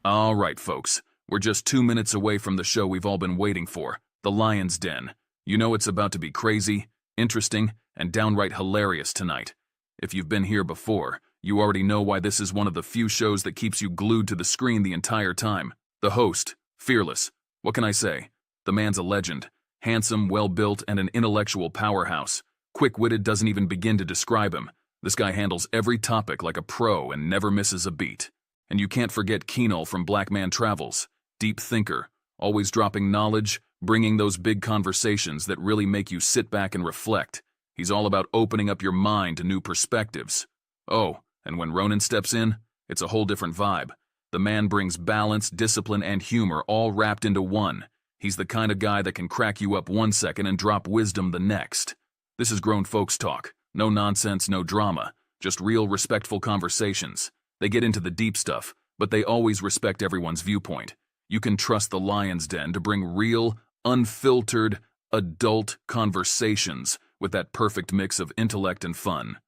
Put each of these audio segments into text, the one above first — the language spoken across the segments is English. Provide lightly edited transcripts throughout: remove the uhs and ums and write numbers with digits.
All right, folks. We're just 2 minutes away from the show we've all been waiting for, The Lion's Den. You know it's about to be crazy, interesting, and downright hilarious tonight. If you've been here before, you already know why this is one of the few shows that keeps you glued to the screen the entire time. The host, Fearless. What can I say? The man's a legend. Handsome, well-built, and an intellectual powerhouse. Quick-witted doesn't even begin to describe him. This guy handles every topic like a pro and never misses a beat. And you can't forget Keenal from Black Man Travels. Deep thinker, always dropping knowledge, bringing those big conversations that really make you sit back and reflect. He's all about opening up your mind to new perspectives. Oh, and when Ronan steps in, it's a whole different vibe. The man brings balance, discipline, and humor all wrapped into one. He's the kind of guy that can crack you up 1 second and drop wisdom the next. This is grown folks talk. No nonsense, no drama. Just real, respectful conversations. They get into the deep stuff, but they always respect everyone's viewpoint. You can trust the Lion's Den to bring real, unfiltered, adult conversations with that perfect mix of intellect and fun.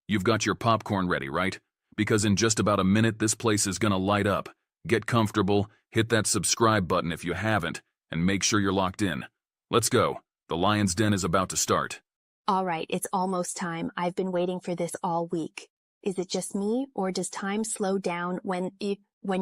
You've got your popcorn ready, right? Because in just about a minute, this place is gonna light up. Get comfortable, hit that subscribe button if you haven't, and make sure you're locked in. Let's go. The Lion's Den is about to start. All right, it's almost time. I've been waiting for this all week. Is it just me, or does time slow down when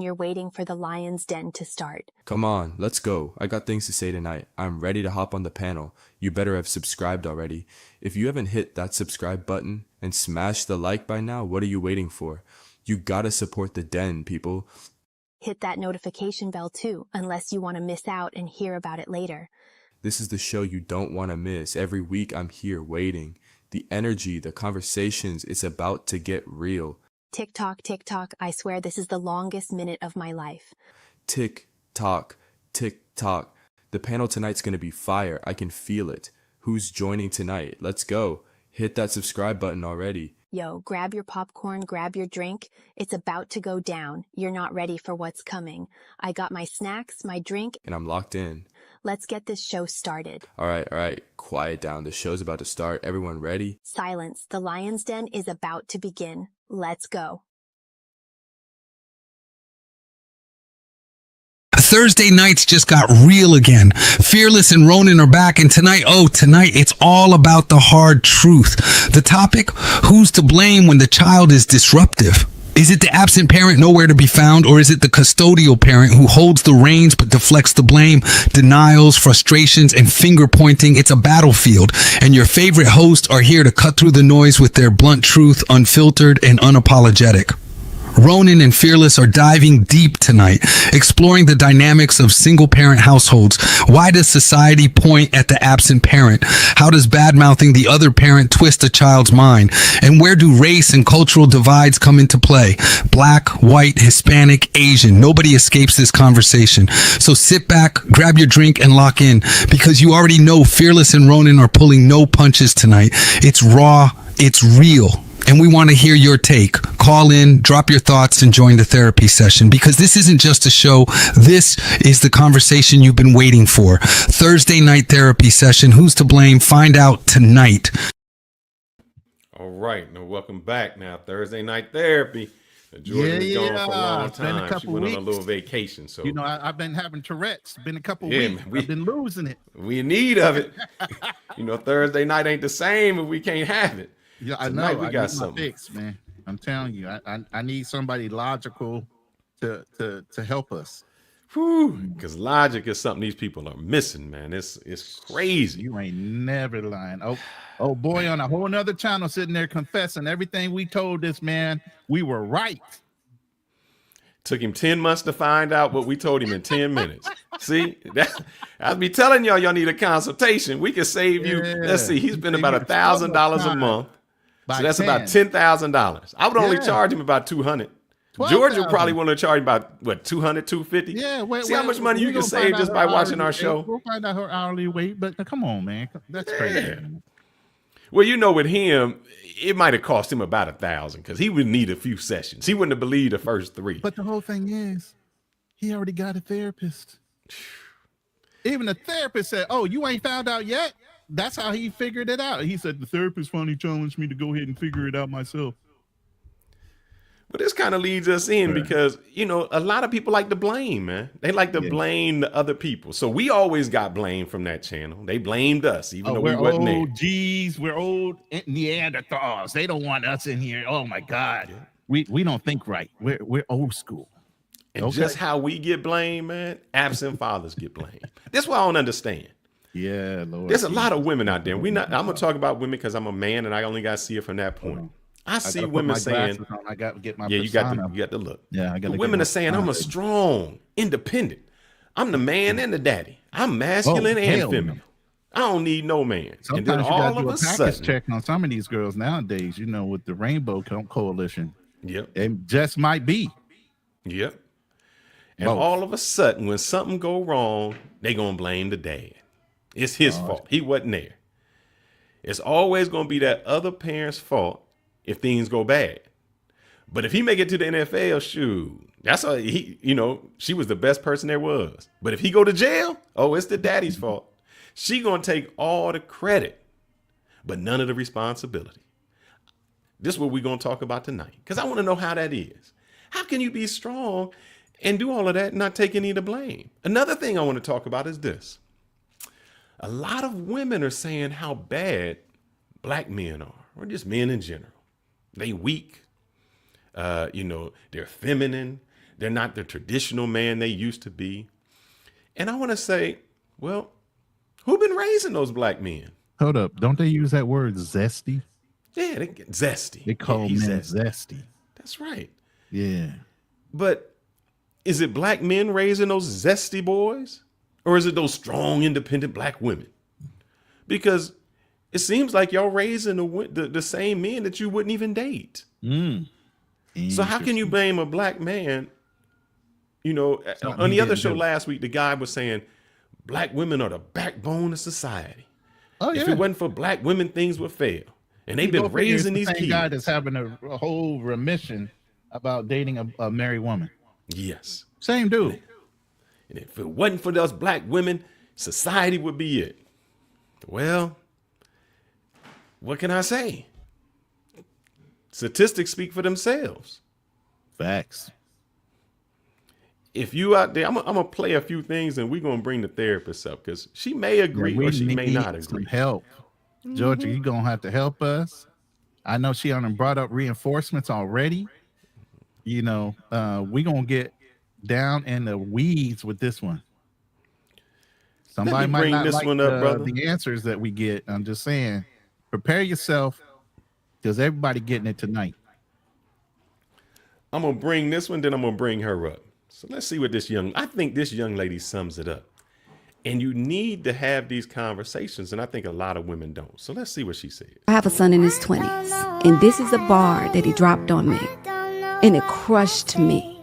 you're waiting for the Lion's Den to start? Come on, let's go. I got things to say tonight. I'm ready to hop on the panel. You better have subscribed already. If you haven't hit that subscribe button and smashed the like by now, what are you waiting for? You gotta support the Den, people. Hit that notification bell too, unless you want to miss out and hear about it later. This is the show you don't want to miss. Every week I'm here waiting. The energy, the conversations, it's about to get real. Tick tock, I swear this is the longest minute of my life. Tick tock, tick tock. The panel tonight's gonna be fire. I can feel it. Who's joining tonight? Let's go. Hit that subscribe button already. Yo, grab your popcorn, grab your drink. It's about to go down. You're not ready for what's coming. I got my snacks, my drink, And I'm locked in. Let's get this show started. All right. Quiet down. The show's about to start. Everyone ready? Silence. The Lion's Den is about to begin. Let's go. Thursday nights just got real again. Fearless and Ronan are back, and tonight it's all about the hard truth. The topic, who's to blame when the child is disruptive? Is it the absent parent nowhere to be found, or is it the custodial parent who holds the reins but deflects the blame? Denials, frustrations, and finger pointing. It's a battlefield, and your favorite hosts are here to cut through the noise with their blunt truth, unfiltered and unapologetic. Ronan and Fearless are diving deep tonight, exploring the dynamics of single-parent households. Why does society point at the absent parent? How does bad-mouthing the other parent twist a child's mind? And where do race and cultural divides come into play? Black, white, Hispanic, Asian. Nobody escapes this conversation. So sit back, grab your drink, and lock in, because you already know Fearless and Ronan are pulling no punches tonight. It's raw, it's real. And we want to hear your take. Call in, drop your thoughts, and join the therapy session, because this isn't just a show. This is the conversation you've been waiting for. Thursday night therapy session. Who's to blame? Find out tonight. All right. Now, welcome back. Now, Thursday night therapy. Jordan was gone for a long It's been a time. She couple went on a weeks. little vacation. So, I've been having Tourette's. Been a couple Yeah, weeks. man, I've been losing it. we in need of it. Thursday night ain't the same if we can't have it. Yeah, I Tonight know. we I got need something. my fix, man. I'm telling you, I need somebody logical to help us. Because logic is something these people are missing, man. It's crazy. You ain't never lying. Oh boy, on a whole nother channel sitting there confessing everything we told this man. We were right. Took him 10 months to find out what we told him in 10 minutes. See, I'll be telling y'all need a consultation. We can save you. Yeah. Let's see, he's been Save about you $1,000 a time month. by So that's 10. about $10,000. I would only Yeah. charge him about $200. 12,000. George would probably want to charge about what, $200, $250. Yeah, See how much money you can save just by watching our show. We'll find out her hourly rate, but come on, man, that's crazy. Yeah. Well, with him, it might have cost him about $1,000 because he would need a few sessions. He wouldn't have believed the first 3. But the whole thing is, he already got a therapist. Even the therapist said, "Oh, you ain't found out yet." That's how he figured it out. He said the therapist finally challenged me to go ahead and figure it out myself. But this kind of leads us in because, you know, a lot of people like to blame, man. They like to blame the other people. So we always got blamed from that channel. They blamed us, even though we wasn't there. We're old Neanderthals. They don't want us in here. Oh my God. We don't think right. We're old school. And just how we get blamed, man, absent fathers get blamed. That's what I don't understand. Yeah, Lord. There's a lot of women out there. I'm gonna talk about women because I'm a man and I only got to see it from that point. I see women saying, I got to get my you got the look. Yeah, I got to. Women are saying, I'm a strong, independent. I'm the man and the daddy. I'm masculine and feminine. I don't need no man. Sometimes and then all of a sudden, check on some of these girls nowadays. You know, with the Rainbow Coalition. Yep, it just might be. Yep. And all of a sudden, when something go wrong, they gonna blame the dad. It's his fault. He wasn't there. It's always gonna be that other parent's fault if things go bad. But if he make it to the NFL, shoot, that's she was the best person there was. But if he go to jail, it's the daddy's fault. She gonna take all the credit, but none of the responsibility. This is what we're gonna talk about tonight, because I want to know how that is. How can you be strong and do all of that and not take any of the blame? Another thing I want to talk about is this. A lot of women are saying how bad black men are, or just men in general. They weak, they're feminine. They're not the traditional man they used to be. And I want to say, well, who been raising those black men? Hold up. Don't they use that word zesty? Yeah, they get zesty. They call men zesty. That's right. Yeah. But is it black men raising those zesty boys? Or is it those strong, independent black women? Because it seems like y'all raising the same men that you wouldn't even date. So how can you blame a black man? You know, on the other show last week, the guy was saying black women are the backbone of society. Oh, yeah. If it wasn't for black women, things would fail. And they've been raising these kids. Guy that's having a whole remission about dating a married woman. Yes. Same dude. And if it wasn't for those black women, society would be it. Well, what can I say? Statistics speak for themselves. Facts. If you out there, I'm gonna play a few things and we're gonna bring the therapist up because she may agree or she may not agree. Some help. Georgia, you're gonna have to help us. I know she done brought up reinforcements already. You know, we're gonna get down in the weeds with this one. Somebody might not like the answers that we get. I'm just saying, prepare yourself because everybody getting it tonight. I'm gonna bring this one, then I'm gonna bring her up. So let's see what I think this young lady sums it up. And you need to have these conversations, and I think a lot of women don't. So let's see what she said. I have a son in his 20s, and this is a bar that he dropped on me, and it crushed me.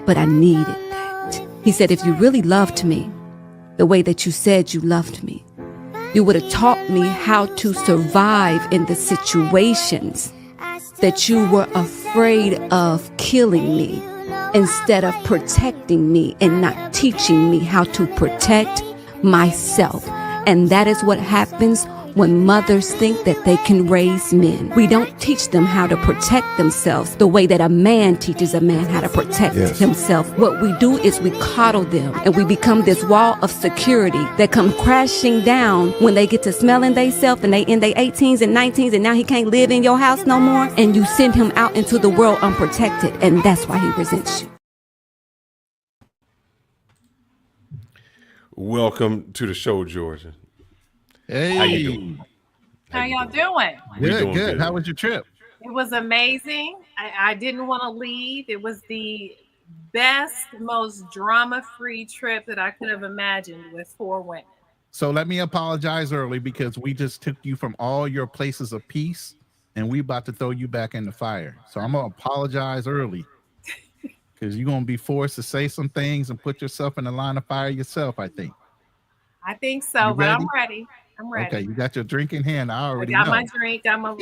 But I needed that. He said, if you really loved me the way that you said you loved me, you would have taught me how to survive in the situations that you were afraid of killing me instead of protecting me and not teaching me how to protect myself. And that is what happens when mothers think that they can raise men. We don't teach them how to protect themselves the way that a man teaches a man how to protect himself. What we do is we coddle them and we become this wall of security that come crashing down when they get to smelling themselves and they in their 18s and 19s and now he can't live in your house no more, and you send him out into the world unprotected, and that's why he resents you. Welcome to the show, Georgia. Hey, how you doing? How y'all doing? Good. How was your trip? It was amazing. I didn't want to leave. It was the best, most drama-free trip that I could have imagined with 4 women. So let me apologize early because we just took you from all your places of peace and we about to throw you back in the fire. So I'm going to apologize early because you're going to be forced to say some things and put yourself in the line of fire yourself, I think. I think so, but I'm ready. I'm ready. Okay, you got your drink in hand. I already got know. my drink. Got my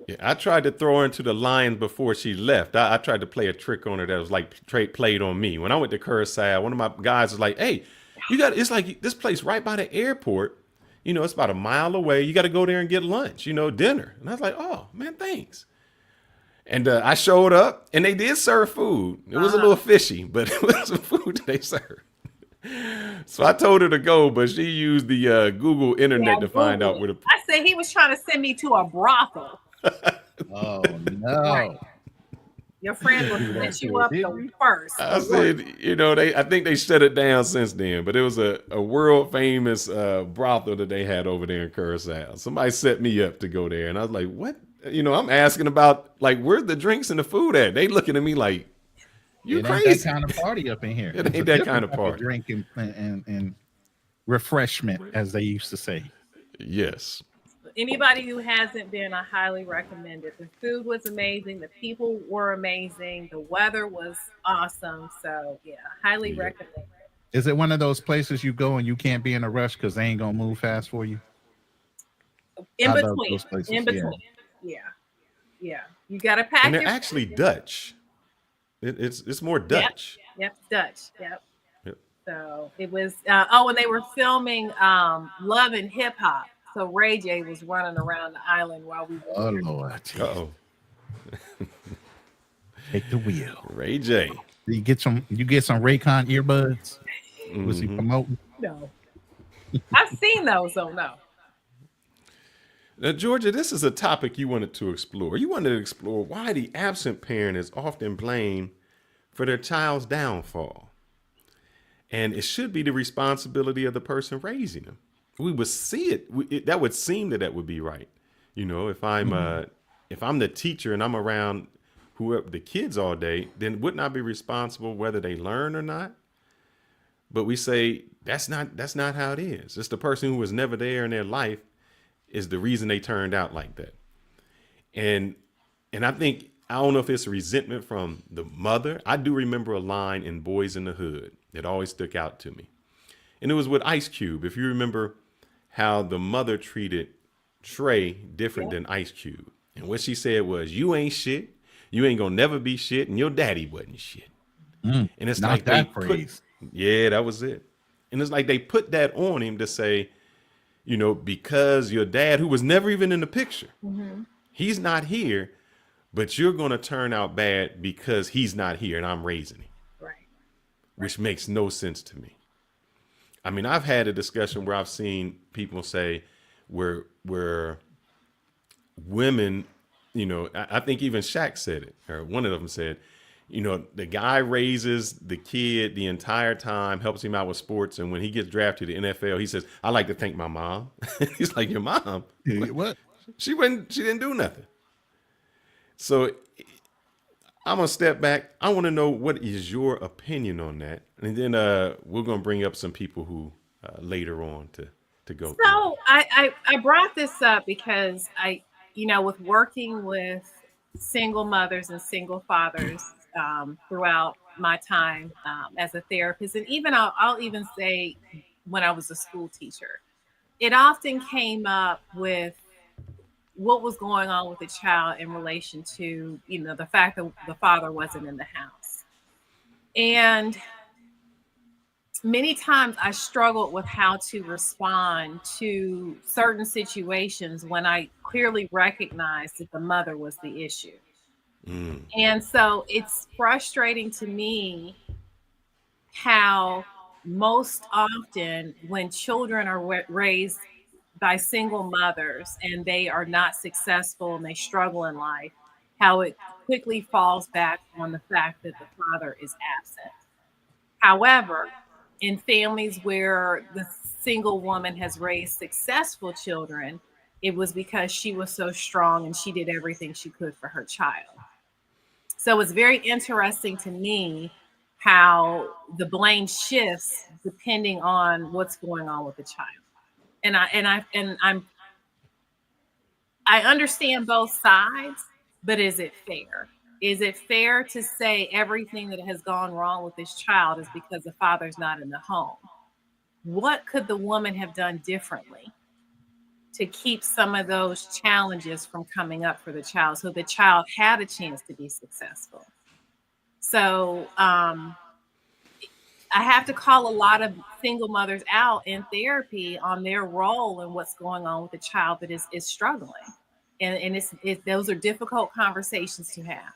Yeah, I tried to throw her into the lions before she left. I tried to play a trick on her that was like played on me. When I went to Curbside, one of my guys was like, "Hey, it's like this place right by the airport. It's about a mile away. You got to go there and get lunch, dinner. And I was like, oh, man, thanks. And I showed up, and they did serve food. It was a little fishy, but it was some food that they served. So I told her to go, but she used the Google internet to find out where to. I said he was trying to send me to a brothel. Oh, no. Your friend will set you up first. I said, I think they shut it down since then, but it was a world famous brothel that they had over there in Curacao. Somebody set me up to go there, and I was like, what? I'm asking about, like, where's the drinks and the food at? They looking at me like, you crazy. Ain't that kind of party up in here. It ain't that kind of party. Drink and refreshment, as they used to say. Yes. Anybody who hasn't been, I highly recommend it. The food was amazing. The people were amazing. The weather was awesome. So, yeah, highly recommend it. Is it one of those places you go and you can't be in a rush because they ain't going to move fast for you? In between. Yeah. You got to pack. And they're actually Dutch. It's more Dutch. Yep, Dutch. Yep. So it was. And they were filming Love and Hip Hop. So Ray J was running around the island while we were. Oh Lord. Uh-oh. Take the wheel. Ray J. You get some Raycon earbuds. Was he promoting? No. I've seen those, so no. Now, Georgia, this is a topic you wanted to explore. You wanted to explore why the absent parent is often blamed for their child's downfall. And it should be the responsibility of the person raising them. We would see it. That would seem that would be right. If I'm the teacher and I'm around whoever the kids all day, then wouldn't I be responsible whether they learn or not? But we say that's not how it is. It's the person who was never there in their life is the reason they turned out like that. And I don't know if it's resentment from the mother. I do remember a line in Boys in the Hood that always stuck out to me. And it was with Ice Cube. If you remember how the mother treated Trey different than Ice Cube. And what she said was, you ain't shit. You ain't gonna never be shit. And your daddy wasn't shit. And it's like that phrase. Yeah, that was it. And it's like they put that on him to say, because your dad, who was never even in the picture, he's not here, but you're going to turn out bad because he's not here and I'm raising him. Right. Which makes no sense to me. I mean, I've had a discussion where I've seen people say where women, I think even Shaq said it, or one of them said, the guy raises the kid the entire time, helps him out with sports. And when he gets drafted to the NFL, he says, I like to thank my mom. He's like, your mom? What? She didn't do nothing. So I'm going to step back. I want to know, what is your opinion on that? And then we're going to bring up some people who later on to go. So I brought this up because with working with single mothers and single fathers throughout my time as a therapist, and even I'll even say when I was a school teacher, it often came up with what was going on with the child in relation to the fact that the father wasn't in the house. And many times I struggled with how to respond to certain situations when I clearly recognized that the mother was the issue. And so it's frustrating to me how most often when children are raised by single mothers and they are not successful and they struggle in life, how it quickly falls back on the fact that the father is absent. However, in families where the single woman has raised successful children, it was because she was so strong and she did everything she could for her child. So it's very interesting to me how the blame shifts depending on what's going on with the child. And I understand both sides, but is it fair? Is it fair to say everything that has gone wrong with this child is because the father's not in the home? What could the woman have done differently to keep some of those challenges from coming up for the child so the child had a chance to be successful? So I have to call a lot of single mothers out in therapy on their role and what's going on with the child that is struggling. And those are difficult conversations to have.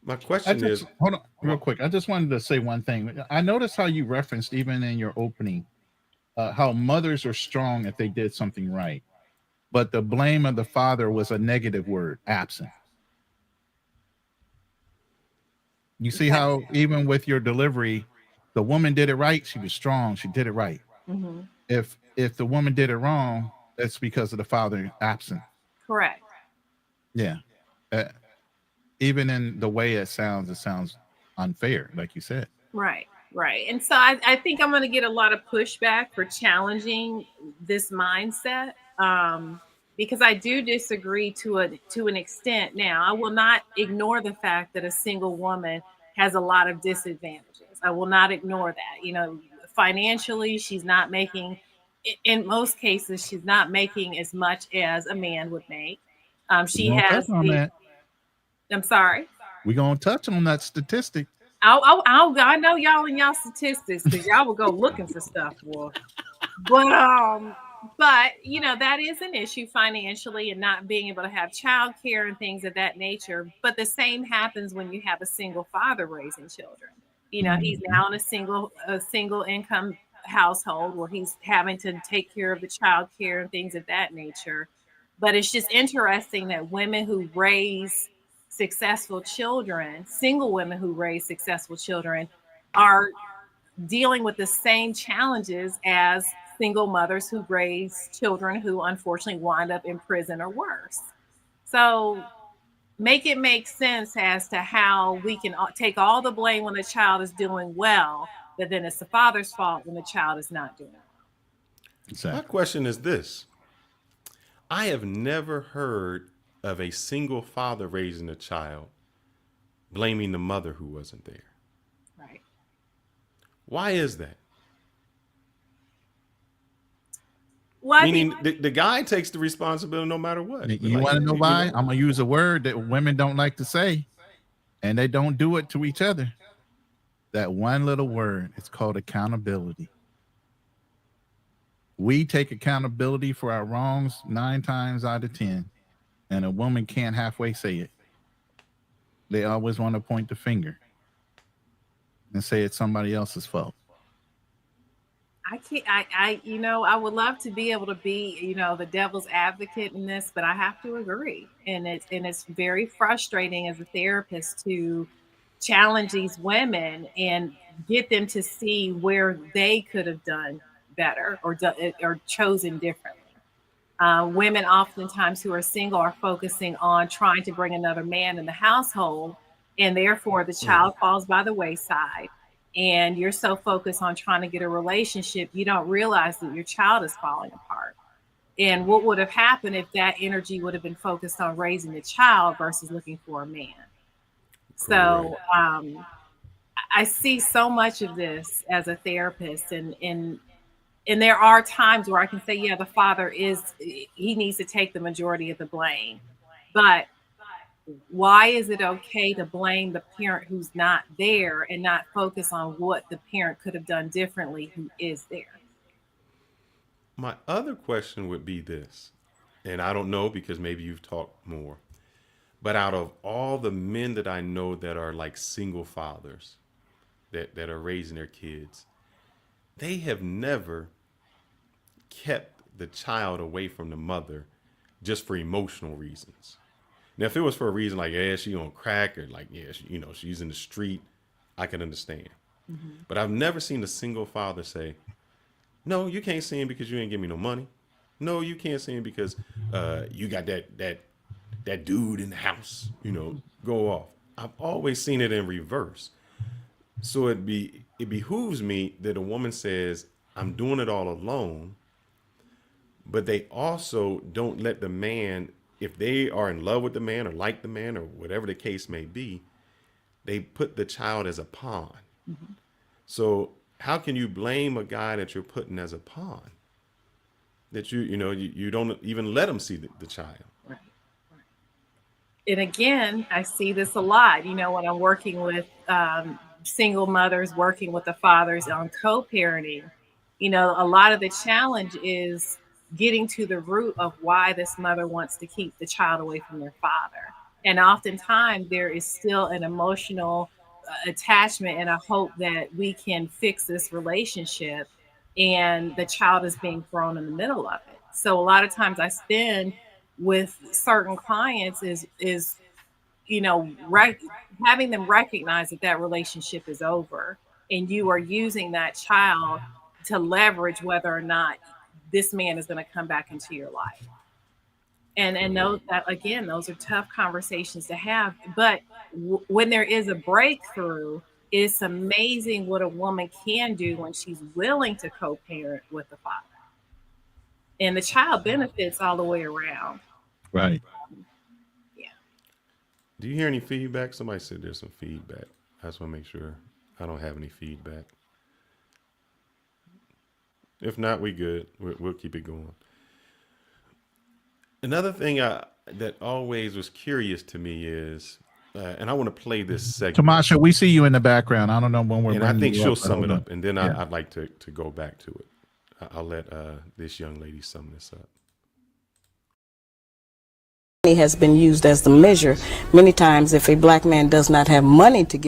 My I question just is, hold on real quick. I just wanted to say one thing. I noticed how you referenced even in your opening how mothers are strong if they did something right, but the blame of the father was a negative word, absent. You see Yes. how even with your delivery, the woman did it right. She was strong. She did it right. Mm-hmm. If the woman did it wrong, that's because of the father absent. Correct. Yeah. Uh, Even in the way it sounds unfair, like you said. Right, right. And so I think I'm going to get a lot of pushback for challenging this mindset, because I do disagree to an extent. Now, I will not ignore the fact that a single woman has a lot of disadvantages. I will not ignore that. You know, financially, she's not making, in most cases, she's not making as much as a man would make. We're She gonna touch has on the, that. I'm sorry. We're gonna touch on that statistic. I know y'all and y'all statistics because y'all will go looking for stuff, boy. But you know that is an issue financially and not being able to have childcare and things of that nature. But the same happens when you have a single father raising children. You know, he's now in a single income household where he's having to take care of the childcare and things of that nature. But it's just interesting that women who raise successful children, single women who raise successful children, are dealing with the same challenges as single mothers who raise children who unfortunately wind up in prison or worse. So make it make sense as to how we can take all the blame when the child is doing well, but then it's the father's fault when the child is not doing well. my Exactly. question is this. I have never heard of a single father raising a child blaming the mother who wasn't there. Right. Why is that? Well, I think Meaning the guy takes the responsibility no matter what. You want to know why? I'm gonna use a word that women don't like to say, and they don't do it to each other. That one little word. It's called accountability. We take accountability for our wrongs 9 times out of 10, and a woman can't halfway say it. They always want to point the finger and say it's somebody else's fault. I can't. You know, I would love to be able to be, you know, the devil's advocate in this, but I have to agree, and it's very frustrating as a therapist to challenge these women and get them to see where they could have done better or chosen differently. Women oftentimes who are single are focusing on trying to bring another man in the household, and therefore the child falls by the wayside. And you're so focused on trying to get a relationship, you don't realize that your child is falling apart. And what would have happened if that energy would have been focused on raising the child versus looking for a man? So I see so much of this as a therapist, and there are times where I can say, yeah, the father he needs to take the majority of the blame. But why is it okay to blame the parent who's not there and not focus on what the parent could have done differently who is there? My other question would be this, and I don't know because maybe you've talked more, but out of all the men that I know that are like single fathers that are raising their kids, they have never kept the child away from the mother just for emotional reasons. Now, if it was for a reason like, yeah, she on crack or like, yeah, she's in the street, I can understand. But I've never seen a single father say, no, you can't see him because you ain't give me no money. No, you can't see him because you got that dude in the house, go off. I've always seen it in reverse. So it behooves me that a woman says, I'm doing it all alone, but they also don't let the man, if they are in love with the man or like the man or whatever the case may be, they put the child as a pawn. So how can you blame a guy that you're putting as a pawn? That you don't even let him see the child. Right. And again, I see this a lot, when I'm working with single mothers working with the fathers on co-parenting, a lot of the challenge is getting to the root of why this mother wants to keep the child away from their father. And oftentimes there is still an emotional attachment and a hope that we can fix this relationship, and the child is being thrown in the middle of it. So a lot of times I spend with certain clients is having them recognize that that relationship is over, and you are using that child to leverage whether or not this man is going to come back into your life. And those, that again, those are tough conversations to have. But when there is a breakthrough, it's amazing what a woman can do when she's willing to co-parent with the father, and the child benefits all the way around. Right. Yeah. Do you hear any feedback? Somebody said there's some feedback. I just want to make sure I don't have any feedback. If not, we good. We'll keep it going. Another thing that always was curious to me is, and I want to play this segment. Tamasha, we see you in the background. I don't know when we're. And I think you she'll up. sum it up, and then Yeah. I'd like to go back to it. I'll let this young lady sum this up. Has been used as the measure. Many times, if a black man does not have money to give.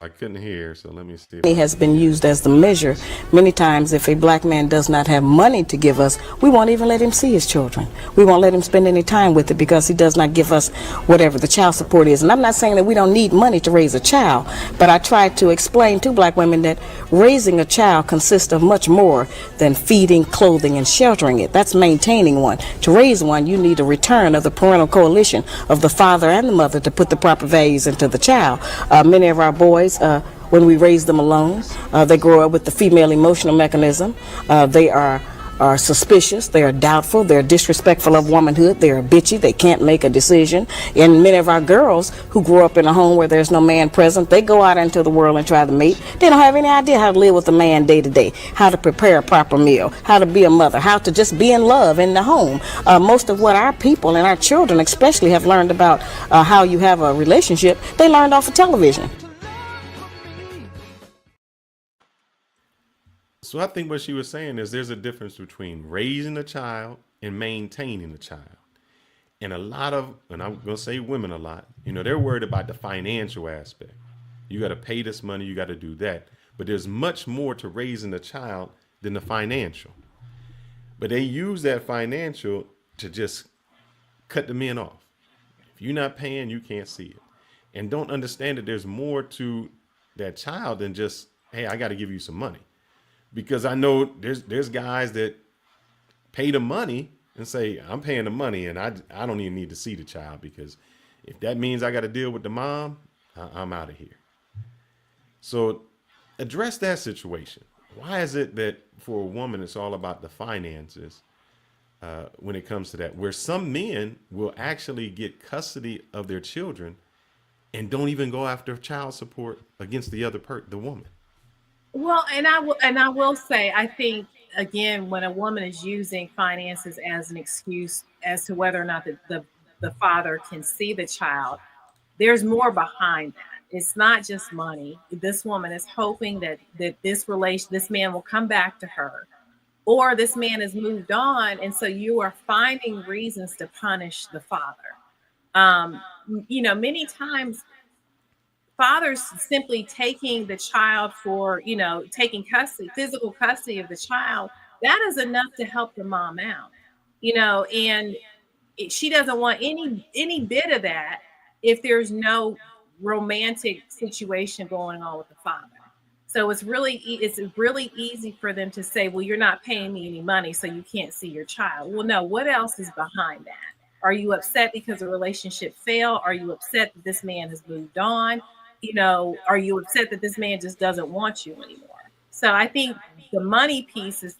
I couldn't hear, so let me see. Money has been used as the measure. Many times, if a black man does not have money to give us, we won't even let him see his children. We won't let him spend any time with it because he does not give us whatever the child support is. And I'm not saying that we don't need money to raise a child, but I try to explain to black women that raising a child consists of much more than feeding, clothing, and sheltering it. That's maintaining one. To raise one, you need a return of the parental coalition of the father and the mother to put the proper values into the child. Many of our boys, when we raise them alone, they grow up with the female emotional mechanism. They are suspicious, they are doubtful, they're disrespectful of womanhood, they are bitchy, they can't make a decision. And many of our girls who grow up in a home where there's no man present, they go out into the world and try to mate. They don't have any idea how to live with a man day to day, how to prepare a proper meal, how to be a mother, how to just be in love in the home. Most of what our people and our children especially have learned about how you have a relationship, they learned off of television. So I think what she was saying is there's a difference between raising a child and maintaining a child. And a lot of, and I'm going to say women a lot, they're worried about the financial aspect. You got to pay this money, you got to do that. But there's much more to raising a child than the financial. But they use that financial to just cut the men off. If you're not paying, you can't see it. And don't understand that there's more to that child than just, hey, I got to give you some money. Because I know there's guys that pay the money and say, I'm paying the money and I don't even need to see the child, because if that means I got to deal with the mom, I'm out of here. So address that situation. Why is it that for a woman, it's all about the finances when it comes to that, where some men will actually get custody of their children and don't even go after child support against the woman? Well, and I will say, I think again, when a woman is using finances as an excuse as to whether or not the father can see the child, there's more behind that. It's not just money. This woman is hoping that this man will come back to her, or this man has moved on, and so you are finding reasons to punish the father. Many times, fathers simply taking the child for, taking physical custody of the child, that is enough to help the mom out, and she doesn't want any bit of that if there's no romantic situation going on with the father. So it's really easy for them to say, well, you're not paying me any money, so you can't see your child. Well, no, what else is behind that? Are you upset because the relationship failed? Are you upset that this man has moved on? Are you upset that this man just doesn't want you anymore? So I think the money piece is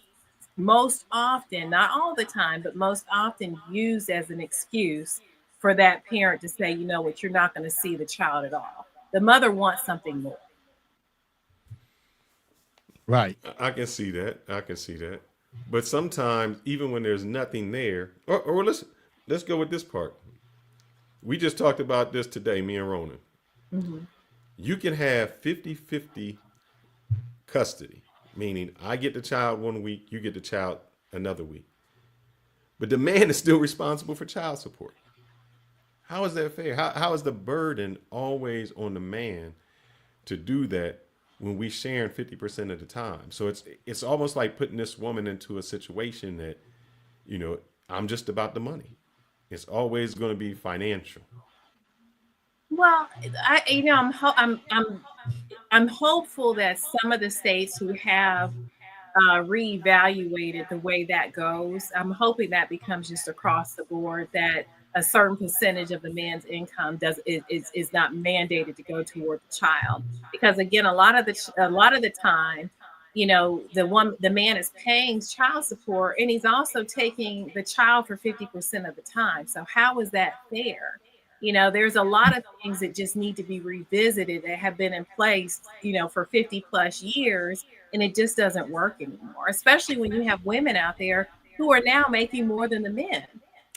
most often, not all the time, but most often used as an excuse for that parent to say, you know what, you're not going to see the child at all. The mother wants something more. Right. I can see that. But sometimes, even when there's nothing there, or let's go with this part. We just talked about this today, me and Ronan. Mm-hmm. You can have 50-50 custody, meaning I get the child 1 week, you get the child another week. But the man is still responsible for child support. How is that fair? How is the burden always on the man to do that when we sharing 50% of the time? So it's almost like putting this woman into a situation that, I'm just about the money. It's always going to be financial. Well, I'm hopeful that some of the states who have reevaluated the way that goes, I'm hoping that becomes just across the board, that a certain percentage of the man's income is not mandated to go toward the child, because again, a lot of the time, the man is paying child support and he's also taking the child for 50% of the time. So how is that fair? There's a lot of things that just need to be revisited that have been in place, for 50 plus years, and it just doesn't work anymore, especially when you have women out there who are now making more than the men.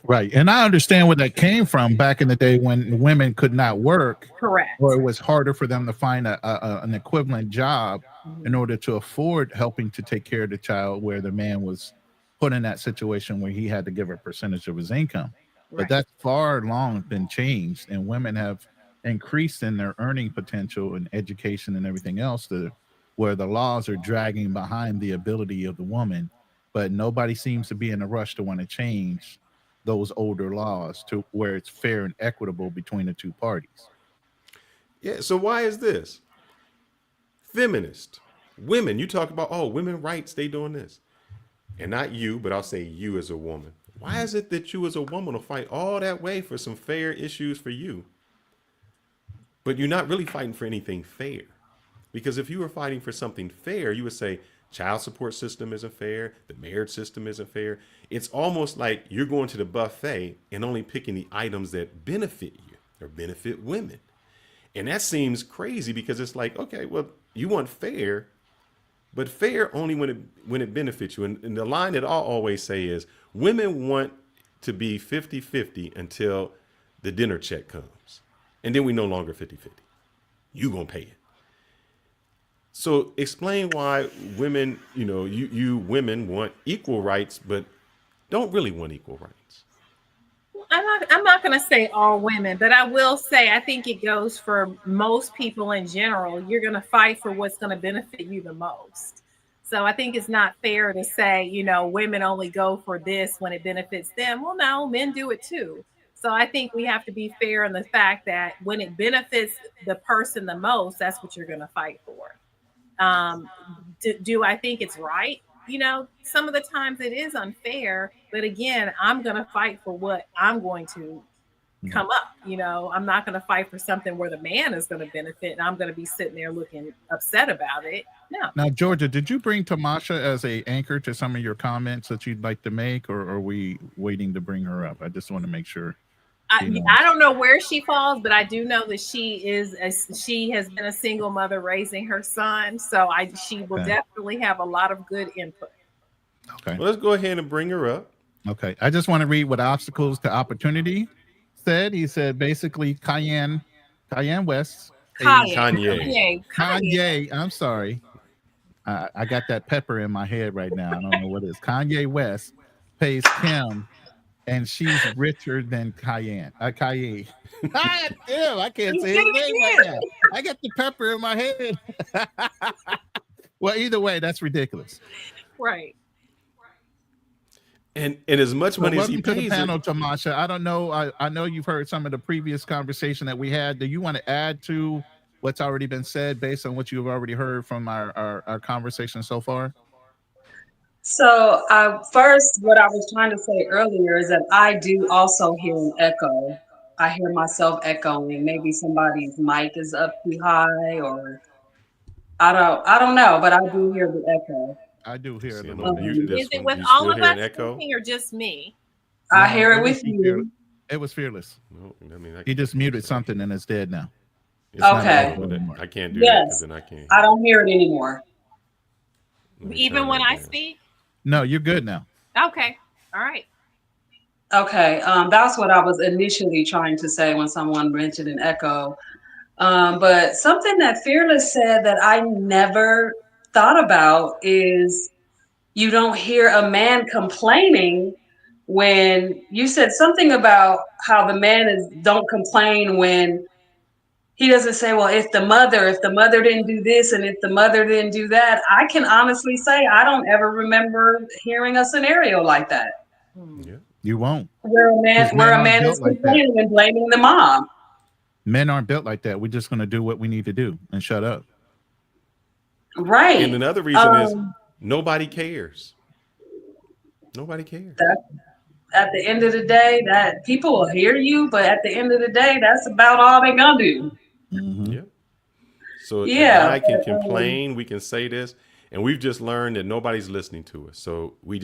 Right. And I understand where that came from back in the day when women could not work. Correct. Or it was harder for them to find an equivalent job in order to afford helping to take care of the child, where the man was put in that situation where he had to give a percentage of his income. But Right. that's far long been changed, and women have increased in their earning potential and education and everything else, to where the laws are dragging behind the ability of the woman. But nobody seems to be in a rush to want to change those older laws to where it's fair and equitable between the two parties. Yeah. So why is this? Feminist women, you talk about, women rights, they doing this. And not you, but I'll say you as a woman. Why is it that you as a woman will fight all that way for some fair issues for you, but you're not really fighting for anything fair? Because if you were fighting for something fair, you would say child support system isn't fair, the marriage system isn't fair. It's almost like you're going to the buffet and only picking the items that benefit you or benefit women. And that seems crazy, because it's like, okay, well, you want fair, but fair only when it benefits you. And the line that I'll always say is, women want to be 50-50 until the dinner check comes. And then we no longer 50-50. You gonna pay it. So explain why women, you women want equal rights, but don't really want equal rights. I'm not going to say all women, but I will say I think it goes for most people in general. You're going to fight for what's going to benefit you the most. So I think it's not fair to say, women only go for this when it benefits them. Well, no, men do it too. So I think we have to be fair in the fact that when it benefits the person the most, that's what you're going to fight for. Do I think it's right? Some of the times it is unfair, but again, I'm going to fight for what I'm going to come up. I'm not going to fight for something where the man is going to benefit and I'm going to be sitting there looking upset about it. No. Now, Georgia, did you bring Tamasha as a anchor to some of your comments that you'd like to make, or are we waiting to bring her up? I just want to make sure. I don't know where she falls, but I do know that she has been a single mother raising her son. So she will definitely have a lot of good input. Okay. Well, let's go ahead and bring her up. Okay. I just want to read what Obstacles to Opportunity said. He said basically Kanye West. Kanye. I'm sorry. I got that pepper in my head right now. I don't know what it is. Kanye West pays Kim, and she's richer than Cayenne. Kanye. Damn, I can't say his name right now. I got the pepper in my head. Well, either way, that's ridiculous. Right. And as much money as he pays. Welcome to the panel, Tamasha. I don't know. I know you've heard some of the previous conversation that we had. Do you want to add to what's already been said based on what you've already heard from our conversation so far? So first, what I was trying to say earlier is that I do also hear an echo. I hear myself echoing. Maybe somebody's mic is up too high, or I don't know, but I do hear the echo. I do hear it. Is it with all of us speaking or just me? I hear it with you. It was fearless. No, I mean, he just muted something and it's dead now. Okay. I can't do that because then I can't. I don't hear it anymore. Even when I speak? No, you're good now. Okay. All right. Okay, that's what I was initially trying to say when someone mentioned an echo. But something that Fearless said that I never thought about is you don't hear a man complaining when you said something about how the man is don't complain when he doesn't say, well, if the mother didn't do this and if the mother didn't do that. I can honestly say I don't ever remember hearing a scenario like that Yeah. You won't. where Because men a aren't man is built like that. complaining and blaming the mom. Men aren't built like that. We're just going to do what we need to do and shut up. And Right. another reason is nobody cares. Nobody cares. That at the end of the day, that people will hear you, but at the end of the day, that's about all they're gonna do. Mm-hmm. Yeah. So a Yeah. guy can complain, we can say this, and we've just learned that nobody's listening to us. So we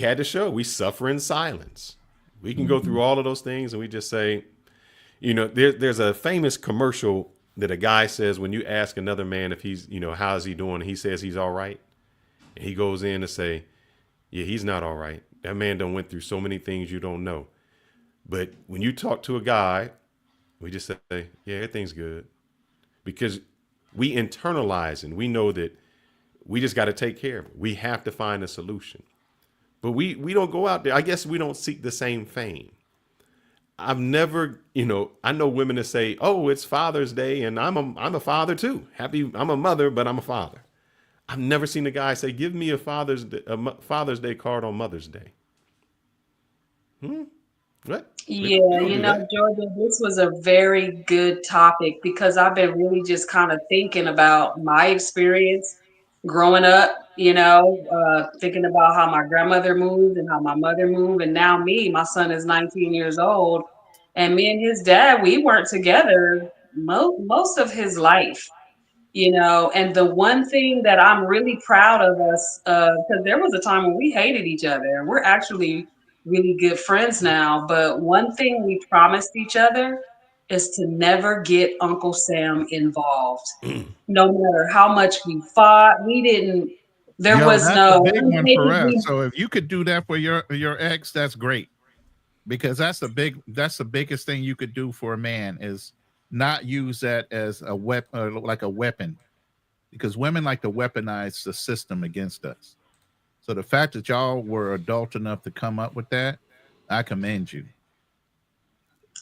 had to show we suffer in silence. We can go through all of those things and we just say, there's a famous commercial that a guy says when you ask another man if he's, how's he doing? He says he's all right. And he goes in to say, yeah, he's not all right. That man done went through so many things you don't know. But when you talk to a guy, we just say, yeah, everything's good. Because we internalize and we know that we just got to take care of it. We have to find a solution. But we don't go out there. I guess we don't seek the same fame. I've never, I know women that say, oh, it's Father's Day and I'm a father too. I'm a mother, but I'm a father. I've never seen a guy say, give me a Father's Day card on Mother's Day. What? Yeah, We don't do that. Georgia, this was a very good topic because I've been really just kind of thinking about my experience growing up, thinking about how my grandmother moved and how my mother moved. And now my son is 19 years old. And me and his dad, we weren't together most of his life. And the one thing that I'm really proud of us, because there was a time when we hated each other and we're actually really good friends now. But one thing we promised each other is to never get Uncle Sam involved. No matter how much we fought, there Yo, was that's the no, big one for us. So if you could do that for your ex, that's great. Because that's the biggest thing you could do for a man is not use that as a weapon, like a weapon, because women like to weaponize the system against us. So the fact that y'all were adult enough to come up with that, I commend you.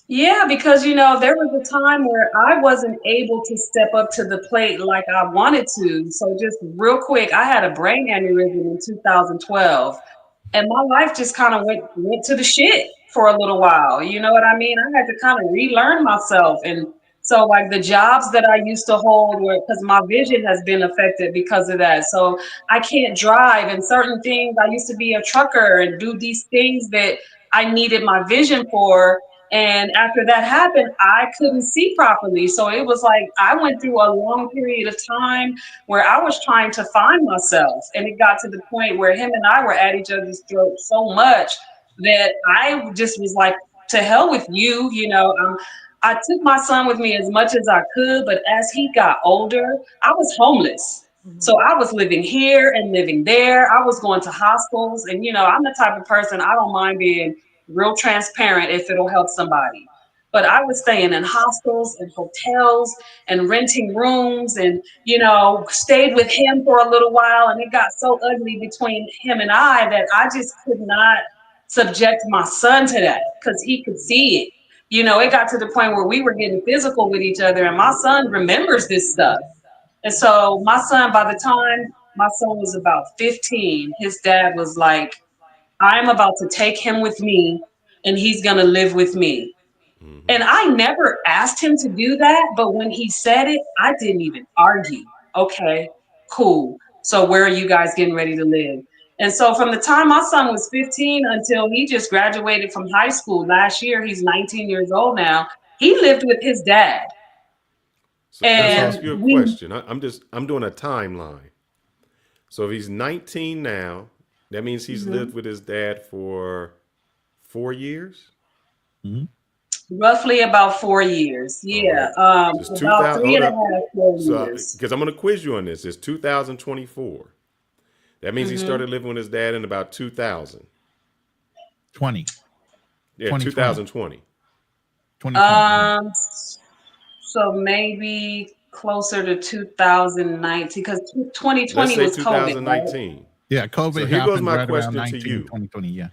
Yeah, because there was a time where I wasn't able to step up to the plate like I wanted to. So just real quick, I had a brain aneurysm in 2012. And my life just kind of went to the shit for a little while. You know what I mean? I had to kind of relearn myself. And so like the jobs that I used to hold were because my vision has been affected because of that. So I can't drive and certain things. I used to be a trucker and do these things that I needed my vision for. And after that happened, I couldn't see properly. So it was like I went through a long period of time where I was trying to find myself. And it got to the point where him and I were at each other's throats so much that I just was like, to hell with you. I took my son with me as much as I could, but as he got older, I was homeless. So I was living here and living there. I was going to hostels. And, I'm the type of person, I don't mind being real transparent if it'll help somebody. But I was staying in hostels and hotels and renting rooms and, stayed with him for a little while. And it got so ugly between him and I that I just could not subject my son to that because he could see it. It got to the point where we were getting physical with each other and my son remembers this stuff. And so my son, by the time my son was about 15, his dad was like, I'm about to take him with me and he's going to live with me. And I never asked him to do that. But when he said it, I didn't even argue. Okay, cool. So where are you guys getting ready to live? And so from the time my son was 15 until he just graduated from high school last year, he's 19 years old now. He lived with his dad. So let me ask And you a question. I'm doing a timeline. So if he's 19 now, that means he's lived with his dad for 4 years? roughly about 4 years. Yeah. Right. So it's About 2000. three Hold and a up. half, 4 years. Because I'm going to quiz you on this. It's 2024. That means he started living with his dad in about 2000. 20, Yeah, 2020, 2020. 2020. Yeah. So maybe closer to 2019 because Let's 2020 say was COVID, right? 2019. Yeah, So COVID here goes happened my right around question to 19, you. 2020. Yeah.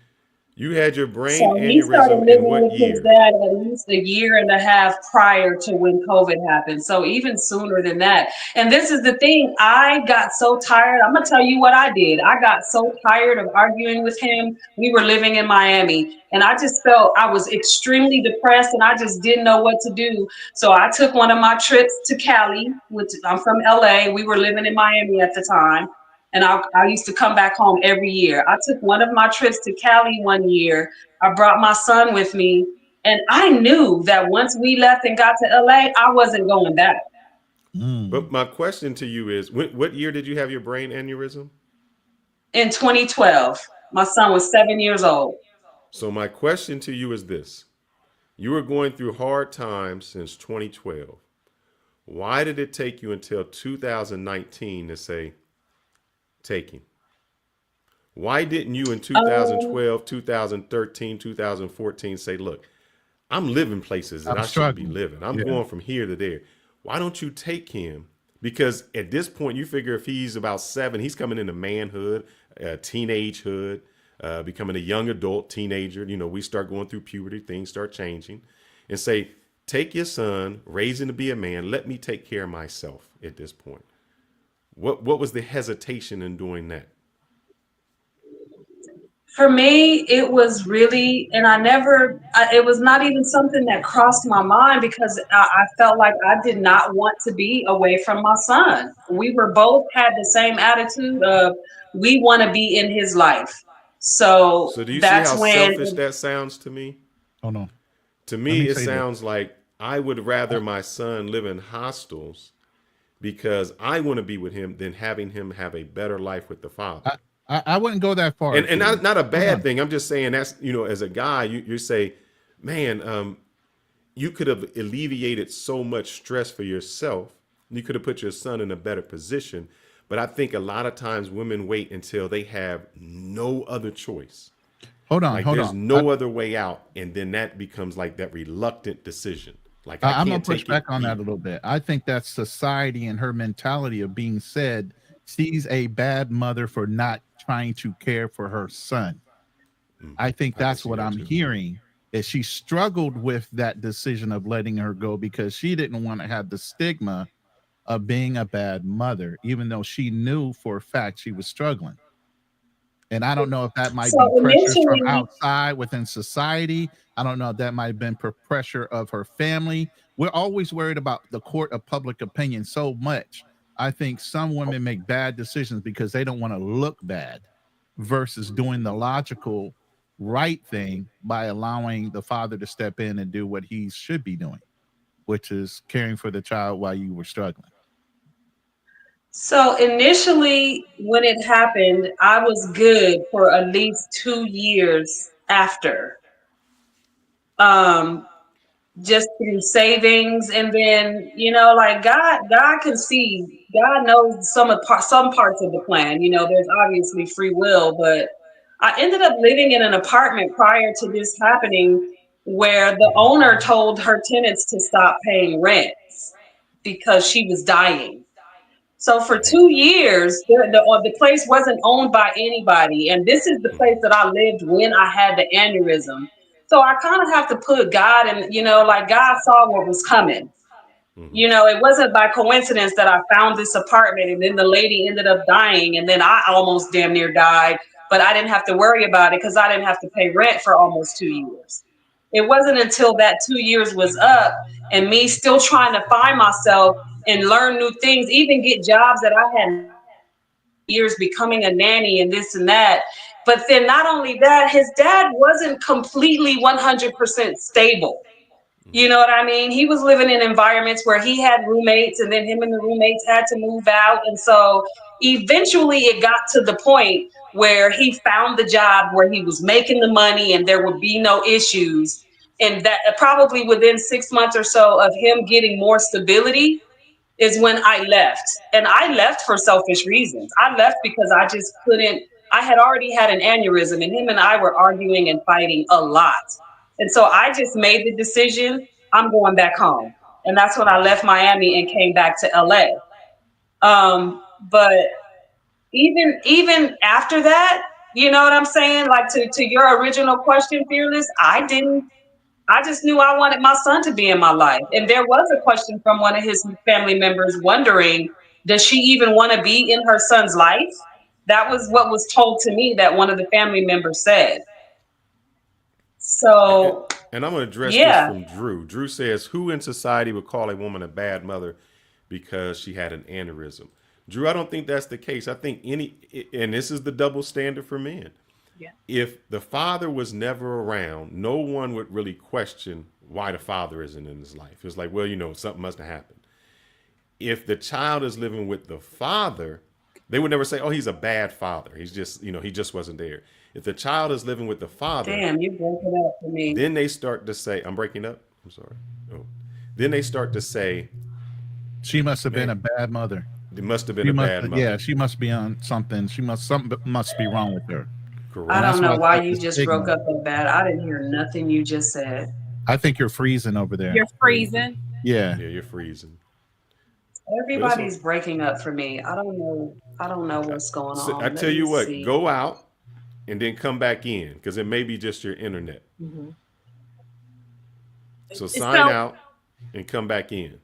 You had your brain So he started aneurysm in living what with his year? dad at least a year and a half prior to when COVID happened. So even sooner than that. And this is the thing, I got so tired. I'm gonna tell you what I did. I got so tired of arguing with him. We were living in Miami and I just felt I was extremely depressed and I just didn't know what to do. So I took one of my trips to Cali, which I'm from LA. We were living in Miami at the time. And I used to come back home every year. I took one of my trips to Cali one year. I brought my son with me. And I knew that once we left and got to LA, I wasn't going back. But my question to you is, what year did you have your brain aneurysm? In 2012, my son was 7 years old. So my question to you is this. You were going through hard times since 2012. Why did it take you until 2019 to say, take him? Why didn't you in Um, 2012, 2013, 2014 say, look, I'm living places that I'm I shouldn't be struggling. living. I'm Yeah. going from here to there. Why don't you take him? Because at this point, you figure if he's about 7, he's coming into manhood, teenagehood, becoming a young adult, teenager. You know, we start going through puberty, things start changing, and say, take your son, raise him to be a man. Let me take care of myself at this point. What was the hesitation in doing that? for me, it was really, and it was not even something that crossed my mind because I felt like I did not want to be away from my son. We were both had the same attitude of we want to be in his life. So So do you see that's how when, selfish that sounds to me? Hold on. To Let me me, it say this. sounds like I would rather I, my son live in hostels because I want to be with him than having him have a better life with the father. I, I wouldn't go that far, And King. not a Hold bad on. thing. I'm just saying that's, as a guy, you say, man, you could have alleviated so much stress for yourself. You could have put your son in a better position. But I think a lot of times women wait until they have no other choice. Hold on. Like Hold there's on. I, no other way out. And then that becomes like that reluctant decision. Like I I, I'm gonna can't push take it back on that a either. little bit. I think that society and her mentality of being said she's a bad mother for not trying to care for her son. I think I can that's see what that I'm too. hearing. Is she struggled with that decision of letting her go because she didn't want to have the stigma of being a bad mother, even though she knew for a fact she was struggling. And I don't know if that might so be pressures from initially, outside within society. I don't know if that might have been pressure of her family. We're always worried about the court of public opinion so much. I think some women make bad decisions because they don't want to look bad versus doing the logical right thing by allowing the father to step in and do what he should be doing, which is caring for the child while you were struggling. so initially when it happened, I was good for at least 2 years after. Um, just through savings and then like god can see, god knows some parts of the plan. There's obviously free will, but I ended up living in an apartment prior to this happening where the owner told her tenants to stop paying rent because she was dying. So for Dang. 2 years, the place wasn't owned by anybody. And this is the place that I lived when I had the aneurysm. So I kind of have to put God in, like God saw what was coming. It wasn't by coincidence that I found this apartment and then the lady ended up dying and then I almost damn near died, but I didn't have to worry about it because I didn't have to pay rent for almost 2 years. It wasn't until that 2 years was up and me still trying to find myself and learn new things, even get jobs that I had years, becoming a nanny and this and that. But then not only that, his dad wasn't completely 100% stable. You know what I mean? He was living in environments where he had roommates and then him and the roommates had to move out. And so eventually it got to the point where he found the job where he was making the money and there would be no issues. And that probably within 6 months or so of him getting more stability is when I left. And I left for selfish reasons. I left because I just couldn't I had already had an aneurysm, and him and I were arguing and fighting a lot. And so I just made the decision, I'm going back home. And that's when I left Miami and came back to LA. But even after that, you know what I'm saying? Like to your original question, Fearless, I just knew I wanted my son to be in my life. And there was a question from one of his family members wondering, does she even want to be in her son's life? That was what was told to me that one of the family members said. So, and I'm going to address yeah. this from Drew. Drew says, who in society would call a woman a bad mother because she had an aneurysm? Drew, I don't think that's the case. I think and this is the double standard for men. Yeah. If the father was never around, no one would really question why the father isn't in his life. It's like, well, you know, something must have happened. If the child is living with the father, they would never say, oh, he's a bad father. He's just, you know, he just wasn't there. If the child is living with the father. Damn, you broke it up for me. Then they start to say, I'm breaking up. I'm sorry. Oh. Then they start to say, she must have been a bad mother. It must have been a bad mother. Yeah, she must be on something. Something must be wrong with her. Correct. I don't know why you just broke up so bad. I didn't hear nothing you just said. I think you're freezing over there. You're freezing? Yeah. Yeah, you're freezing. Everybody's breaking up for me. I don't know what's going on. I tell you what, go out and then come back in, because it may be just your internet. Mm-hmm. So sign out and come back in.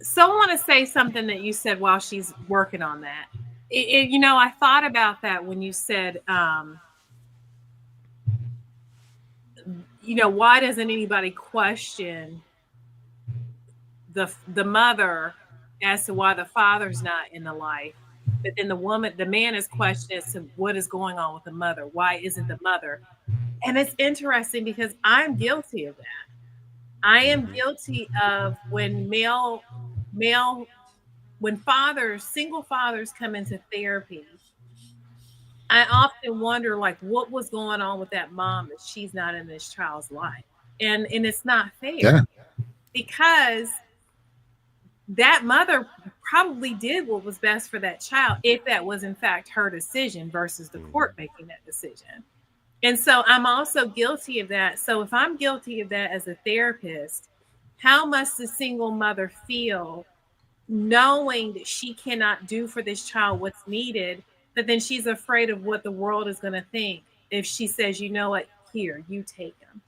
So I want to say something that you said while she's working on that. You know, I thought about that when you said, you know, why doesn't anybody question the mother as to why the father's not in the life? But then the man is questioning as to what is going on with the mother. Why isn't the mother? And it's interesting because I'm guilty of that. I am guilty of when single fathers come into therapy, I often wonder, like, what was going on with that mom that she's not in this child's life? And it's not fair because that mother probably did what was best for that child if that was in fact her decision versus the court making that decision. And so I'm also guilty of that. So if I'm guilty of that as a therapist, how must the single mother feel knowing that she cannot do for this child what's needed, but then she's afraid of what the world is going to think if she says, you know what, here, you take him.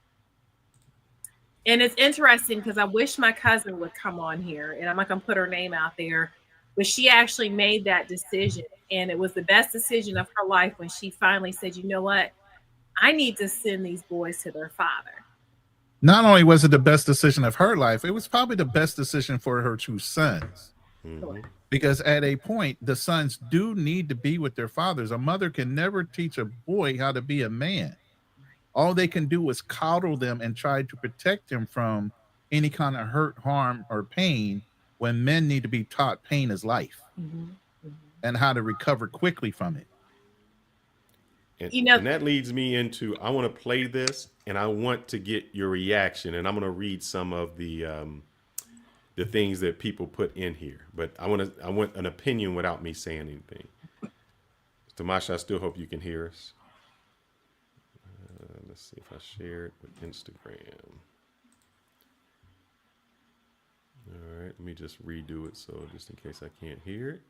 And it's interesting because I wish my cousin would come on here, and I'm not going to put her name out there, but she actually made that decision. And it was the best decision of her life when she finally said, you know what, I need to send these boys to their father. Not only was it the best decision of her life, it was probably the best decision for her two sons. Mm-hmm. Because at a point, the sons do need to be with their fathers. A mother can never teach a boy how to be a man. All they can do is coddle them and try to protect them from any kind of hurt, harm, or pain, when men need to be taught pain is life and how to recover quickly from it. And, you know, and that leads me into, I want to play this and I want to get your reaction, and I'm going to read some of the things that people put in here, but I want an opinion without me saying anything. Tamasha, I still hope you can hear us. Let's see if I share it with Instagram. All right, let me just redo it, so just in case I can't hear it.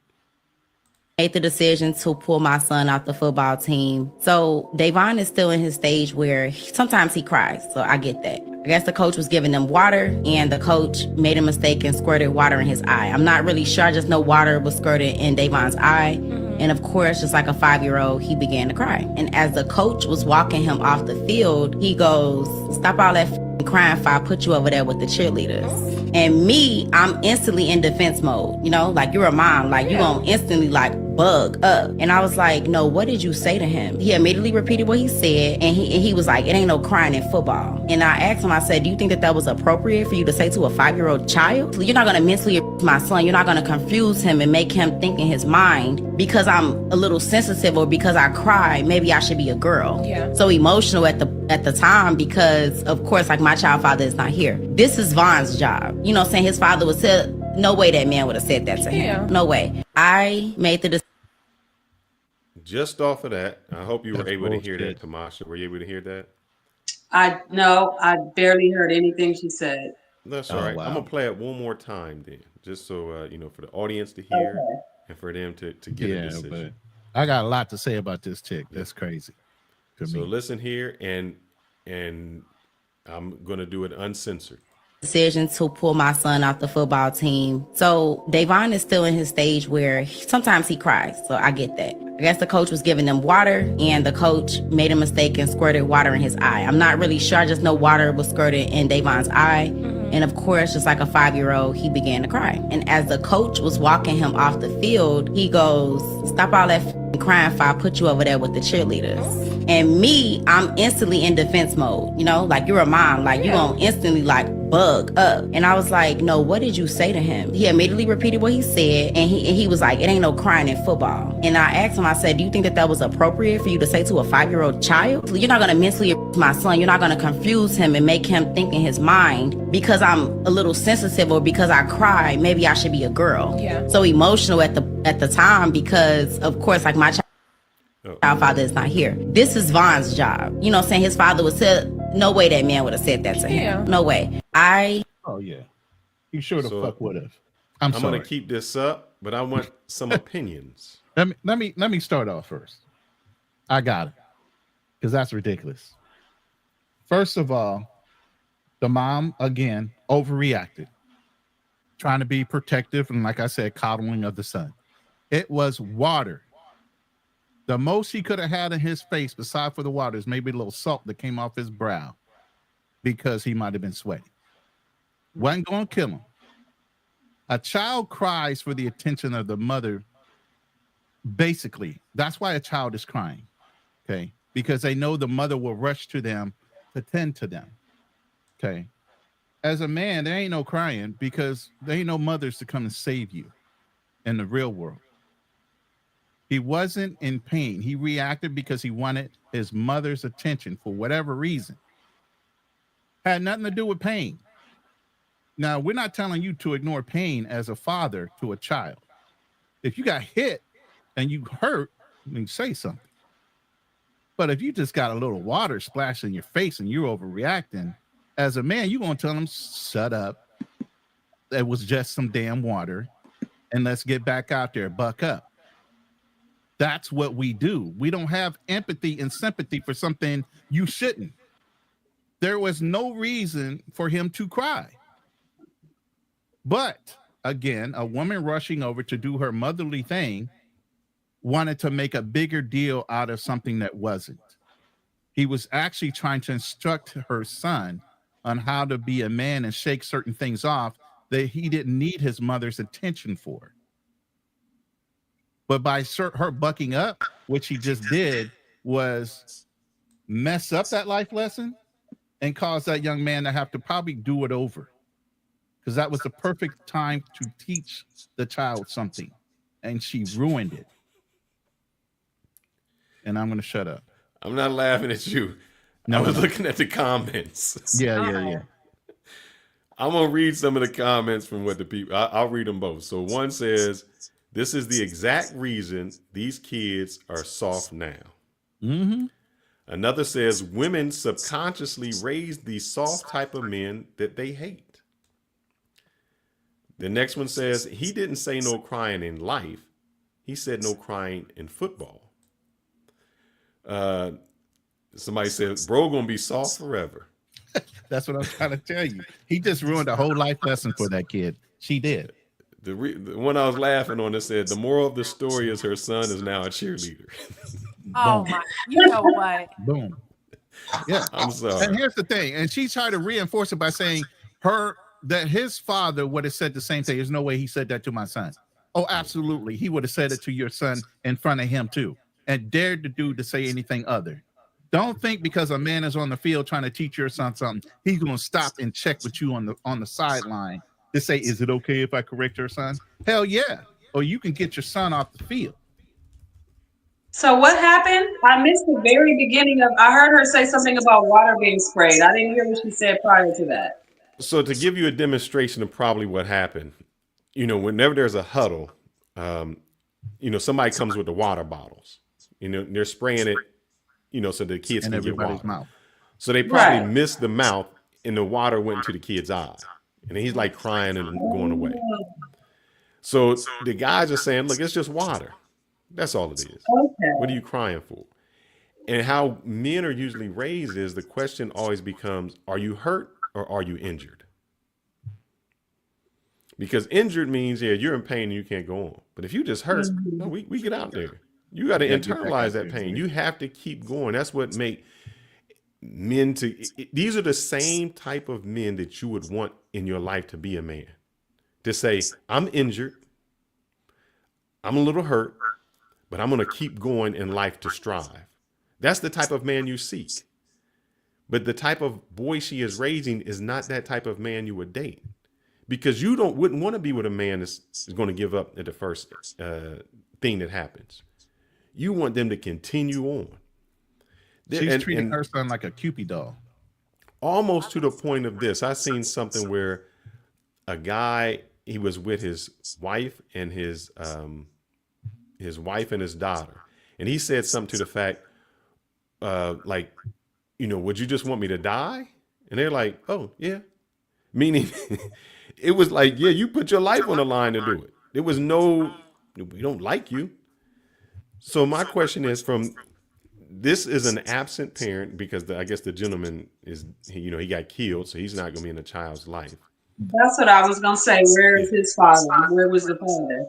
Made the decision to pull my son off the football team. So Davon is still in his stage where sometimes he cries. So I get that. I guess the coach was giving him water and the coach made a mistake and squirted water in his eye. I'm not really sure. I just know water was squirted in Davon's eye. And of course, just like a 5-year-old, he began to cry. And as the coach was walking him off the field, he goes, stop all that crying if I put you over there with the cheerleaders. And me, I'm instantly in defense mode, you know, like you're a mom, like you gonna instantly like bug up. And I was like, no, what did you say to him? He immediately repeated what he said, and he was like, it ain't no crying in football. And I asked him, I said, do you think that was appropriate for you to say to a 5-year-old child? You're not gonna mentally abuse my son. You're not gonna confuse him and make him think in his mind because I'm a little sensitive or because I cry, maybe I should be a girl. Yeah. So emotional at the time because of course, like my child father is not here. This is Von's job. You know what I'm saying? His father would say, no way that man would have said that to him. No way. I made the decision. just off of that, I hope you were That's able to hear bullshit. that, Tamasha. Were you able to hear that? I barely heard anything she said. That's all Oh right. I'm wow. gonna play it one more time then, just so for the audience to hear Okay. and for them to get a Yeah, decision. but I got a lot to say about this chick. That's crazy to So me. listen here, and I'm gonna do it uncensored. Decision to pull my son off the football team. So Davon is still in his stage where sometimes he cries. So I get that. I guess the coach was giving them water and the coach made a mistake and squirted water in his eye. I'm not really sure. I just know water was squirted in Davon's eye. And of course, just like a 5-year-old, he began to cry. And as the coach was walking him off the field, he goes, "Stop all that crying if I put you over there with the cheerleaders." And me, I'm instantly in defense mode, like you're a mom, like you're gonna instantly like bug up. And I was like, "No, what did you say to him?" He immediately repeated what he said, and he was like, "It ain't no crying in football." And I asked him, I said, "Do you think that was appropriate for you to say to a 5-year-old child? You're not gonna mentally abuse my son. You're not gonna confuse him and make him think in his mind because I'm a little sensitive or because I cry, maybe I should be a girl." Yeah. So emotional at the time because of course, like my child father is not here. This is Von's job. Saying his father would say, no way that man would have said that to him. Yeah. No way. Oh yeah. You sure the So, fuck would have. I'm sorry. gonna keep this up, but I want some opinions. Let me start off first. I got it. Because that's ridiculous. First of all, the mom again overreacted, trying to be protective and, like I said, coddling of the son. It was water. The most he could have had in his face, beside for the water, is maybe a little salt that came off his brow because he might have been sweating. Wasn't going to kill him. A child cries for the attention of the mother. Basically, that's why a child is crying. Okay. Because they know the mother will rush to them to tend to them. Okay. As a man, there ain't no crying because there ain't no mothers to come and save you in the real world. He wasn't in pain. He reacted because he wanted his mother's attention for whatever reason. Had nothing to do with pain. Now, we're not telling you to ignore pain as a father to a child. If you got hit and you hurt, then say something. But if you just got a little water splashed in your face and you're overreacting, as a man, you're going to tell them, shut up. It was just some damn water. And let's get back out there, buck up. That's what we do. We don't have empathy and sympathy for something you shouldn't. There was no reason for him to cry. But again, a woman rushing over to do her motherly thing wanted to make a bigger deal out of something that wasn't. He was actually trying to instruct her son on how to be a man and shake certain things off that he didn't need his mother's attention for. But by her bucking up, what she just did was mess up that life lesson and cause that young man to have to probably do it over. Because that was the perfect time to teach the child something. And she ruined it. And I'm going to shut up. I'm not laughing at you. No, I was looking at the comments. Yeah. I'm going to read some of the comments from what the people, I'll read them both. So one says, "This is the exact reason these kids are soft now." Mm-hmm. Another says, "Women subconsciously raise these soft type of men that they hate." The next one says, "He didn't say no crying in life. He said no crying in football." Somebody said, "Bro gonna be soft forever." That's what I'm trying to tell you. He just ruined a whole life lesson for that kid. She did. The one I was laughing on, it said, "The moral of the story is her son is now a cheerleader." Oh my, you know what? Boom. Yeah. I'm sorry. And here's the thing. And she tried to reinforce it by saying that his father would have said the same thing. There's no way he said that to my son. Oh, absolutely. He would have said it to your son in front of him too, and dared the dude to say anything other. Don't think because a man is on the field trying to teach your son something, he's going to stop and check with you on the sideline to say, "Is it okay if I correct your son?" Hell yeah. Or you can get your son off the field. So what happened? I missed the very beginning of. I heard her say something about water being sprayed. I didn't hear what she said prior to that. So to give you a demonstration of probably what happened, whenever there's a huddle, somebody comes with the water bottles. You know, they're spraying it, you know, so the kids In can get everybody's water. mouth. So they probably Right. missed the mouth and the water went into the kid's eye. And he's like crying and going away. So the guys are saying, look, it's just water. That's all it is. Okay. What are you crying for? And how men are usually raised is the question always becomes, are you hurt or are you injured? Because injured means, yeah, you're in pain and you can't go on. But if you just hurt, no, we get out there. You got to Yeah, get back internalize out that there. pain. You have to keep going. That's what make men to, these are the same type of men that you would want in your life to be a man. To say, I'm injured, I'm a little hurt, but I'm going to keep going in life to strive. That's the type of man you seek. But the type of boy she is raising is not that type of man you would date. Because you wouldn't want to be with a man that's going to give up at the first thing that happens. You want them to continue on. She's treating her son like a Cupid doll. Almost to the point of this. I seen something where a guy, he was with his wife and his wife and his daughter. And he said something to the fact, like, you know, would you just want me to die? And they're like, oh, yeah. Meaning it was like, yeah, you put your life on the line to do it. There was no, we don't like you. So my question is this is an absent parent because I guess the gentleman is, you know, he got killed. So he's not going to be in the child's life. That's what I was going to say. Where is his father? Where was the father?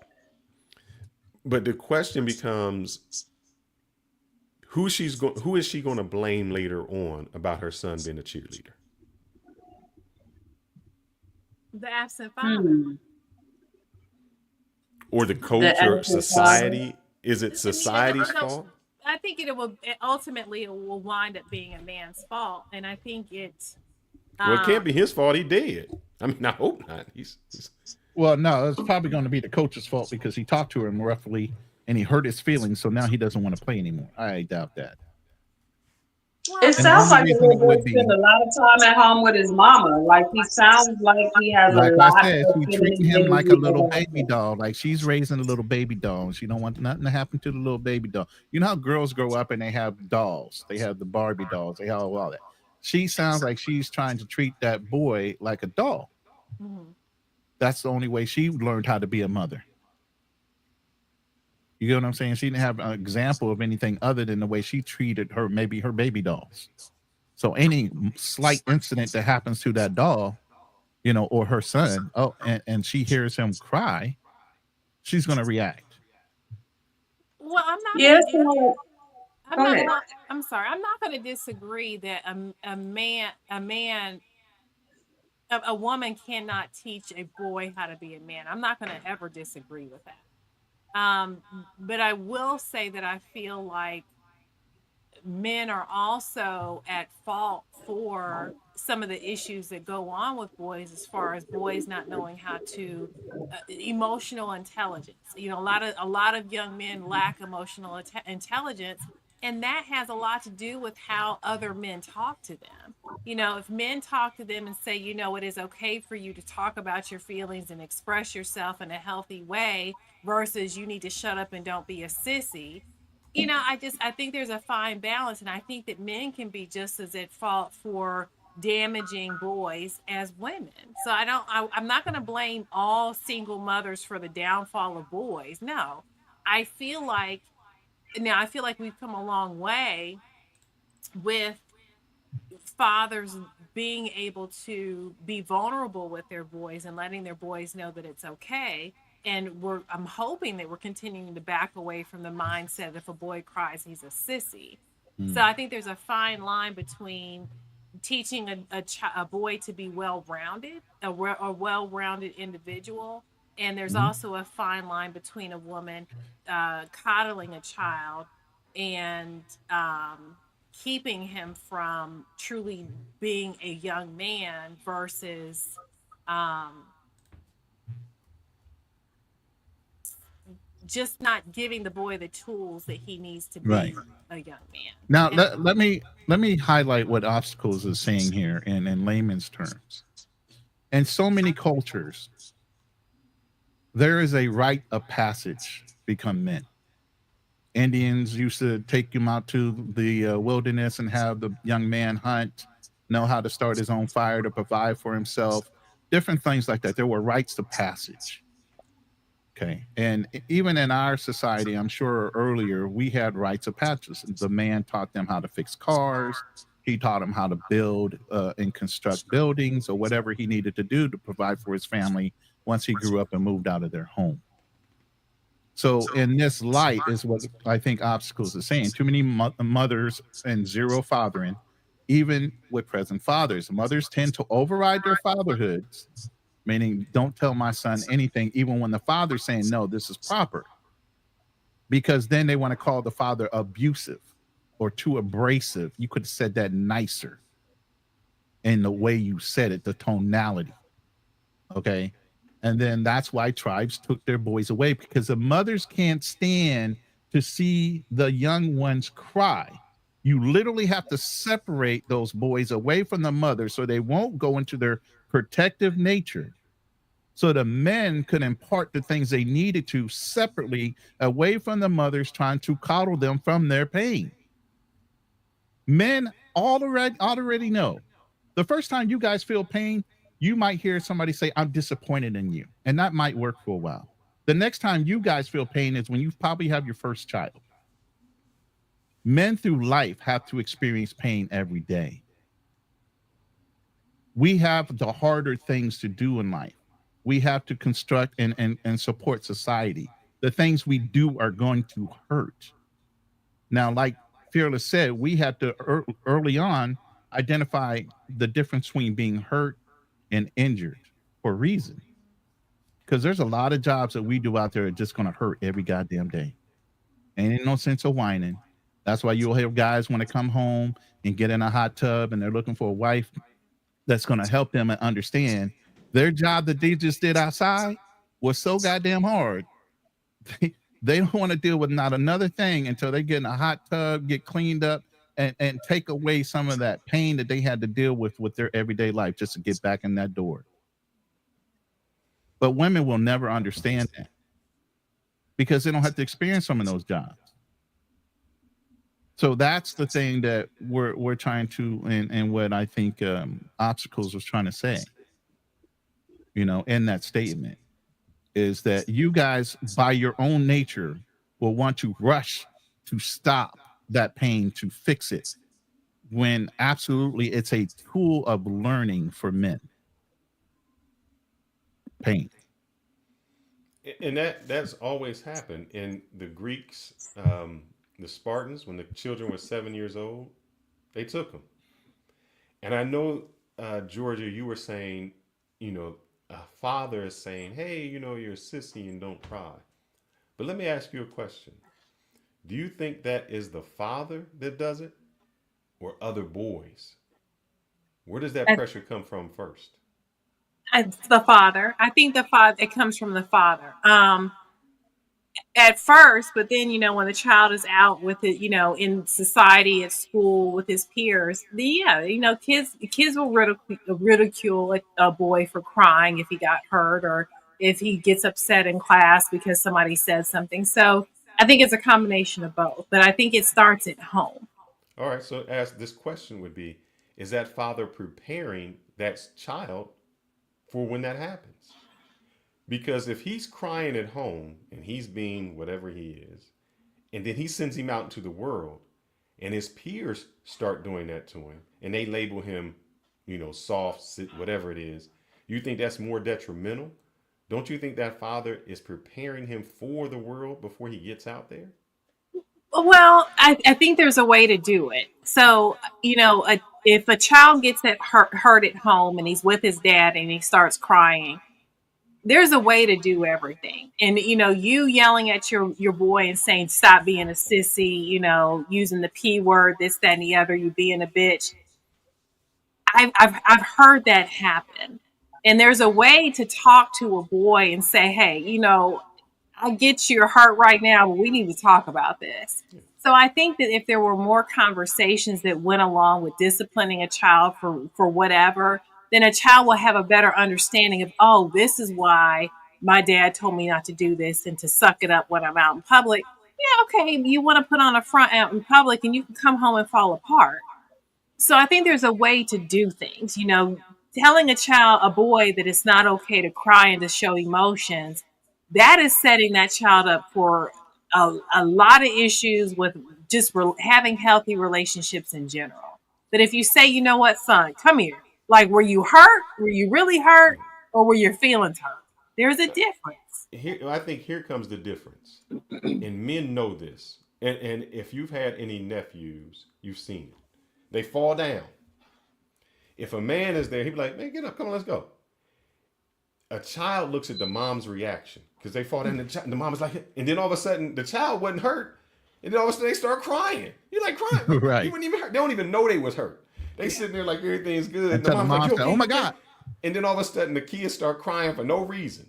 But the question becomes, who is she going to blame later on about her son being a cheerleader? The absent father. Or the coach or society? Is it society's fault? I think it will wind up being a man's fault. And I think it's well, it can't be his fault. He dead. I mean, I hope not. He's Well, no, it's probably going to be the coach's fault because he talked to him roughly and he hurt his feelings. So now he doesn't want to play anymore. I doubt that. It sounds like the little boy spend a lot of time at home with his mama. Like he sounds like he has a lot. Like I said, she's treating him like a little baby doll. Like she's raising a little baby doll. She don't want nothing to happen to the little baby doll. You know how girls grow up and they have dolls. They have the Barbie dolls. They have all that. She sounds like she's trying to treat that boy like a doll. Mm-hmm. That's the only way she learned how to be a mother. You get what I'm saying? She didn't have an example of anything other than the way she treated her, maybe her baby dolls. So any slight incident that happens to that doll, you know, or her son, and she hears him cry, she's going to react. Well, I'm not. Yes. I'm sorry. I'm not going to disagree that a woman cannot teach a boy how to be a man. I'm not going to ever disagree with that. But I will say that I feel like men are also at fault for some of the issues that go on with boys, as far as boys not knowing how to emotional intelligence. You know, a lot of young men lack emotional intelligence, and that has a lot to do with how other men talk to them. You know, if men talk to them and say, you know, it is okay for you to talk about your feelings and express yourself in a healthy way versus you need to shut up and don't be a sissy. You know, I think there's a fine balance, and I think that men can be just as at fault for damaging boys as women. So I'm not going to blame all single mothers for the downfall of boys. No, I feel like we've come a long way with fathers being able to be vulnerable with their boys and letting their boys know that it's okay. And I'm hoping that we're continuing to back away from the mindset if a boy cries, he's a sissy. So I think there's a fine line between teaching a boy to be well-rounded, a well-rounded individual. And there's also a fine line between a woman coddling a child and keeping him from truly being a young man versus just not giving the boy the tools that he needs to be a young man. Now, let me highlight what obstacles is saying here in layman's terms. In so many cultures, there is a rite of passage become men. Indians used to take him out to the wilderness and have the young man hunt, know how to start his own fire to provide for himself, different things like that. There were rites of passage. Okay. And even in our society, I'm sure earlier we had rites of passage. The man taught them how to fix cars. He taught them how to build and construct buildings or whatever he needed to do to provide for his family once he grew up and moved out of their home. So in this light is what I think Obstacles is saying. Too many mothers and zero fathering, even with present fathers. Mothers tend to override their fatherhoods, meaning don't tell my son anything, even when the father's saying, no, this is proper. Because then they want to call the father abusive or too abrasive. You could have said that nicer in the way you said it, the tonality. Okay. And then that's why tribes took their boys away, because the mothers can't stand to see the young ones cry. You literally have to separate those boys away from the mother so they won't go into their protective nature. So the men could impart the things they needed to separately away from the mothers trying to coddle them from their pain. Men already know. The first time you guys feel pain, you might hear somebody say, I'm disappointed in you. And that might work for a while. The next time you guys feel pain is when you probably have your first child. Men through life have to experience pain every day. We have the harder things to do in life. We have to construct and support society. The things we do are going to hurt. Now, like Fearless said, we have to early on identify the difference between being hurt and injured for a reason. Because there's a lot of jobs that we do out there that are just going to hurt every goddamn day. Ain't no sense of whining. That's why you'll hear guys want to come home and get in a hot tub and they're looking for a wife that's going to help them and understand their job that they just did outside was so goddamn hard. They don't want to deal with not another thing until they get in a hot tub, get cleaned up, and take away some of that pain that they had to deal with their everyday life just to get back in that door. But women will never understand that because they don't have to experience some of those jobs. So that's the thing that we're trying to, and what I think Obstacles was trying to say, you know, in that statement, is that you guys, by your own nature, will want to rush to stop that pain, to fix it, when absolutely it's a tool of learning for men. Pain. And that's always happened in the Greeks, the Spartans. When the children were 7 years old, they took them. And I know, Georgia, you were saying, you know, a father is saying, hey, you know, you're a sissy and don't cry. But let me ask you a question. Do you think that is the father that does it, or other boys? Where does that pressure come from first? It's the father. I think the father, it comes from the father. At first, but then, you know, when the child is out with it, you know, in society, at school, with his peers, yeah, you know, kids will ridicule a boy for crying if he got hurt or if he gets upset in class because somebody said something. So I think it's a combination of both, but I think it starts at home. All right. So this question would be, is that father preparing that child for when that happens? Because if he's crying at home and he's being whatever he is, and then he sends him out into the world and his peers start doing that to him and they label him, you know, soft, whatever it is, you think that's more detrimental? Don't you think that father is preparing him for the world before he gets out there? Well, I think there's a way to do it. So, you know, if a child gets hurt at home and he's with his dad and he starts crying, there's a way to do everything. And, you know, you yelling at your boy and saying, stop being a sissy, you know, using the P word, this, that, and the other, you being a bitch. I've heard that happen. And there's a way to talk to a boy and say, hey, you know, I get you're hurt right now, but we need to talk about this. So I think that if there were more conversations that went along with disciplining a child for whatever, then a child will have a better understanding of, oh, this is why my dad told me not to do this and to suck it up when I'm out in public. yeah, okay, you want to put on a front out in public and you can come home and fall apart. So I think there's a way to do things, telling a boy that it's not okay to cry and to show emotions, that is setting that child up for a lot of issues with just having healthy relationships in general. But if you say, you know what, son, come here. Like, were you hurt? Were you really hurt? Or were your feelings hurt? There's a difference. I think here comes the difference. And men know this. And if you've had any nephews, you've seen it. They fall down. If a man is there, he'd be like, man, get up, come on, let's go. A child looks at the mom's reaction because they fall down. The mom is like, and then all of a sudden the child wasn't hurt. And then all of a sudden they start crying. You're like, crying. Right. You weren't even hurt. They don't even know they was hurt. They sitting there like everything's good. And the Until the mom's mom like, said, oh my God. And then all of a sudden the kids start crying for no reason.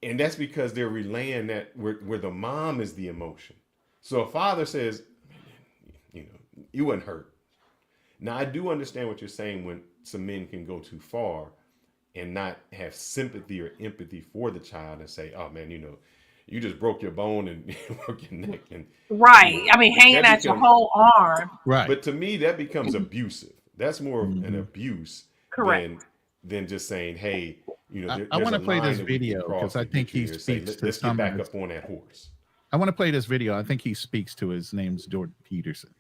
And that's because they're relaying that where the mom is the emotion. So a father says, you wasn't hurt. Now, I do understand what you're saying when some men can go too far and not have sympathy or empathy for the child and say, oh, man, you just broke your bone and broke your neck. And, right. I mean, hanging out your whole arm. Right. But to me, that becomes abusive. That's more of an abuse. Correct. Than just saying, hey, I want to play this video because I think he speaks to let's get back up on that horse. I want to play this video. I think he speaks to his name's Jordan Peterson.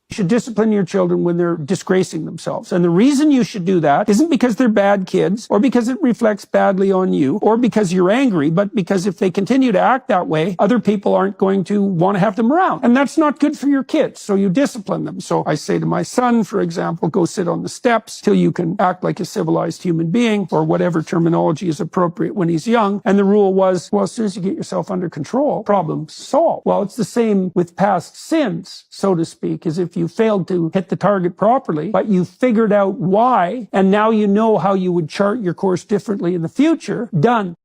You should discipline your children when they're disgracing themselves. And the reason you should do that isn't because they're bad kids or because it reflects badly on you or because you're angry, but because if they continue to act that way, other people aren't going to want to have them around. And that's not good for your kids. So you discipline them. So I say to my son, for example, go sit on the steps till you can act like a civilized human being or whatever terminology is appropriate when he's young. And the rule was, well, as soon as you get yourself under control, problem solved. Well, it's the same with past sins, so to speak, as if you failed to hit the target properly, but you figured out why, and now you know how you would chart your course differently in the future. Done.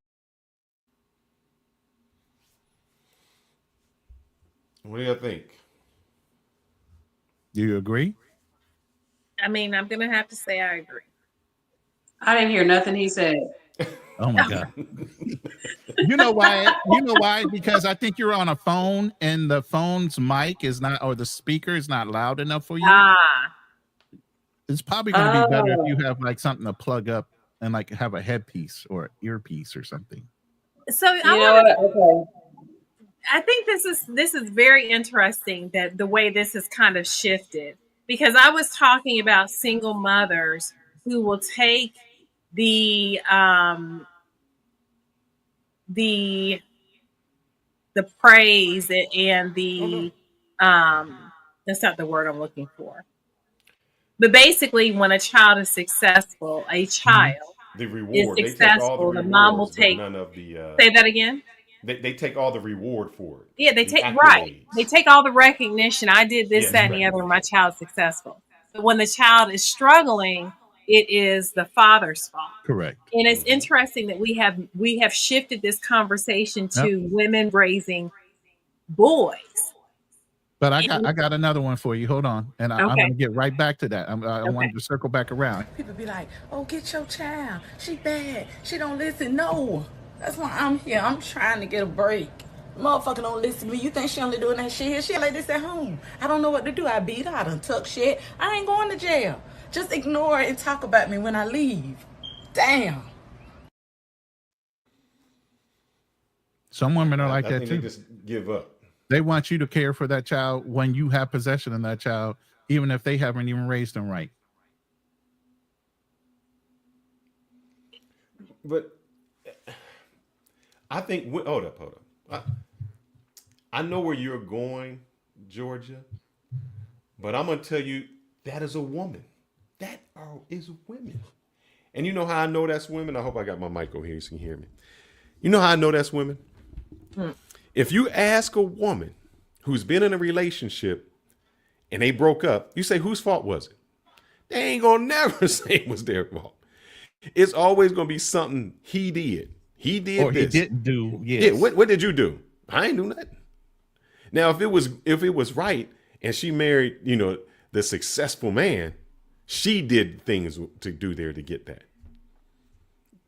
What do you think? Do you agree? I mean, I'm going to have to say I agree. I didn't hear nothing he said. Oh my God. You know why? Because I think you're on a phone and the phone's mic is not, or the speaker is not loud enough for you. It's probably going to be better if you have like something to plug up and like have a headpiece or earpiece or something. So I think this is very interesting that the way this has kind of shifted, because I was talking about single mothers who will take the praise and the that's not the word I'm looking for. But basically, when a child is successful, the reward is successful, the mom will take none of the say that again. They take all the reward for it. Yeah, they take They take all the recognition. I did this, that, and the other. My child's successful. But when the child is struggling, it is the father's fault. Correct. And it's interesting that we have shifted this conversation to women raising boys. But I got another one for you. Hold on. And I'm going to get right back to that. I wanted to circle back around. People be like, oh, get your child. She bad. She don't listen. No. That's why I'm here. I'm trying to get a break. Motherfucker don't listen to me. You think she only doing that shit here? She like this at home. I don't know what to do. I beat her. I done tuck shit. I ain't going to jail. Just ignore it and talk about me when I leave. Damn. Some women are like that too. They just give up. They want you to care for that child when you have possession of that child, even if they haven't even raised them right. But I think, hold up. I know where you're going, Georgia, but I'm going to tell you, that is a woman. That is women. And you know how I know that's women? I hope I got my mic over here so you can hear me. You know how I know that's women? If you ask a woman who's been in a relationship and they broke up, you say, whose fault was it? They ain't going to never say it was their fault. It's always going to be something he did. He did or this. He didn't do. Yes. Yeah. What did you do? I ain't do nothing. Now, if it was right and she married, the successful man, she did things to do there to get that.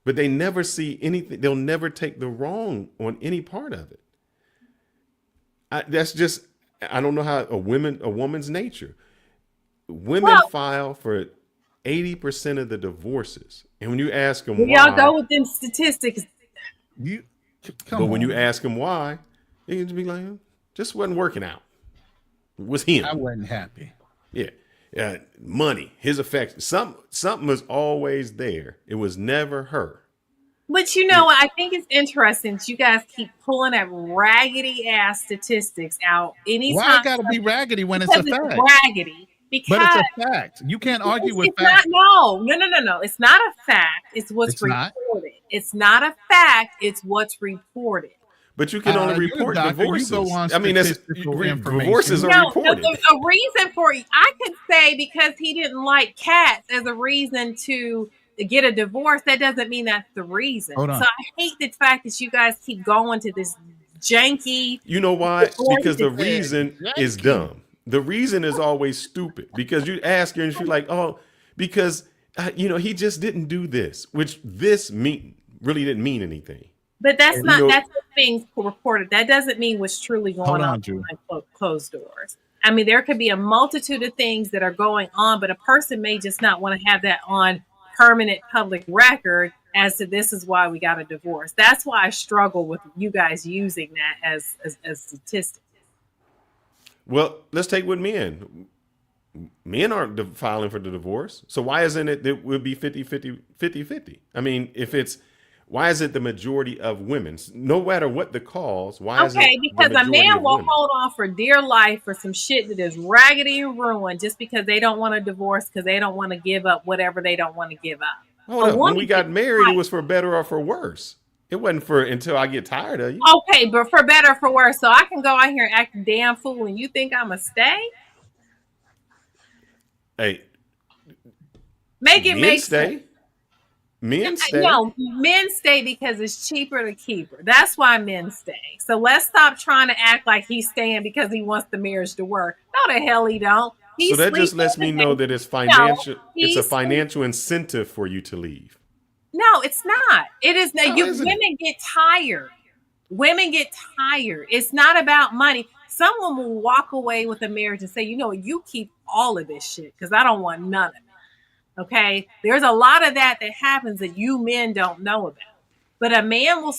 But they never see anything. They'll never take the wrong on any part of it. That's just, I don't know how a woman's nature. Women file for 80% of the divorces, and when you ask them why, y'all go with them statistics. When you ask them why, they can just be like, just wasn't working out. It was him. I wasn't happy. Yeah. Money, his affection, something was always there. It was never her. But you know what? I think it's interesting that you guys keep pulling that raggedy ass statistics out anytime. Why it gotta be raggedy when it's a fact? Raggedy. Because but it's a fact. You can't argue with Not, facts. no. It's not a fact. It's what's reported. It's not a fact. It's what's reported. But you can only report divorces. I mean, divorces are reported. A reason for I could say because he didn't like cats as a reason to get a divorce. That doesn't mean that's the reason. So I hate the fact that you guys keep going to this janky. You know why? Because the reason is dumb. The reason is always stupid because you ask her and she's like, oh, because, he just didn't do this, which really didn't mean anything. But that's that's what's being reported. That doesn't mean what's truly going on behind closed doors. I mean, there could be a multitude of things that are going on, but a person may just not want to have that on permanent public record as to this is why we got a divorce. That's why I struggle with you guys using that as statistics. Well, let's take with men. Men aren't filing for the divorce. So why isn't it would be 50-50? I mean, why is it the majority of women? No matter what the cause, why is it because a man will hold on for dear life for some shit that is raggedy and ruined just because they don't want a divorce because they don't want to give up whatever they don't want to give up. Hold up. When we got married, it was for better or for worse. It wasn't for until I get tired of you. Okay, but for better or for worse. So I can go out here and act a damn fool and you think I'm a stay? Hey. Make it make sense. Men stay. No, men stay because it's cheaper to keep her. That's why men stay. So let's stop trying to act like he's staying because he wants the marriage to work. No, the hell he don't. So that just lets me know that it's financial. It's a financial incentive for you to leave. No, it's not. It is not. Women get tired. Women get tired. It's not about money. Someone will walk away with a marriage and say, you keep all of this shit because I don't want none of it. Okay? There's a lot of that happens that you men don't know about. But a man will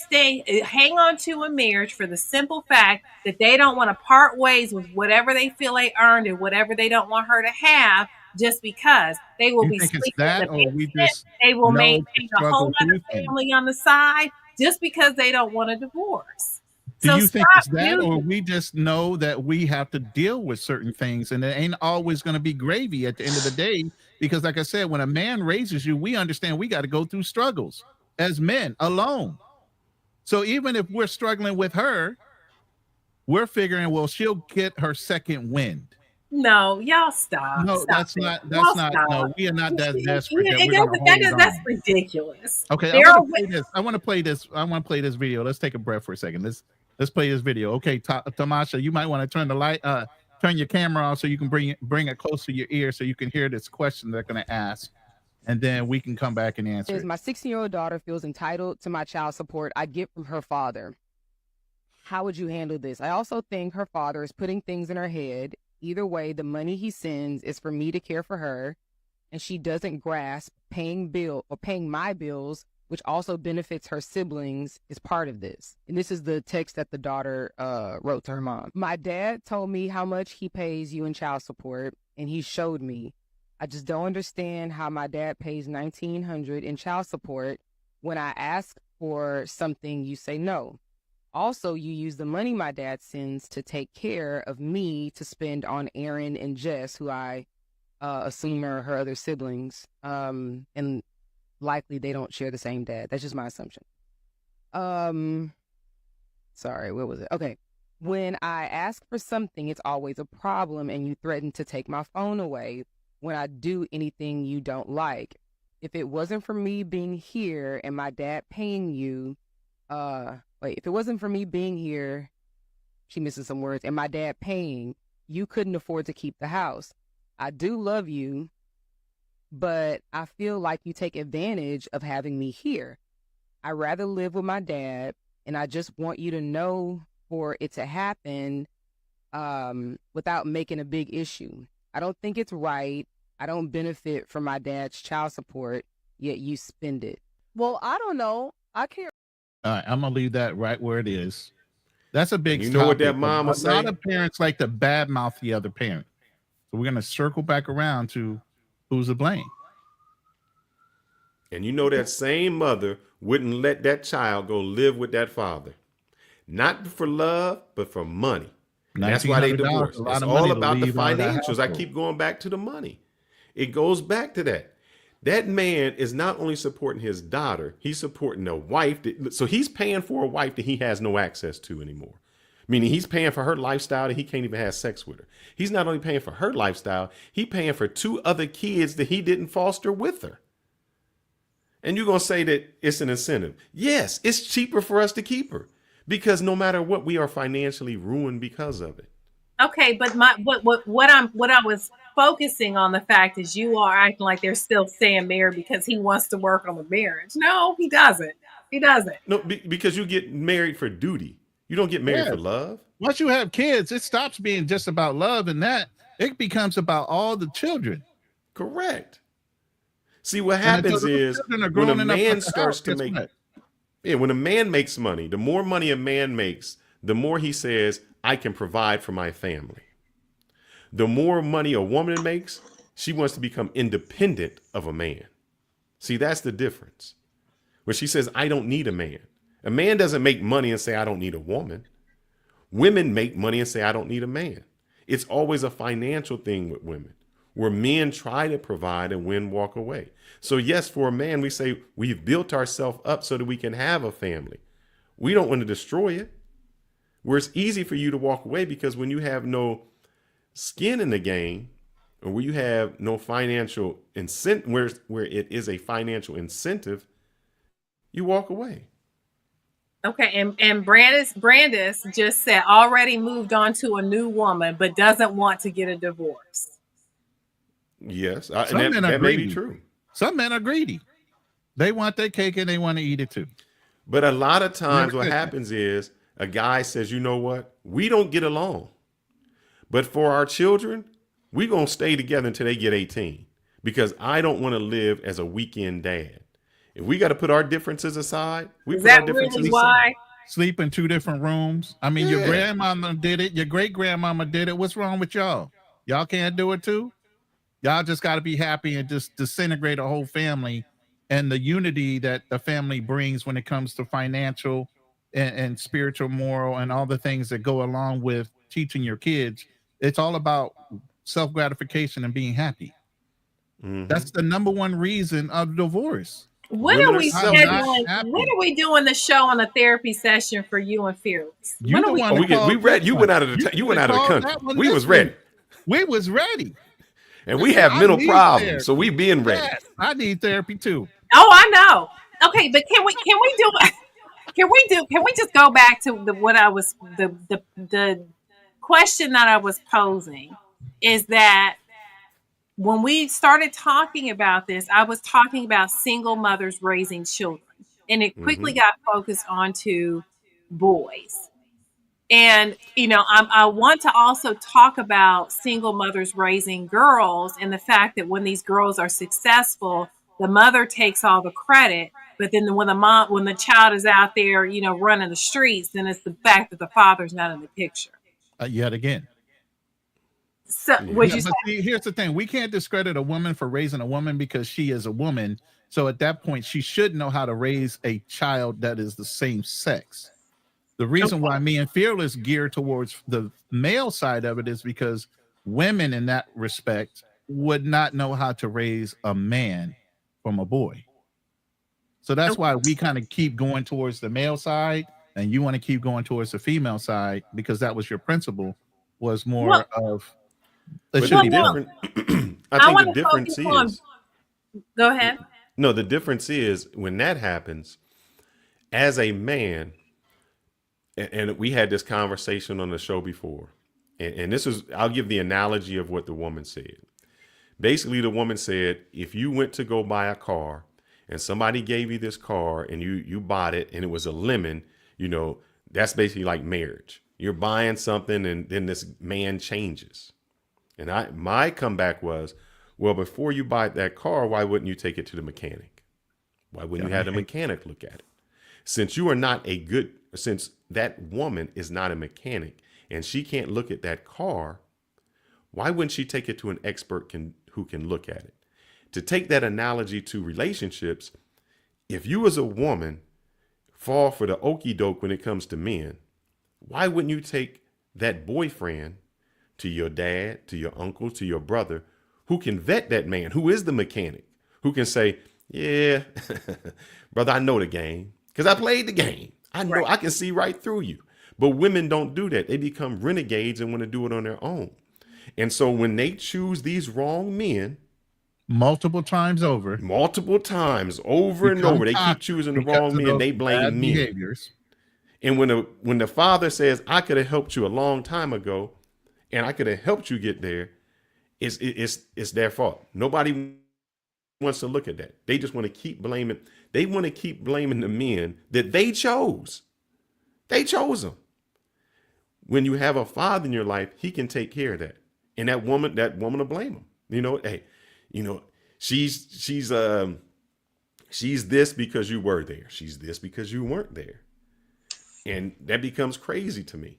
hang on to a marriage for the simple fact that they don't want to part ways with whatever they feel they earned and whatever they don't want her to have just because they will be sleeping they will maintain a whole other family on the side just because they don't want a divorce. Do you think it's that, or we just know that we have to deal with certain things and it ain't always going to be gravy at the end of the day? Because like I said, when a man raises you, we understand we got to go through struggles as men alone. So even if we're struggling with her, we're figuring, well, she'll get her second wind. No, y'all stop. No, stop that's not. No, we are not that desperate. That's ridiculous. Okay, I want to play this. I want to play this video. Let's take a breath for a second. Let's play this video. Okay, Tamasha, you might want to turn your camera on so you can bring it close to your ear so you can hear this question they're going to ask, and then we can come back and answer it. My 16-year-old daughter feels entitled to my child support I get from her father. How would you handle this? I also think her father is putting things in her head. Either way, the money he sends is for me to care for her, and she doesn't grasp paying my bills, which also benefits her siblings, is part of this. And this is the text that the daughter wrote to her mom. My dad told me how much he pays you in child support, and he showed me. I just don't understand how my dad pays $1,900 in child support. When I ask for something, you say no. Also, you use the money my dad sends to take care of me to spend on Aaron and Jess, who I assume are her other siblings. And likely they don't share the same dad. That's just my assumption. Sorry, what was it? Okay. When I ask for something, it's always a problem and you threaten to take my phone away when I do anything you don't like. If it wasn't for me being here and my dad paying you, if it wasn't for me being here, she misses some words, and my dad paying, you couldn't afford to keep the house. I do love you, but I feel like you take advantage of having me here. I'd rather live with my dad, and I just want you to know for it to happen, without making a big issue. I don't think it's right. I don't benefit from my dad's child support, yet you spend it. Well, I don't know. I can't. All right, I'm gonna leave that right where it is. That's a big. You know what that topic. mama A say? lot of parents like to badmouth the other parent. So we're gonna circle back around to who's to blame. And you know that same mother wouldn't let that child go live with that father. Not for love, but for money. And that's why they $1,900, divorce. a lot It's of money all to about the leave out of that financials. I household. keep going back to the money. It goes back to that. That man is not only supporting his daughter, he's supporting a wife. So he's paying for a wife that he has no access to anymore. Meaning he's paying for her lifestyle that he can't even have sex with her. He's not only paying for her lifestyle, he's paying for 2 other kids that he didn't foster with her. And you're going to say that it's an incentive. Yes, it's cheaper for us to keep her because no matter what, we are financially ruined because of it. Okay, but what I was focusing on the fact is you are acting like they're still staying married because he wants to work on the marriage. No, he doesn't. He doesn't. No, because you get married for duty. You don't get married for love. Once you have kids, it stops being just about love and that. It becomes about all the children. Correct. See, what happens is when a man starts to make, when a man makes money, the more money a man makes, the more he says, I can provide for my family. The more money a woman makes, she wants to become independent of a man. See, that's the difference. When she says, I don't need a man. A man doesn't make money and say, I don't need a woman. Women make money and say, I don't need a man. It's always a financial thing with women, where men try to provide and women walk away. So yes, for a man, we say we've built ourselves up so that we can have a family. We don't want to destroy it. Where it's easy for you to walk away because when you have no skin in the game, or where you have no financial incentive, where it is a financial you walk away. Okay, and Brandis just said already moved on to a new woman, but doesn't want to get a divorce. Yes, Some and men that are may greedy. be true. Some men are greedy. They want their cake and they want to eat it too. But a lot of times what happens is a guy says, you know what? We don't get along. But for our children, we're going to stay together until they get 18 because I don't want to live as a weekend dad. If we got to put our differences aside, we put our differences aside. Sleep in 2 different rooms. I mean, your grandmama did it. Your great grandmama did it. What's wrong with y'all? Y'all can't do it too? Y'all just got to be happy and just disintegrate a whole family and the unity that the family brings when it comes to financial and spiritual, moral, and all the things that go along with teaching your kids. It's all about self-gratification and being happy. Mm-hmm. That's the number one reason of divorce. When are we scheduling? When are we doing the show on a therapy session for you and Fearless? We read. You went out of the country. We was ready. We was ready. And we have mental problems, so we being ready. Yes, I need therapy too. Oh, I know. Okay, but can we just go back to the question that I was posing is that when we started talking about this, I was talking about single mothers raising children, and it quickly got focused onto boys. And, I want to also talk about single mothers raising girls and the fact that when these girls are successful, the mother takes all the credit. But then when the child is out there, running the streets, then it's the fact that the father's not in the picture. Yet again. So here's the thing. We can't discredit a woman for raising a woman because she is a woman. So at that point, she should know how to raise a child that is the same sex. The reason why me and Fearless gear towards the male side of it is because women in that respect would not know how to raise a man from a boy. So that's why we kind of keep going towards the male side and you want to keep going towards the female side because that was your principle was more of it should be different. I think the difference is go ahead. No, the difference is when that happens as a man, and we had this conversation on the show before, and this is, I'll give the analogy of what the woman said. Basically, the woman said, if you went to go buy a car and somebody gave you this car and you bought it and it was a lemon, that's basically like marriage. You're buying something and then this man changes. And my comeback was, well, before you buy that car, why wouldn't you take it to the mechanic? Why wouldn't you have the mechanic look at it? Since that woman is not a mechanic and she can't look at that car, why wouldn't she take it to an expert who can look at it? To take that analogy to relationships, if you as a woman fall for the okie doke when it comes to men, why wouldn't you take that boyfriend to your dad, to your uncle, to your brother, who can vet that man, who is the mechanic, who can say, yeah, brother, I know the game because I played the game. I know I can see right through you. But women don't do that. They become renegades and want to do it on their own. And so when they choose these wrong men, multiple times over and over, they keep choosing the wrong men. They blame me. Behaviors. And when the father says, I could have helped you a long time ago and I could have helped you get there, it's their fault. Nobody wants to look at that. They just want to keep blaming. They want to keep blaming the men that they chose. They chose them. When you have a father in your life, he can take care of that. And that woman will blame him. You know, hey, you know, she's this because you were there. She's this because you weren't there. And that becomes crazy to me.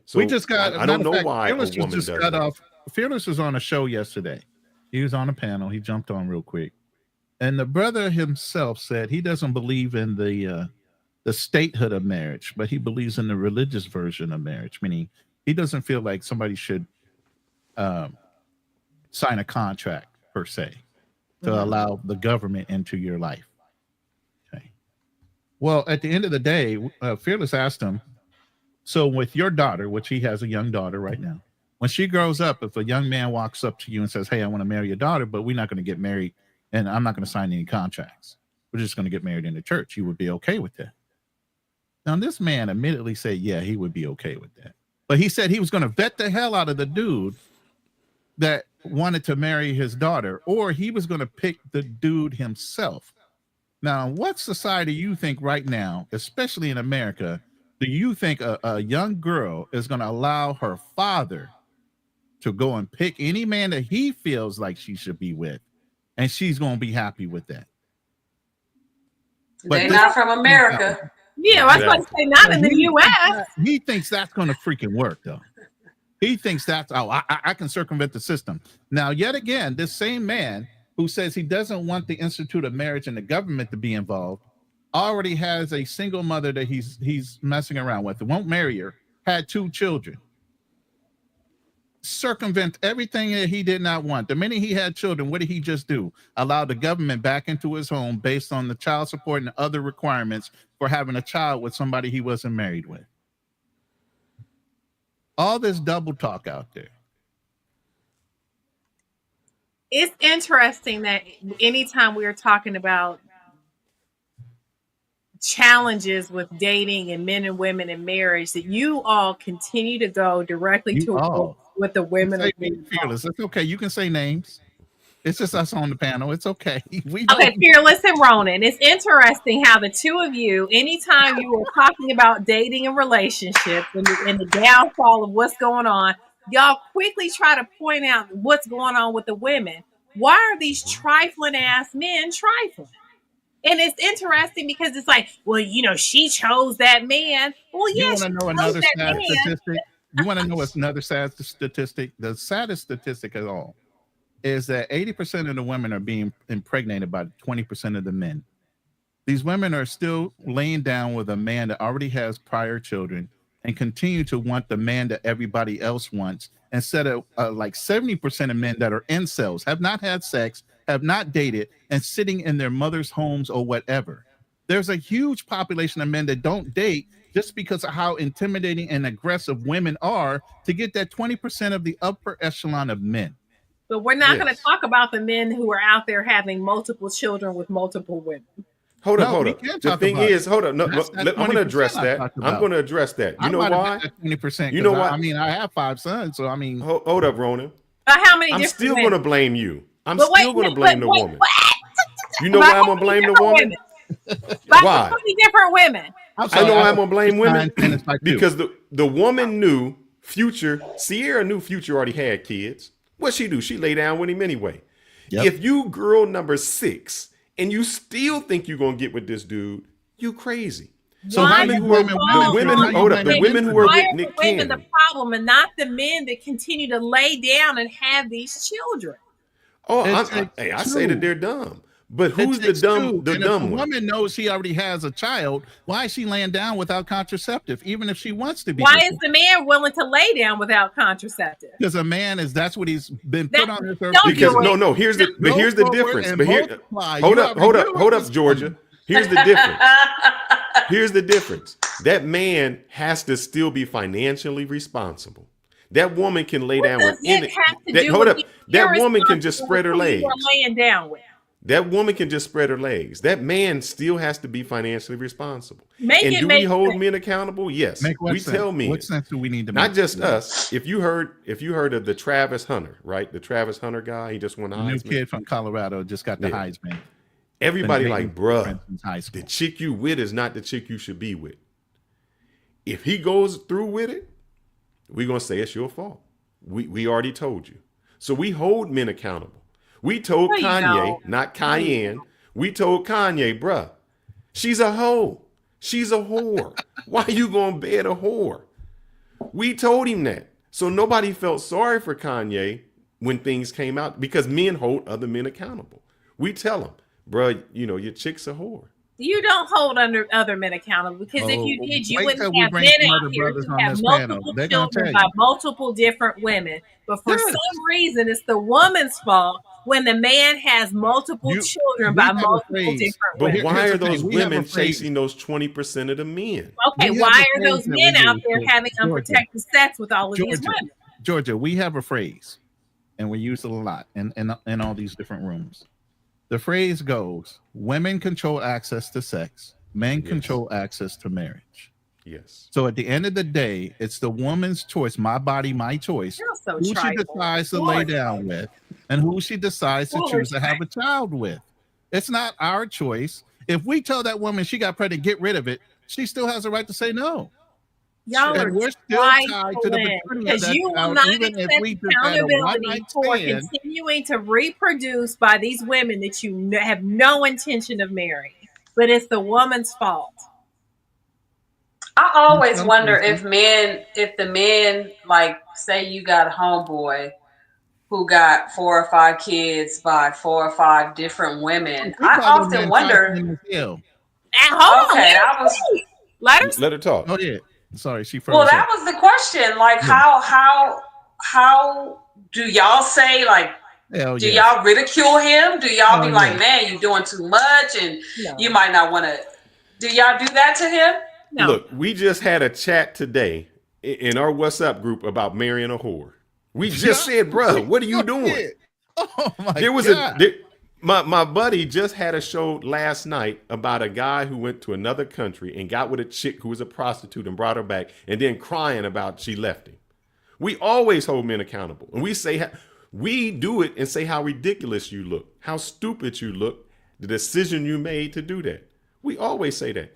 So we just got, I don't know why Fearless a woman just does got that. off. Fearless was on a show yesterday. He was on a panel. He jumped on real quick. And the brother himself said he doesn't believe in the statehood of marriage, but he believes in the religious version of marriage, meaning he doesn't feel like somebody should sign a contract per se to allow the government into your life. Okay. Well, at the end of the day, Fearless asked him, so with your daughter, which he has a young daughter right now, when she grows up, if a young man walks up to you and says, hey, I want to marry your daughter, but we're not going to get married and I'm not going to sign any contracts. We're just going to get married in the church. You would be okay with that. Now, this man admittedly said, yeah, he would be okay with that. But he said he was going to vet the hell out of the dude that wanted to marry his daughter, or he was going to pick the dude himself. Now, what society you think right now, especially in America, do you think a young girl is going to allow her father to go and pick any man that he feels like she should be with, and she's going to be happy with that? They're not from America. Yeah, I was going to say not in the U.S. He thinks that's going to freaking work, though. He thinks that's, I can circumvent the system. Now, yet again, this same man who says he doesn't want the Institute of Marriage and the government to be involved already has a single mother that he's messing around with. Won't marry her, had 2 children. Circumvent everything that he did not want. The minute he had children, what did he just do? Allow the government back into his home based on the child support and other requirements for having a child with somebody he wasn't married with. All this double talk out there. It's interesting that anytime we are talking about challenges with dating and men and women in marriage, that you all continue to go directly to what the women are being Fearless. It's okay. You can say names. It's just us on the panel. It's okay. Okay, Fearless and Ronan. It's interesting how the two of you, anytime you are talking about dating and relationships and the downfall of what's going on, y'all quickly try to point out what's going on with the women. Why are these trifling ass men trifling? And it's interesting because it's like, well, you know, she chose that man. Well, yeah, you want to know another sad statistic? You want to know what's another sad statistic? The saddest statistic at all is that 80% of the women are being impregnated by 20% of the men. These women are still laying down with a man that already has prior children and continue to want the man that everybody else wants, instead of like 70% of men that are incels, have not had sex, have not dated, and sitting in their mother's homes or whatever. There's a huge population of men that don't date just because of how intimidating and aggressive women are to get that 20% of the upper echelon of men. But we're not going to talk about the men who are out there having multiple children with multiple women. Hold up. The thing is, hold up. No, I'm going to address that. I'm going to address that. You know why? 20%. You know why? I mean, I have 5 sons, so I mean. Hold up, Ronan. How many? I'm still going to blame you. I'm still going to blame the woman. What? You know why I'm going to blame the woman? Why? How many different women? I know I'm gonna blame women like because the woman knew Sierra knew Future already had kids. What she do? She lay down with him anyway. Yep. If you girl number 6 and you still think you're gonna get with this dude, you crazy. So Why the are women who are with Nick women the Cannon. problem and not the men that continue to lay down and have these children? Oh, I say that they're dumb. But who's the dumb one? one? Woman knows she already has a child. Why is she laying down without contraceptive, even if she wants to be? Why is the man willing to lay down without contraceptive? Because a man that's what he's been put on this earth. Because here's the difference. But hold up, Georgia. Here's the difference. Here's the difference. That man has to still be financially responsible. That woman can lay down with any. That woman can just spread her legs. Laying down with. That woman can just spread her legs. That man still has to be financially responsible. Do we hold men accountable? Yes. We tell men. What sense do we need to make? Not just us. If you heard of the Travis Hunter, right? The Travis Hunter guy, he just won the Heisman. New kid from Colorado just got the Heisman. Everybody like, bruh, the chick you with is not the chick you should be with. If he goes through with it, we're going to say it's your fault. We already told you. So we hold men accountable. We told Kanye, not Cayenne. We told Kanye, bruh, she's a hoe. She's a whore. Why are you going to bed a whore? We told him that. So nobody felt sorry for Kanye when things came out because men hold other men accountable. We tell them, bruh, your chick's a whore. You don't hold other men accountable because if you did, you wouldn't have men out here who have multiple children by multiple different women. But for some reason, it's the woman's fault when the man has multiple children by multiple different women. But why are those women chasing those 20% of the men? Okay, why are those men out there having unprotected sex with all of these women? Georgia, we have a phrase, and we use it a lot in all these different rooms. The phrase goes, women control access to sex, men control access to marriage. Yes. So at the end of the day, it's the woman's choice, my body, my choice, who she decides to lay down with and who she decides to choose to have a child with. It's not our choice. If we tell that woman she got pregnant, get rid of it, she still has the right to say no. Y'all are we're still tied to the because you will not accept accountability for continuing to reproduce by these women that you have no intention of marrying. But it's the woman's fault. I always wonder if the men, like, say you got a homeboy who got 4 or 5 kids by 4 or 5 different women. I often wonder. Let her talk. Oh yeah. Sorry, she froze. Well, that was the question. Like, how do y'all say, like, do y'all ridicule him? Do y'all be like, man, you're doing too much, and you might not want to? Do y'all do that to him? No. Look, we just had a chat today in our WhatsApp group about marrying a whore. We just said, bro, what are you doing? Oh my God. My buddy just had a show last night about a guy who went to another country and got with a chick who was a prostitute and brought her back and then crying about she left him. We always hold men accountable. And we do it and say how ridiculous you look, how stupid you look, the decision you made to do that. We always say that.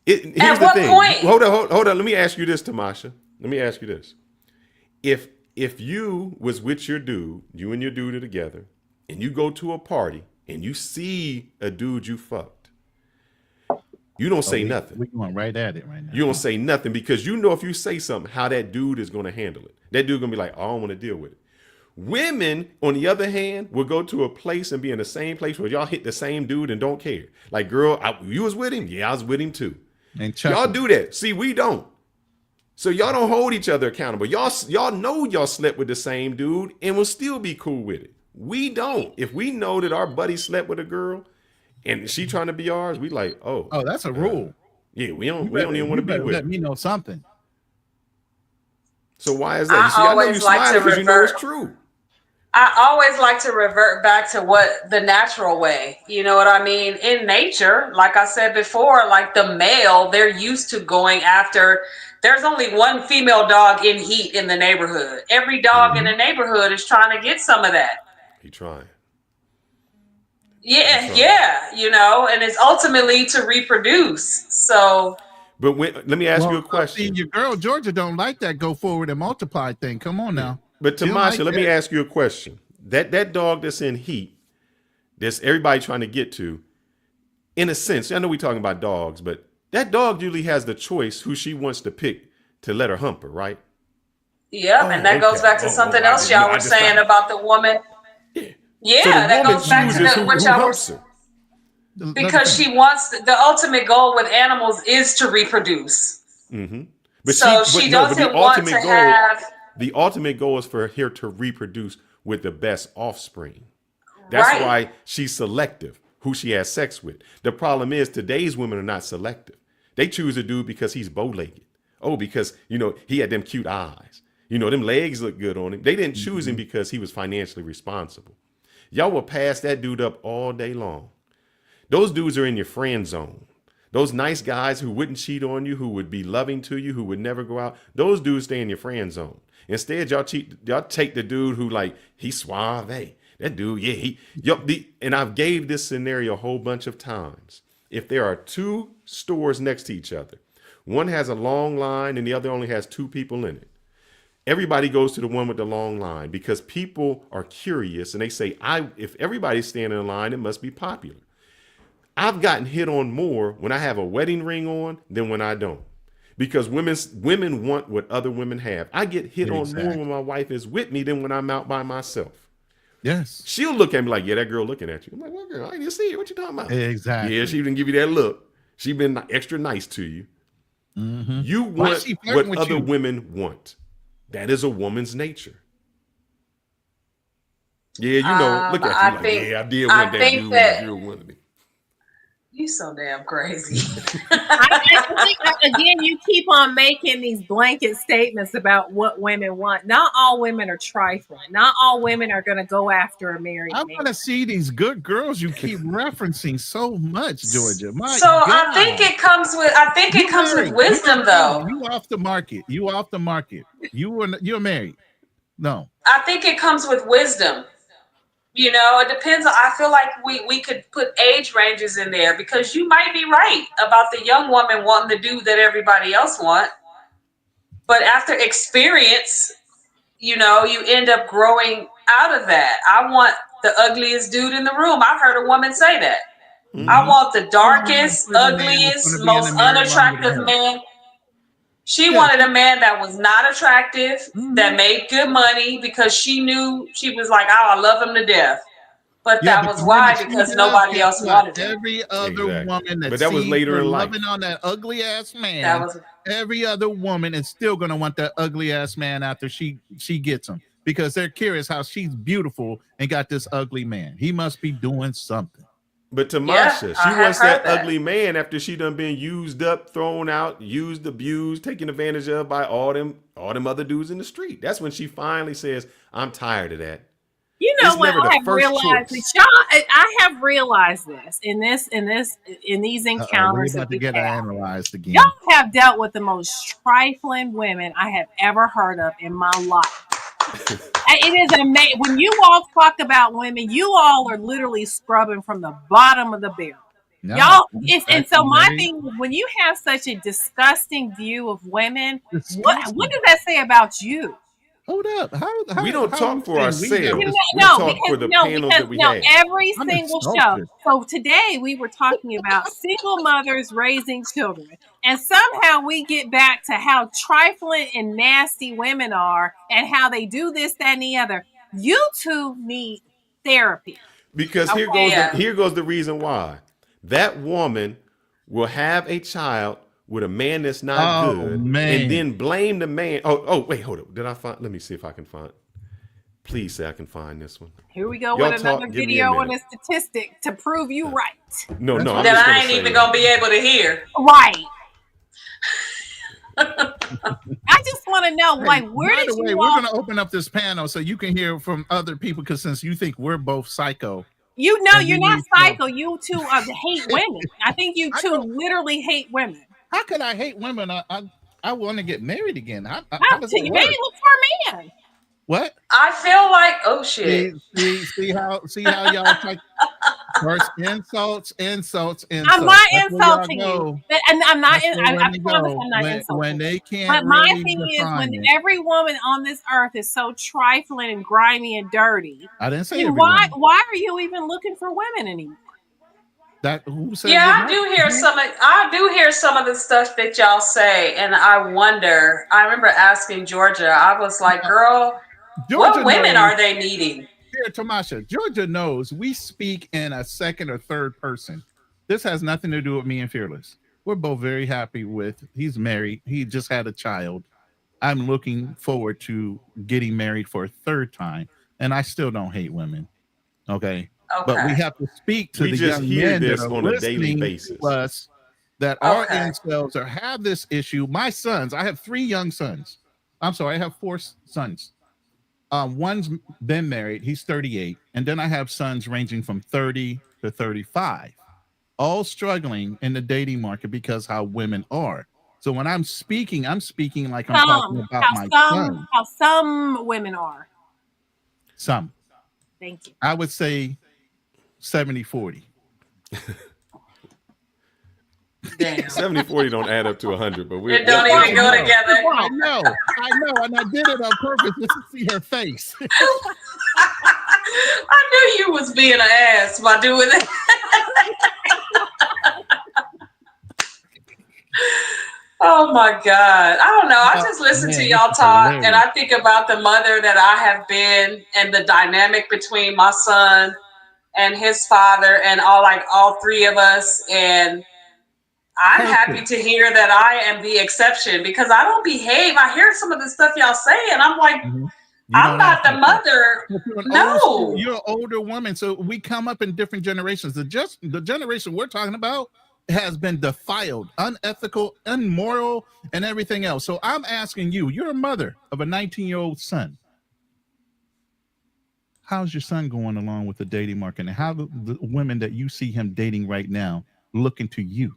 Here's the thing. Hold on. Let me ask you this, Tamasha. Let me ask you this. If you was with your dude, you and your dude are together, and you go to a party and you see a dude you fucked, you don't say nothing. We're going right at it right now. You don't say nothing because you know if you say something, how that dude is going to handle it. That dude going to be like, oh, I don't want to deal with it. Women, on the other hand, will go to a place and be in the same place where y'all hit the same dude and don't care. Like, girl, you was with him? Yeah, I was with him too. And y'all do that. See, we don't. So y'all don't hold each other accountable. Y'all know y'all slept with the same dude and will still be cool with it. We don't. If we know that our buddy slept with a girl and she trying to be ours, we like, oh, that's a rule. Yeah, we don't even want to be with. Let me know something. So why is that? I know you smile because you know it's true. I always like to revert back to what the natural way, you know what I mean? In nature, like I said before, like the male, they're used to going after, there's only one female dog in heat in the neighborhood. Every dog in the neighborhood is trying to get some of that. He trying. Yeah, you know, and it's ultimately to reproduce. So, but let me ask you a question. Your girl Georgia don't like that go forward and multiply thing. Come on now. But Tamasha, let me ask you a question. That dog that's in heat, that's everybody trying to get to, in a sense, I know we're talking about dogs, but that dog usually has the choice who she wants to pick to let her hump her, right? yeah, and that goes back to something else y'all were saying about the woman. Yeah, So that goes back to what y'all were her. because she wants the ultimate goal with animals is to reproduce. Mm-hmm. She doesn't want to have. The ultimate goal is for her to reproduce with the best offspring. That's why she's selective who she has sex with. The problem is today's women are not selective. They choose a dude because he's bow-legged. Oh, because, you know, he had them cute eyes. You know, them legs look good on him. They didn't choose him because he was financially responsible. Y'all will pass that dude up all day long. Those dudes are in your friend zone. Those nice guys who wouldn't cheat on you, who would be loving to you, who would never go out, those dudes stay in your friend zone. Instead, y'all take the dude who like, he's suave. That dude, and I've gave this scenario a whole bunch of times. If there are two stores next to each other, one has a long line and the other only has two people in it. Everybody goes to the one with the long line because people are curious and they say, if everybody's standing in line, it must be popular. I've gotten hit on more when I have a wedding ring on than when I don't. Because women want what other women have. I get hit on more when my wife is with me than when I'm out by myself. Yes. She'll look at me like, yeah, that girl looking at you. I'm like, what girl? I didn't see it. What you talking about? Exactly. Yeah, she didn't give you that look. She been extra nice to you. Mm-hmm. You want what other women want. That is a woman's nature. Yeah, you know, look at you I did want that dude when the girl wanted me. You so damn crazy. I think, again, you keep on making these blanket statements about what women want. Not all women are trifling. Not all women are going to go after a married man. I want to see these good girls you keep referencing so much, Georgia. I think it comes with wisdom, though. You off the market. You're married. No. I think it comes with wisdom. You know, it depends. I feel like we could put age ranges in there because you might be right about the young woman wanting the dude that everybody else want. But after experience, you know, you end up growing out of that. I want the ugliest dude in the room. I've heard a woman say that. Mm-hmm. I want the darkest, ugliest, most unattractive man. She wanted a man that was not attractive, that made good money because she knew, she was like, oh, I love him to death. But that was why, because nobody else wanted him. Every other woman that was later in life. Loving on that ugly ass man, every other woman is still going to want that ugly ass man after she gets him because they're curious how she's beautiful and got this ugly man. He must be doing something. But Tamasha, she wants that ugly man after she done been used up, thrown out, used, abused, taken advantage of by all them other dudes in the street. That's when she finally says, I'm tired of that. You know what? I have realized this, y'all. I have realized this in these encounters. We're about to get analyzed again. Y'all have dealt with the most trifling women I have ever heard of in my life. It is amazing when you all talk about women. You all are literally scrubbing from the bottom of the barrel. No, y'all, and so my thing, when you have such a disgusting view of women, what does that say about you? Hold up. We don't talk for ourselves. We talk for the panels that we have. Every single show. So today we were talking about single mothers raising children. And somehow we get back to how trifling and nasty women are and how they do this, that, and the other. You two need therapy. Because here goes the reason why. That woman will have a child with a man that's not good, and then blame the man. Wait, hold up. Let me see if I can find. Please say I can find this one. Here we go with another video and a statistic to prove you right. No. That I ain't even gonna be able to hear. Right. I just want to know, like, where did you? We're going to open up this panel so you can hear from other people, because since you think we're both psycho. You know, you're not psycho. You two hate women. I think you two literally hate women. How could I hate women? I want to get married again. How does you maybe look for a man. What? I feel like, oh shit. See how y'all like. First insults. I'm not insulting you, and I'm not. I promise I'm not insulting. When they can't. But my thing is, when every woman on this earth is so trifling and grimy and dirty, I didn't say why are you even looking for women anymore? I do hear some of the stuff that y'all say, and I wonder. I remember asking Georgia. I was like, "Girl, what women are they needing?" Here, Tamasha, Georgia knows we speak in a second or third person. This has nothing to do with me and Fearless. We're both very happy with. He's married. He just had a child. I'm looking forward to getting married for a third time, and I still don't hate women. Okay. But we have to speak to the young men that are on a daily listening basis. to us that are incels or have this issue. My sons, I have 3 young sons. I'm sorry, I have 4 sons. One's been married, he's 38, and then I have sons ranging from 30 to 35, all struggling in the dating market because how women are. So when I'm speaking like I'm talking about my son. How some women are. Some. Thank you. I would say 70-40. 70-40 don't add up to 100, but it don't even go together. I know, and I did it on purpose just to see her face. I knew you was being an ass by doing it. Oh my God. I don't know. I just listen to y'all talk and I think about the mother that I have been and the dynamic between my son and his father and all 3 of us. And I'm happy to hear that I am the exception because I don't behave. I hear some of the stuff y'all say and I'm like, I'm not the mother. No. You're an older woman. So we come up in different generations. The generation we're talking about has been defiled, unethical, immoral, and everything else. So I'm asking you, you're a mother of a 19-year-old son. How's your son going along with the dating market? And how the women that you see him dating right now looking to you?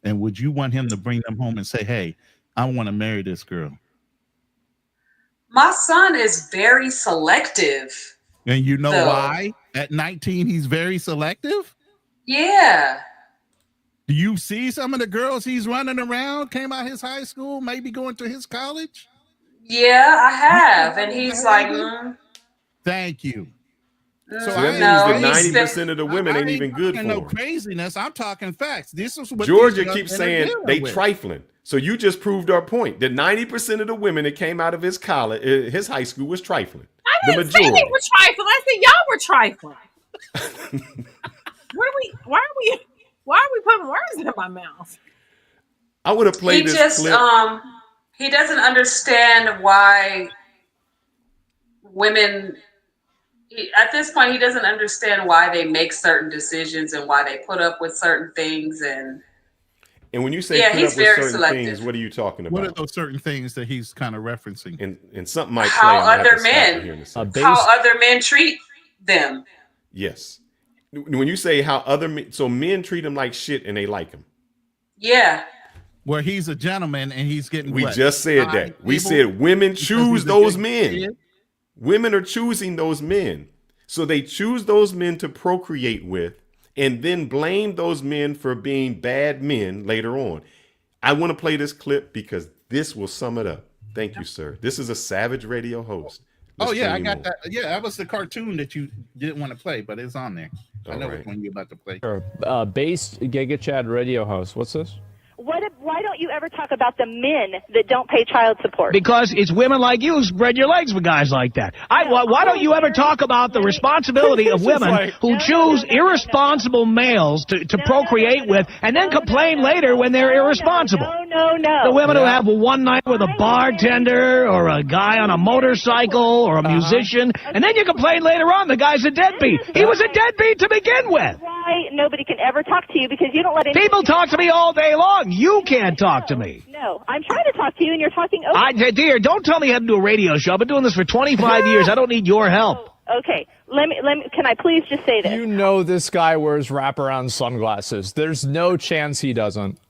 And would you want him to bring them home and say, hey, I want to marry this girl? My son is very selective. And you know why? At 19, he's very selective? Yeah. Do you see some of the girls he's running around, came out his high school, maybe going to his college? Yeah, I have. And he's like, Thank you. So that means that 90% of the women ain't even good for no him. Craziness. I'm talking facts. This is what Georgia keeps saying they trifling. So you just proved our point that 90% of the women that came out of his college, his high school, was trifling. I didn't say they were trifling. I said y'all were trifling. Why are we putting words in my mouth? I would have played this clip. He doesn't understand why women. At this point, he doesn't understand why they make certain decisions and why they put up with certain things. And when you say put up with certain things, what are you talking about? What are those certain things that he's kind of referencing? And something might play. How other men treat them. Yes. When you say how other men, so men treat him like shit and they like him. Yeah. Where he's a gentleman and he's getting. We just said that. We said women choose those men. Women are choosing those men. So they choose those men to procreate with and then blame those men for being bad men later on. I want to play this clip because this will sum it up. Thank you, sir. This is a Savage Radio host. I got that. Yeah, that was the cartoon that you didn't want to play, but it's on there. I know which one you're about to play. Based Giga Chad Radio host. What's this? Why don't you ever talk about the men that don't pay child support? Because it's women like you who spread your legs for guys like that. Why don't you ever talk about the responsibility of women who choose irresponsible males to procreate with and then complain later when they're irresponsible? No. The women who have one night with a bartender or a guy on a motorcycle or a musician, and then you complain later on the guy's a deadbeat. He was a deadbeat to begin with. Why nobody can ever talk to you because you don't let any people talk to me all day long. You can't talk to me. No, I'm trying to talk to you and you're talking over. Dear, don't tell me how to do a radio show. I've been doing this for 25 years. I don't need your help. Okay, let me. Can I please just say this? You know this guy wears wraparound sunglasses. There's no chance he doesn't.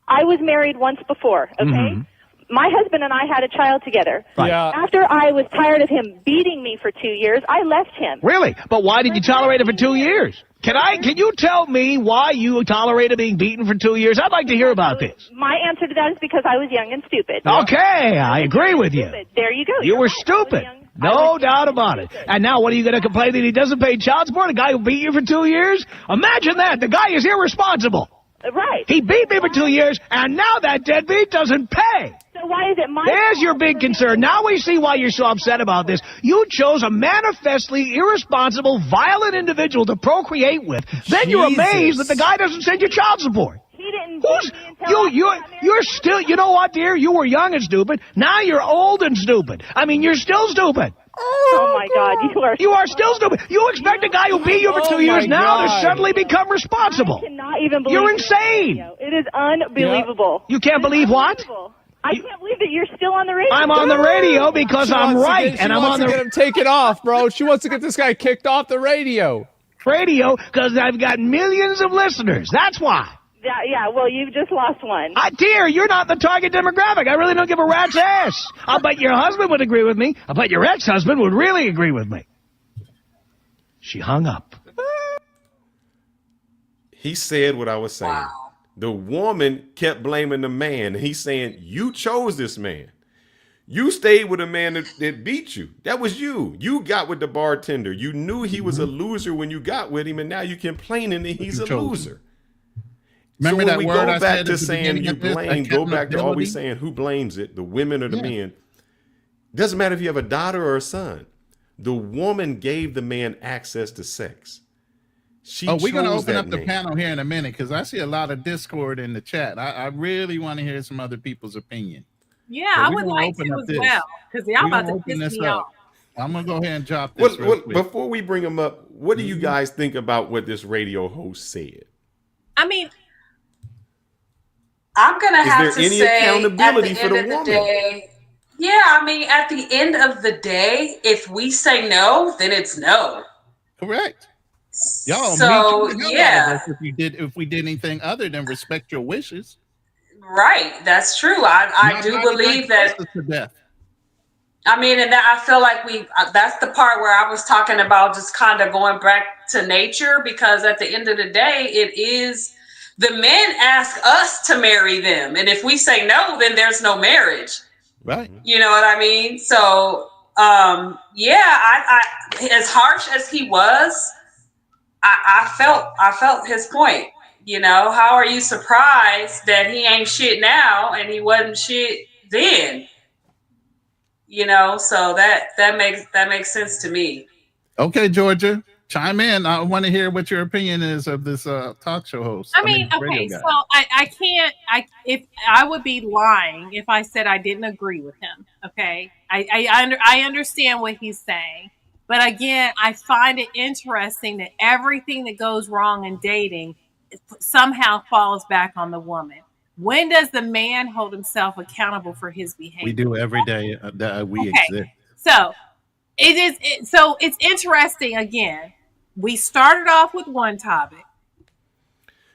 I was married once before, okay? My husband and I had a child together. Right. Yeah. After I was tired of him beating me for 2 years, I left him. Really? But why did you tolerate it for 2 years? Can you tell me why you tolerated being beaten for 2 years? I'd like to hear about this. My answer to that is because I was young and stupid. Okay, I agree with you. There you go. You were stupid. No doubt about it. And now what are you going to complain that he doesn't pay child support? A guy who beat you for 2 years? Imagine that. The guy is irresponsible. Right. He beat me for 2 years, and now that deadbeat doesn't pay. So why is it my There's your big concern. Now we see why you're so upset about this. You chose a manifestly irresponsible, violent individual to procreate with. Then you're amazed that the guy doesn't send you child support. He didn't You're still, you know what, dear? You were young and stupid. Now you're old and stupid. I mean, you're still stupid. Oh, my God. You are still stupid. You expect a guy who beat you for 2 years now to suddenly become responsible. I cannot even believe You're this insane. radio. It is unbelievable. You can't believe what? I can't believe that you're still on the radio. I'm on the radio because I'm right, and I'm on the She wants to get him taken off, bro. She wants to get this guy kicked off the radio. Radio because I've got millions of listeners. That's why. Yeah, well, you've just lost one. Dear, you're not the target demographic. I really don't give a rat's ass. I'll bet your husband would agree with me. I'll bet your ex-husband would really agree with me. She hung up. He said what I was saying. Wow. The woman kept blaming the man. He's saying, you chose this man. You stayed with a man that beat you. That was you. You got with the bartender. You knew he was a loser when you got with him, and now you're complaining that he's a loser. Remember so when that we word go I back said to at the saying beginning you of this, blame, go back to always accountability? saying who blames it, the women or the men. Doesn't matter if you have a daughter or a son. The woman gave the man access to sex. We're going to open up the panel here in a minute because I see a lot of discord in the chat. I really want to hear some other people's opinion. Yeah, I would like to as well because y'all about to piss me off. I'm going to go ahead and drop this real quick. Before we bring them up, what do you guys think about what this radio host said? I mean, I'm going to have to any say accountability at the for end the of the woman? day, yeah, I mean, at the end of the day, if we say no, then it's no. Correct. Y'all, so yeah. If we did anything other than respect your wishes. Right, that's true. I do believe that. To death. I mean, and that I feel like that's the part where I was talking about just kind of going back to nature, because at the end of the day, it is the men ask us to marry them. And if we say no, then there's no marriage. Right. You know what I mean? So, I as harsh as he was, I felt his point. You know, how are you surprised that he ain't shit now and he wasn't shit then? You know, so that makes sense to me. Okay, Georgia, chime in. I want to hear what your opinion is of this talk show host. Okay, so I can't. If I would be lying if I said I didn't agree with him. Okay, I understand what he's saying, but again, I find it interesting that everything that goes wrong in dating somehow falls back on the woman. When does the man hold himself accountable for his behavior? We do every day that we exist. So it's interesting. Again, we started off with one topic.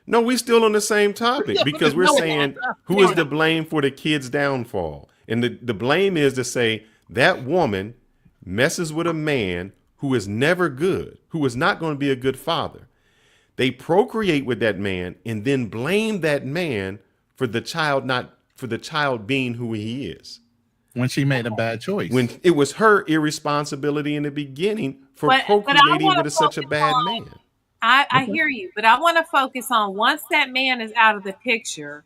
No, we still on the same topic because we're saying who is to blame for the kid's downfall. And the blame is to say that woman messes with a man who is never good, who is not going to be a good father. They procreate with that man and then blame that man for the child being who he is. When she made a bad choice. When it was her irresponsibility in the beginning for procreating with such a bad man. I hear you, but I want to focus on once that man is out of the picture,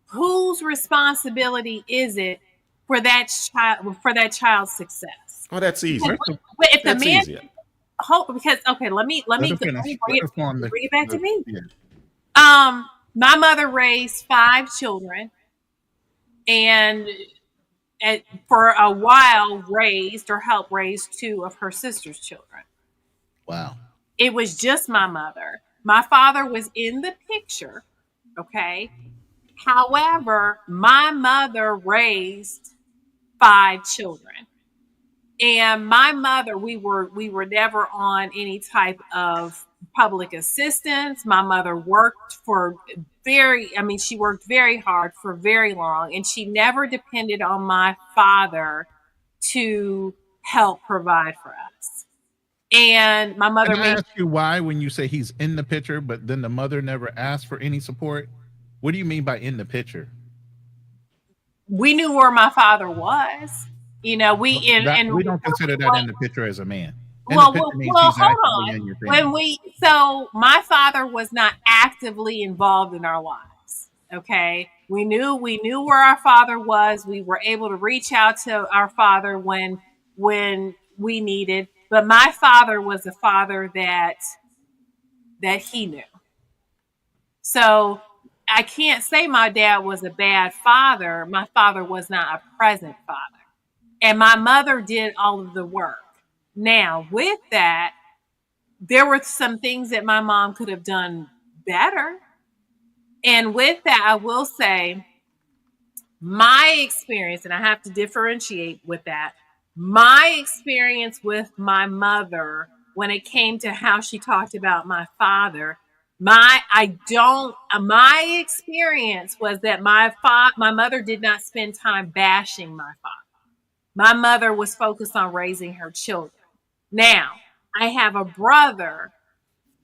whose responsibility is it for that child's success? Oh, that's easy. If the man, because let me bring it back to me. Yeah. My mother raised 5 children, and for a while helped raise 2 of her sister's children. Wow. It was just my mother. My father was in the picture, okay? However, my mother raised 5 children. And my mother, we were never on any type of public assistance. My mother worked she worked very hard for very long, and she never depended on my father to help provide for us. And my mother Can I ask you why when you say he's in the picture, but then the mother never asked for any support? What do you mean by in the picture? We knew where my father was. You know, we don't consider that in the picture as a man. Well, hold on. So my father was not actively involved in our lives. Okay. We knew where our father was. We were able to reach out to our father when we needed, but my father was a father that he knew. So I can't say my dad was a bad father. My father was not a present father. And my mother did all of the work. Now, with that, there were some things that my mom could have done better. And with that, I will say my experience, and I have to differentiate with that, my experience with my mother when it came to how she talked about my father, my experience was that my mother did not spend time bashing my father. My mother was focused on raising her children. Now, I have a brother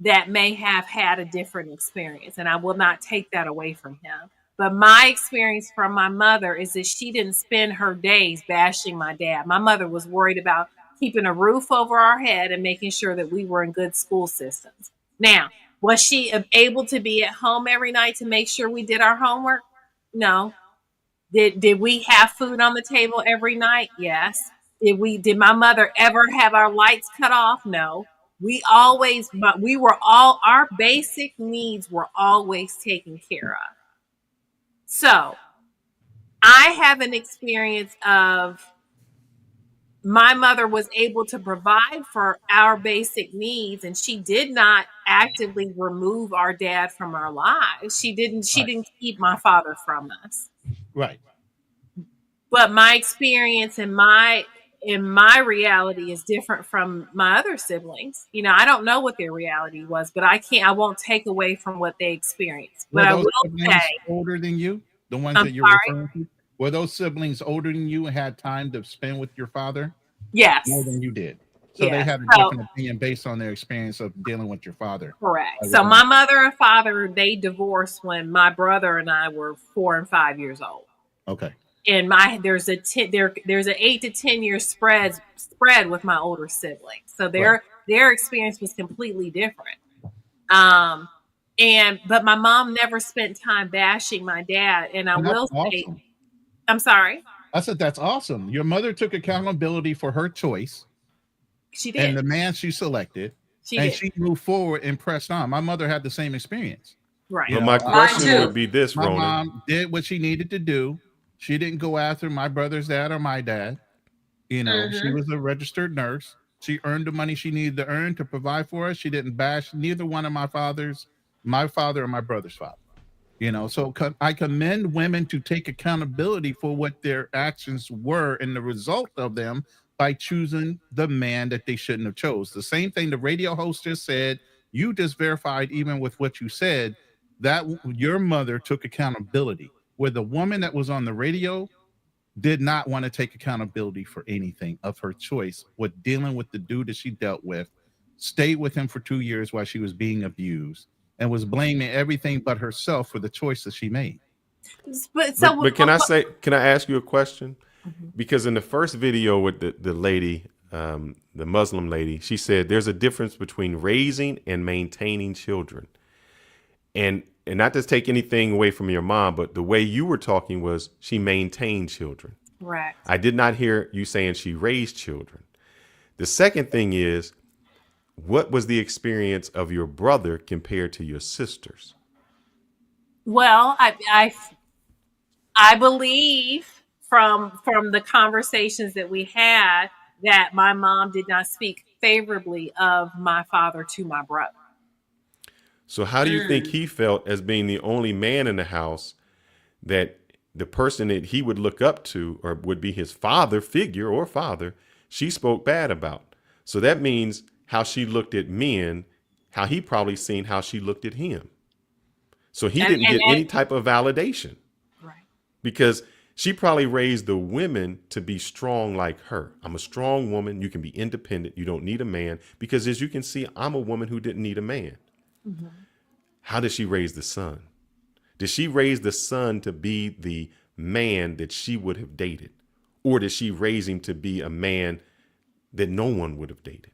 that may have had a different experience, and I will not take that away from him. But my experience from my mother is that she didn't spend her days bashing my dad. My mother was worried about keeping a roof over our head and making sure that we were in good school systems. Now, was she able to be at home every night to make sure we did our homework? No. Did we have food on the table every night? Yes. Did my mother ever have our lights cut off? No. Our basic needs were always taken care of. So I have an experience of my mother was able to provide for our basic needs, and she did not actively remove our dad from our lives. She didn't keep my father from us. Right. But my experience and my reality is different from my other siblings. You know, I don't know what their reality was, but I won't take away from what they experienced. But I will say, older than you, the ones that you're referring to, were those siblings older than you and had time to spend with your father? Yes. More than you did. So they had a different opinion based on their experience of dealing with your father. Correct. So my mother and father, they divorced when my brother and I were 4 and 5 years old. Okay. And there's an 8 to 10 year spread with my older siblings. So their experience was completely different. But my mom never spent time bashing my dad. And I will say, I'm sorry. I said, that's awesome. Your mother took accountability for her choice. She did. And the man she selected. She moved forward and pressed on. My mother had the same experience. Right. But my question would be this, my Ronan. My mom did what she needed to do. She didn't go after my brother's dad or my dad. You know, she was a registered nurse. She earned the money she needed to earn to provide for us. She didn't bash neither one of my father or my brother's father. You know, so I commend women to take accountability for what their actions were and the result of them by choosing the man that they shouldn't have chose. The same thing the radio host just said, you just verified even with what you said, that your mother took accountability. Where the woman that was on the radio did not want to take accountability for anything of her choice with dealing with the dude that she dealt with, stayed with him for 2 years while she was being abused, and was blaming everything but herself for the choices she made. But can I ask you a question? Because in the first video with the lady, the Muslim lady, she said there's a difference between raising and maintaining children. And not to take anything away from your mom, but the way you were talking was she maintained children. Right. I did not hear you saying she raised children. The second thing is, what was the experience of your brother compared to your sisters? Well, I believe from the conversations that we had that my mom did not speak favorably of my father to my brother. So how do you think he felt as being the only man in the house, that the person that he would look up to or would be his father figure or father, she spoke bad about? So that means how she looked at men how he probably seen how she looked at him. So he didn't get any type of validation. Right. Because she probably raised the women to be strong like her. I'm a strong woman. You can be independent. You don't need a man. Because as you can see, I'm a woman who didn't need a man. Mm-hmm. How did she raise the son? Did she raise the son to be the man that she would have dated? Or did she raise him to be a man that no one would have dated?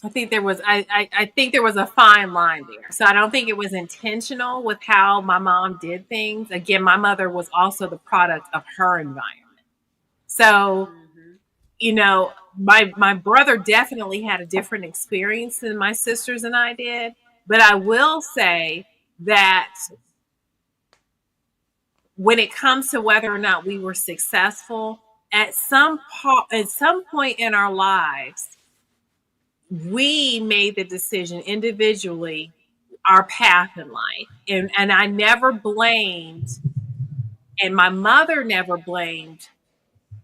I think there was I think there was a fine line there. So I don't think it was intentional with how my mom did things. Again, my mother was also the product of her environment. So, you know, my brother definitely had a different experience than my sisters and I did. But I will say that when it comes to whether or not we were successful, at some point in our lives, we made the decision individually, our path in life. And I never blamed, and my mother never blamed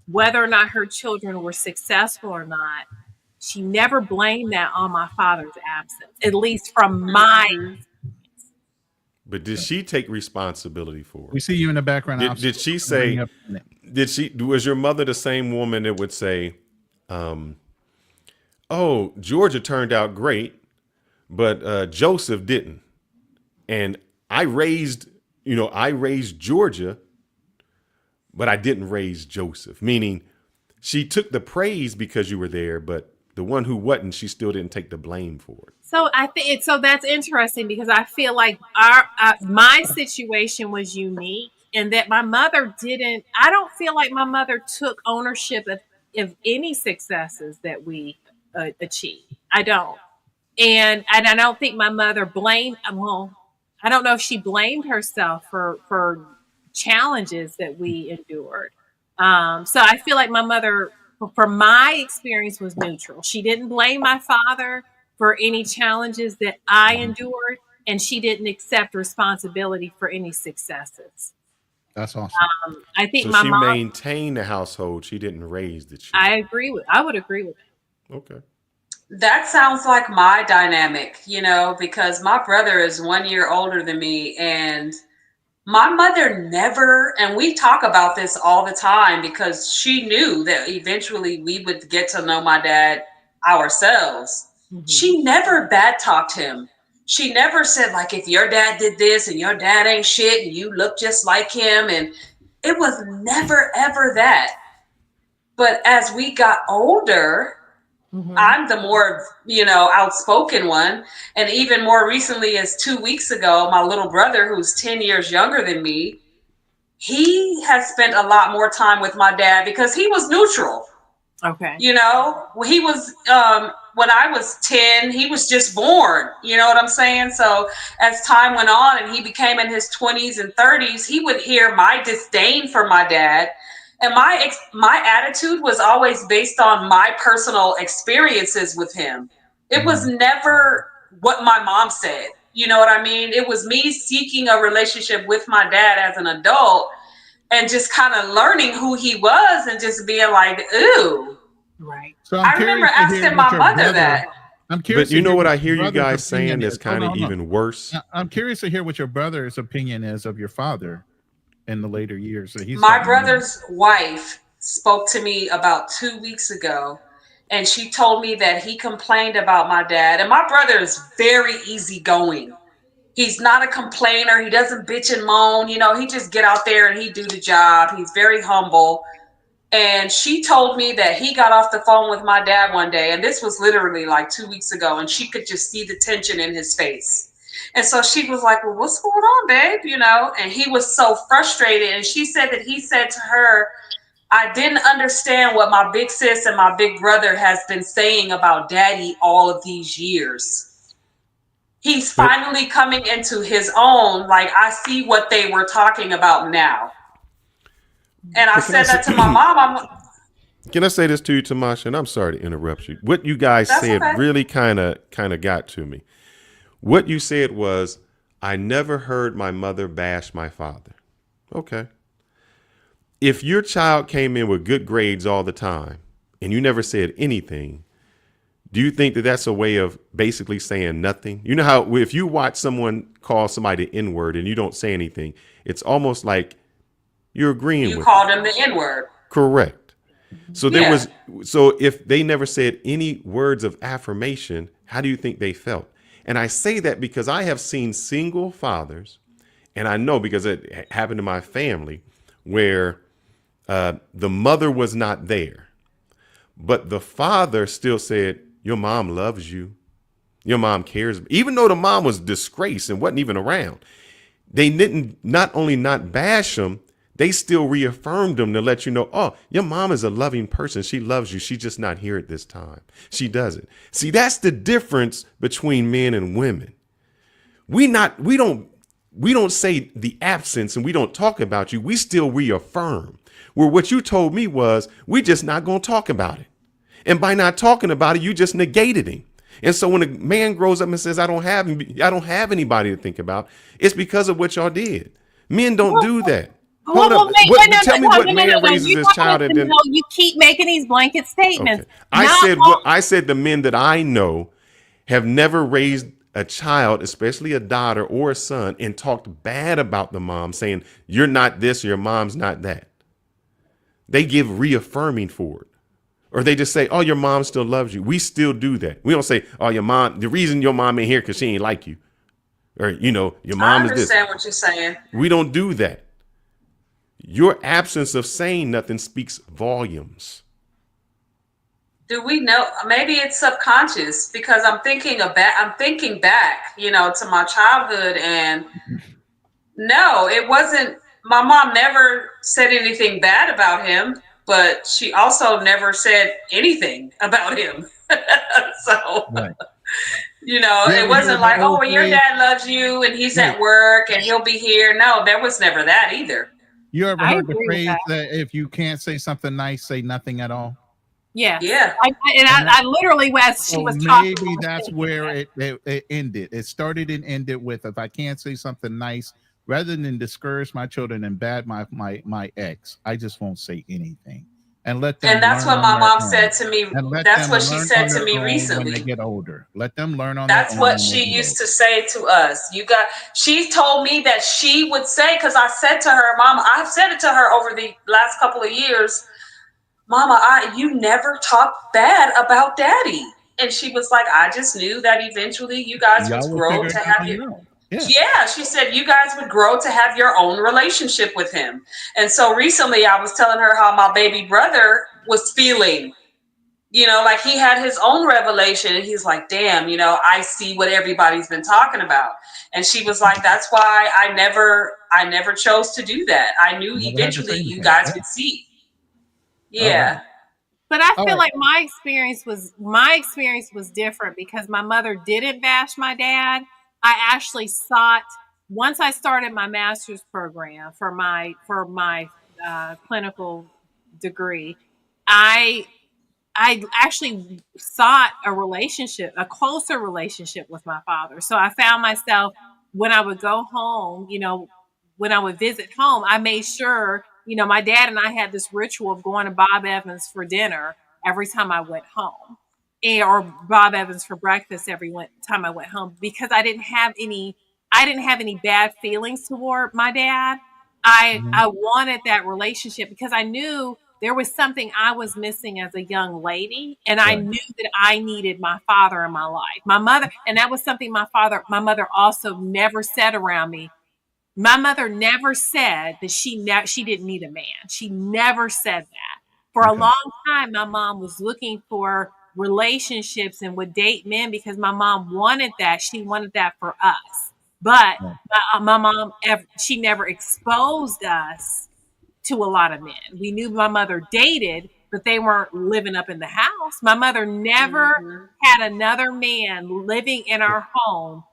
whether or not her children were successful or not. She never blamed that on my father's absence, at least from my. But did she take responsibility for it? We see you in the background. Did she say, was your mother the same woman that would say, oh, Georgia turned out great, but Joseph didn't. And I raised Georgia, but I didn't raise Joseph. Meaning she took the praise because you were there, but the one who wasn't, she still didn't take the blame for it. So I think so that's interesting because I feel like my situation was unique in that my mother didn't. I don't feel like my mother took ownership of any successes that we achieved. I don't, and I don't think my mother blamed. Well, I don't know if she blamed herself for challenges that we endured. So I feel like my mother, from my experience, was neutral. She didn't blame my father for any challenges that I endured, and she didn't accept responsibility for any successes. That's awesome. I think so my she mom maintained the household. She didn't raise the children. I would agree with that. Okay. That sounds like my dynamic, because my brother is 1 year older than me, and my mother never, and we talk about this all the time because she knew that eventually we would get to know my dad ourselves. Mm-hmm. She never bad talked him. She never said, like, if your dad did this and your dad ain't shit and you look just like him. And it was never, ever that. But as we got older, I'm the more, outspoken one. And even more recently, as 2 weeks ago, my little brother, who's 10 years younger than me, he has spent a lot more time with my dad because he was neutral. Okay. He was, when I was 10, he was just born. You know what I'm saying? So as time went on and he became in his 20s and 30s, he would hear my disdain for my dad. And my attitude was always based on my personal experiences with him. It was never what my mom said. You know what I mean? It was me seeking a relationship with my dad as an adult and just kind of learning who he was and just being like, ooh. Right. So I remember asking my mother that. I'm curious. But you know what I hear you guys saying is kind of even worse? I'm curious to hear what your brother's opinion is of your father in the later years. So my brother's wife spoke to me about 2 weeks ago, and she told me that he complained about my dad. And my brother is very easygoing. He's not a complainer. He doesn't bitch and moan. He just get out there and he do the job. He's very humble. And she told me that he got off the phone with my dad one day, and this was literally like 2 weeks ago, and she could just see the tension in his face. And so she was like, well, what's going on, babe? And he was so frustrated. And she said that he said to her, I didn't understand what my big sis and my big brother has been saying about daddy all of these years. He's finally coming into his own. Like, I see what they were talking about now. And I said that to my mom. Can I say this to you, Tamasha? And I'm sorry to interrupt you. What you guys said really kind of got to me. What you said was, I never heard my mother bash my father. Okay. If your child came in with good grades all the time and you never said anything, Do you think that that's a way of basically saying nothing? You know how if you watch someone call somebody the N-word and you don't say anything, it's almost like you're agreeing You with called them. him the N-word. Correct. So Yeah. so if they never said any words of affirmation, how do you think they felt? And I say that because I have seen single fathers, and I know because it happened to my family, where the mother was not there, but the father still said, your mom loves you. Your mom cares. Even though the mom was disgraced and wasn't even around, they didn't not only not bash him, they still reaffirmed him to let you know, oh, your mom is a loving person. She loves you. She's just not here at this time. She doesn't. See, that's the difference between men and women. We don't say the absence and we don't talk about you. We still reaffirm. Where what you told me was, we just not going to talk about it. And by not talking about it, you just negated him. And so when a man grows up and says, I don't have anybody to think about, it's because of what y'all did. Men don't do that. Hold up. Tell me what man raises his child and then you keep making these blanket statements. Okay. I said the men that I know have never raised a child, especially a daughter or a son, and talked bad about the mom, saying you're not this or your mom's not that. They give reaffirming for it. Or they just say, oh, your mom still loves you. We still do that. We don't say, oh, your mom, the reason your mom ain't here because she ain't like you. Or, your mom is this. I understand what you're saying. We don't do that. Your absence of saying nothing speaks volumes. Do we know? Maybe it's subconscious because I'm thinking back, to my childhood, and no, it wasn't. My mom never said anything bad about him, but she also never said anything about him. So, right. It wasn't like, oh, well, your dad loves you and he's at work and he'll be here. No, there was never that either. You ever heard the phrase that if you can't say something nice, say nothing at all? Yeah. Yeah. I literally, as she was talking. Maybe that's where it ended. It started and ended with, if I can't say something nice, rather than discourage my children and bad my ex, I just won't say anything. And let them. And that's what my mom said to me. That's what she said to me recently. When they get older, let them learn on. That's what she used to say to us. She told me that she would say, because I said to her, Mama, I've said it to her over the last couple of years, Mama, you never talk bad about Daddy. And she was like, I just knew that eventually you guys would grow to have your. Yeah, she said you guys would grow to have your own relationship with him. And so recently I was telling her how my baby brother was feeling, like he had his own revelation and he's like, damn, I see what everybody's been talking about. And she was like, that's why I never chose to do that. I knew eventually you guys would see. Yeah. But I feel like my experience was different because my mother didn't bash my dad. I actually once I started my master's program for my clinical degree, I actually sought a closer relationship with my father. So I found myself when I would go home, when I would visit home, I made sure, my dad and I had this ritual of going to Bob Evans for dinner every time I went home. Or Bob Evans for breakfast every time I went home, because I didn't have any bad feelings toward my dad. I wanted that relationship because I knew there was something I was missing as a young lady, and I knew that I needed my father in my life. My mother, and that was something my mother also never said around me. My mother never said that she didn't need a man. She never said that. For a long time, my mom was looking for relationships and would date men because my mom wanted that. She wanted that for us. But my mom, she never exposed us to a lot of men. We knew my mother dated, but they weren't living up in the house. My mother never had another man living in our home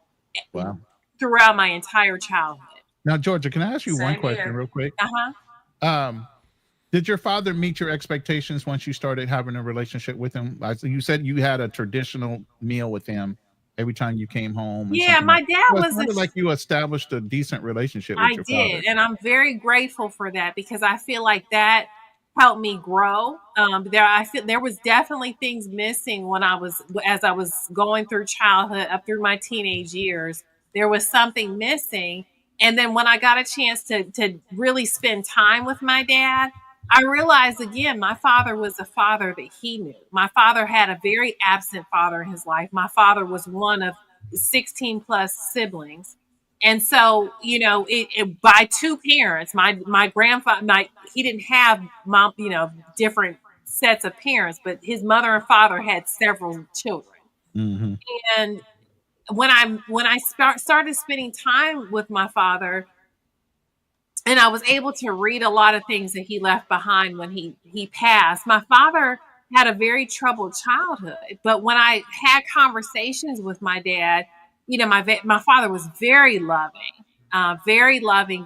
throughout my entire childhood. Now, Georgia, can I ask you one question real quick? Did your father meet your expectations once you started having a relationship with him? You said you had a traditional meal with him every time you came home. Yeah, my dad was like you established a decent relationship with your father. I did, and I'm very grateful for that because I feel like that helped me grow. I feel there was definitely things missing as I was going through childhood up through my teenage years. There was something missing, and then when I got a chance to really spend time with my dad, I realized again my father was a father that he knew. My father had a very absent father in his life. My father was one of 16 plus siblings. And so, by two parents, my grandfather, he didn't have mom, different sets of parents, but his mother and father had several children. Mm-hmm. And when I started spending time with my father, and I was able to read a lot of things that he left behind when he passed. My father had a very troubled childhood, but when I had conversations with my dad, my father was very loving,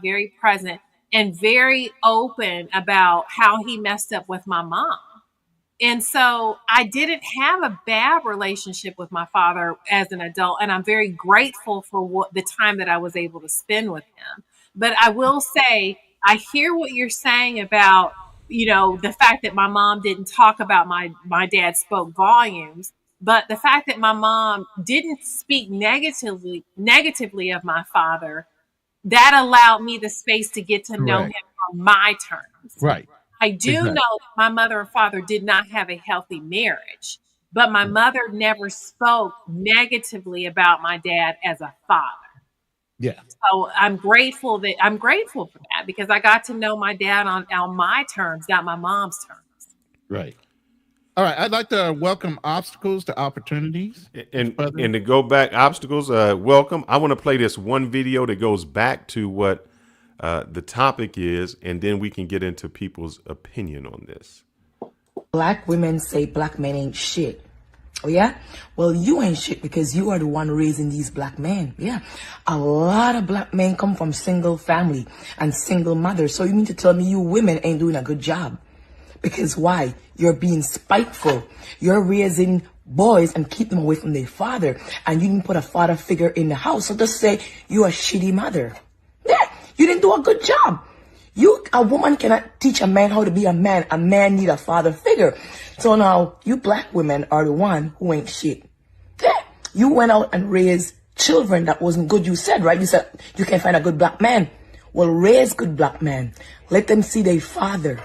very present, and very open about how he messed up with my mom. And so I didn't have a bad relationship with my father as an adult, and I'm very grateful for the time that I was able to spend with him. But I will say, I hear what you're saying about, the fact that my mom didn't talk about my dad spoke volumes. But the fact that my mom didn't speak negatively of my father, that allowed me the space to get to know him on my terms. Right. I do know that my mother and father did not have a healthy marriage, but my mother never spoke negatively about my dad as a father. Yeah. So I'm grateful for that, because I got to know my dad on my terms, not my mom's terms. Right. All right. I'd like to welcome obstacles to opportunities. And to go back, obstacles, welcome. I want to play this one video that goes back to what the topic is, and then we can get into people's opinion on this. Black women say black men ain't shit. Oh yeah? Well, you ain't shit because you are the one raising these black men. Yeah. A lot of black men come from single family and single mothers. So you mean to tell me you women ain't doing a good job? Because why? You're being spiteful. You're raising boys and keep them away from their father. And you didn't put a father figure in the house. So just say you're a shitty mother. Yeah. You didn't do a good job. A woman cannot teach a man how to be a man. A man need a father figure. So now you black women are the one who ain't shit. Yeah. You went out and raised children that wasn't good. You said, right? You said you can't find a good black man. Well, raise good black men. Let them see their father.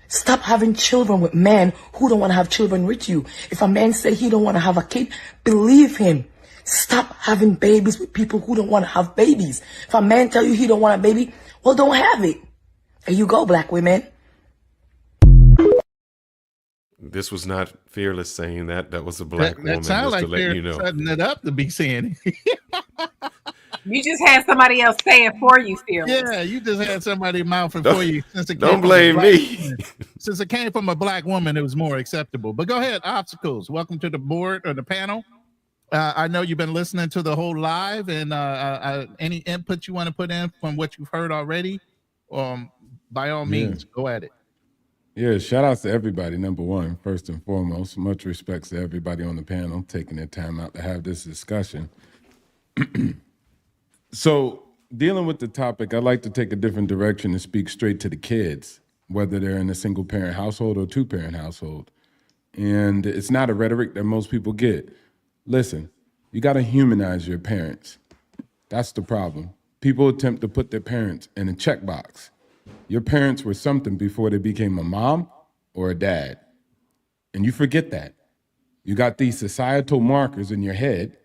Stop having children with men who don't want to have children with you. If a man say he don't want to have a kid, believe him. Stop having babies with people who don't want to have babies. If a man tell you he don't want a baby, well, don't have it. There you go, black women. This was not Fearless saying that. That was a black woman. That sounds like to let you know. setting it up to be saying it. You just had somebody else say it for you, Fearless. Yeah, you just had somebody mouthing for you. Don't blame me. Since it came from a black woman, it was more acceptable. But go ahead, obstacles. Welcome to the board or the panel. I know you've been listening to the whole live, and any input you want to put in from what you've heard already, by all means, go at it. Yeah, shout outs to everybody, number one, first and foremost. Much respects to everybody on the panel taking their time out to have this discussion. So, dealing with the topic, I'd like to take a different direction and speak straight to the kids, whether they're in a single-parent household or two-parent household. And it's not a rhetoric that most people get. Listen, you got to humanize your parents. That's the problem. People attempt to put their parents in a checkbox. Your parents were something before they became a mom or a dad. And you forget that. You got these societal markers in your head.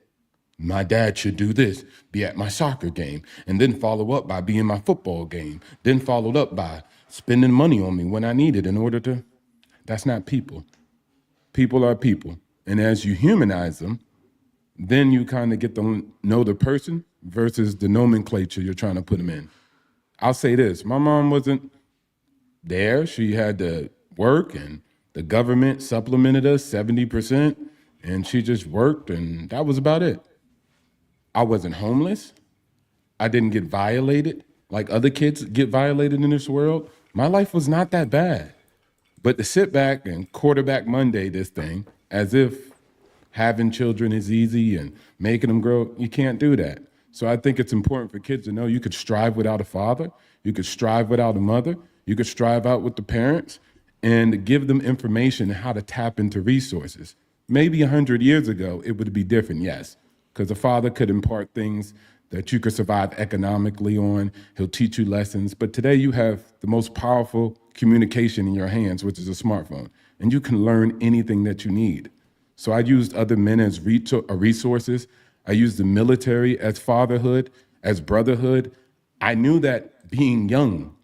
My dad should do this, be at my soccer game, and then follow up by being my football game, then followed up by spending money on me when I need it in order to. That's not people. People are people. And as you humanize them, then you kind of get to know the person versus the nomenclature you're trying to put them in. I'll say this, my mom wasn't there. She had to work, and the government supplemented us 70%, and she just worked, and that was about it. I wasn't homeless. I didn't get violated like other kids get violated in this world. My life was not that bad. But to sit back and quarterback Monday this thing as if having children is easy and making them grow, you can't do that. So I think it's important for kids to know you could strive without a father. You could strive without a mother. You could strive out with the parents and give them information how to tap into resources. Maybe 100 years ago, it would be different, yes, because the father could impart things that you could survive economically on. He'll teach you lessons. But today you have the most powerful communication in your hands, which is a smartphone, and you can learn anything that you need. So I used other men as resources. I used the military as fatherhood, as brotherhood. I knew that being young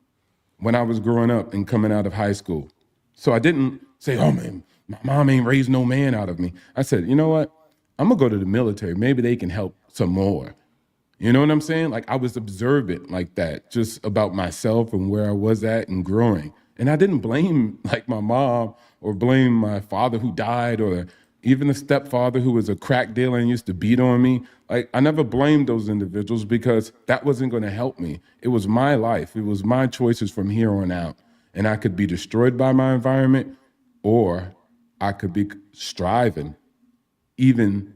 when I was growing up and coming out of high school. So I didn't say, oh man, my mom ain't raised no man out of me. I said, you know what? I'm gonna go to the military. Maybe they can help some more. You know what I'm saying? Like I was observant like that, just about myself and where I was at and growing. And I didn't blame like my mom or blame my father who died or even the stepfather who was a crack dealer and used to beat on me. Like I never blamed those individuals because that wasn't gonna help me. It was my life. It was my choices from here on out. And I could be destroyed by my environment or I could be striving, even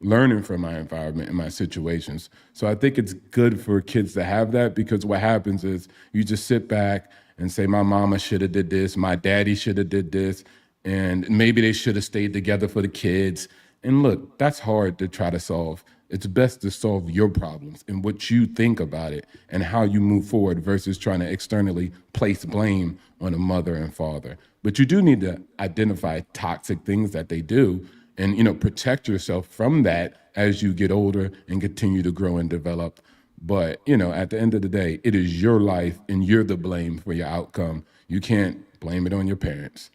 learning from my environment and my situations. So I think it's good for kids to have that because what happens is you just sit back and say, my mama should have did this, my daddy should have did this, and maybe they should have stayed together for the kids. And look, that's hard to try to solve. It's best to solve your problems and what you think about it and how you move forward versus trying to externally place blame on a mother and father. But you do need to identify toxic things that they do and, you know, protect yourself from that as you get older and continue to grow and develop. But, you know, at the end of the day, it is your life and you're the blame for your outcome. You can't blame it on your parents.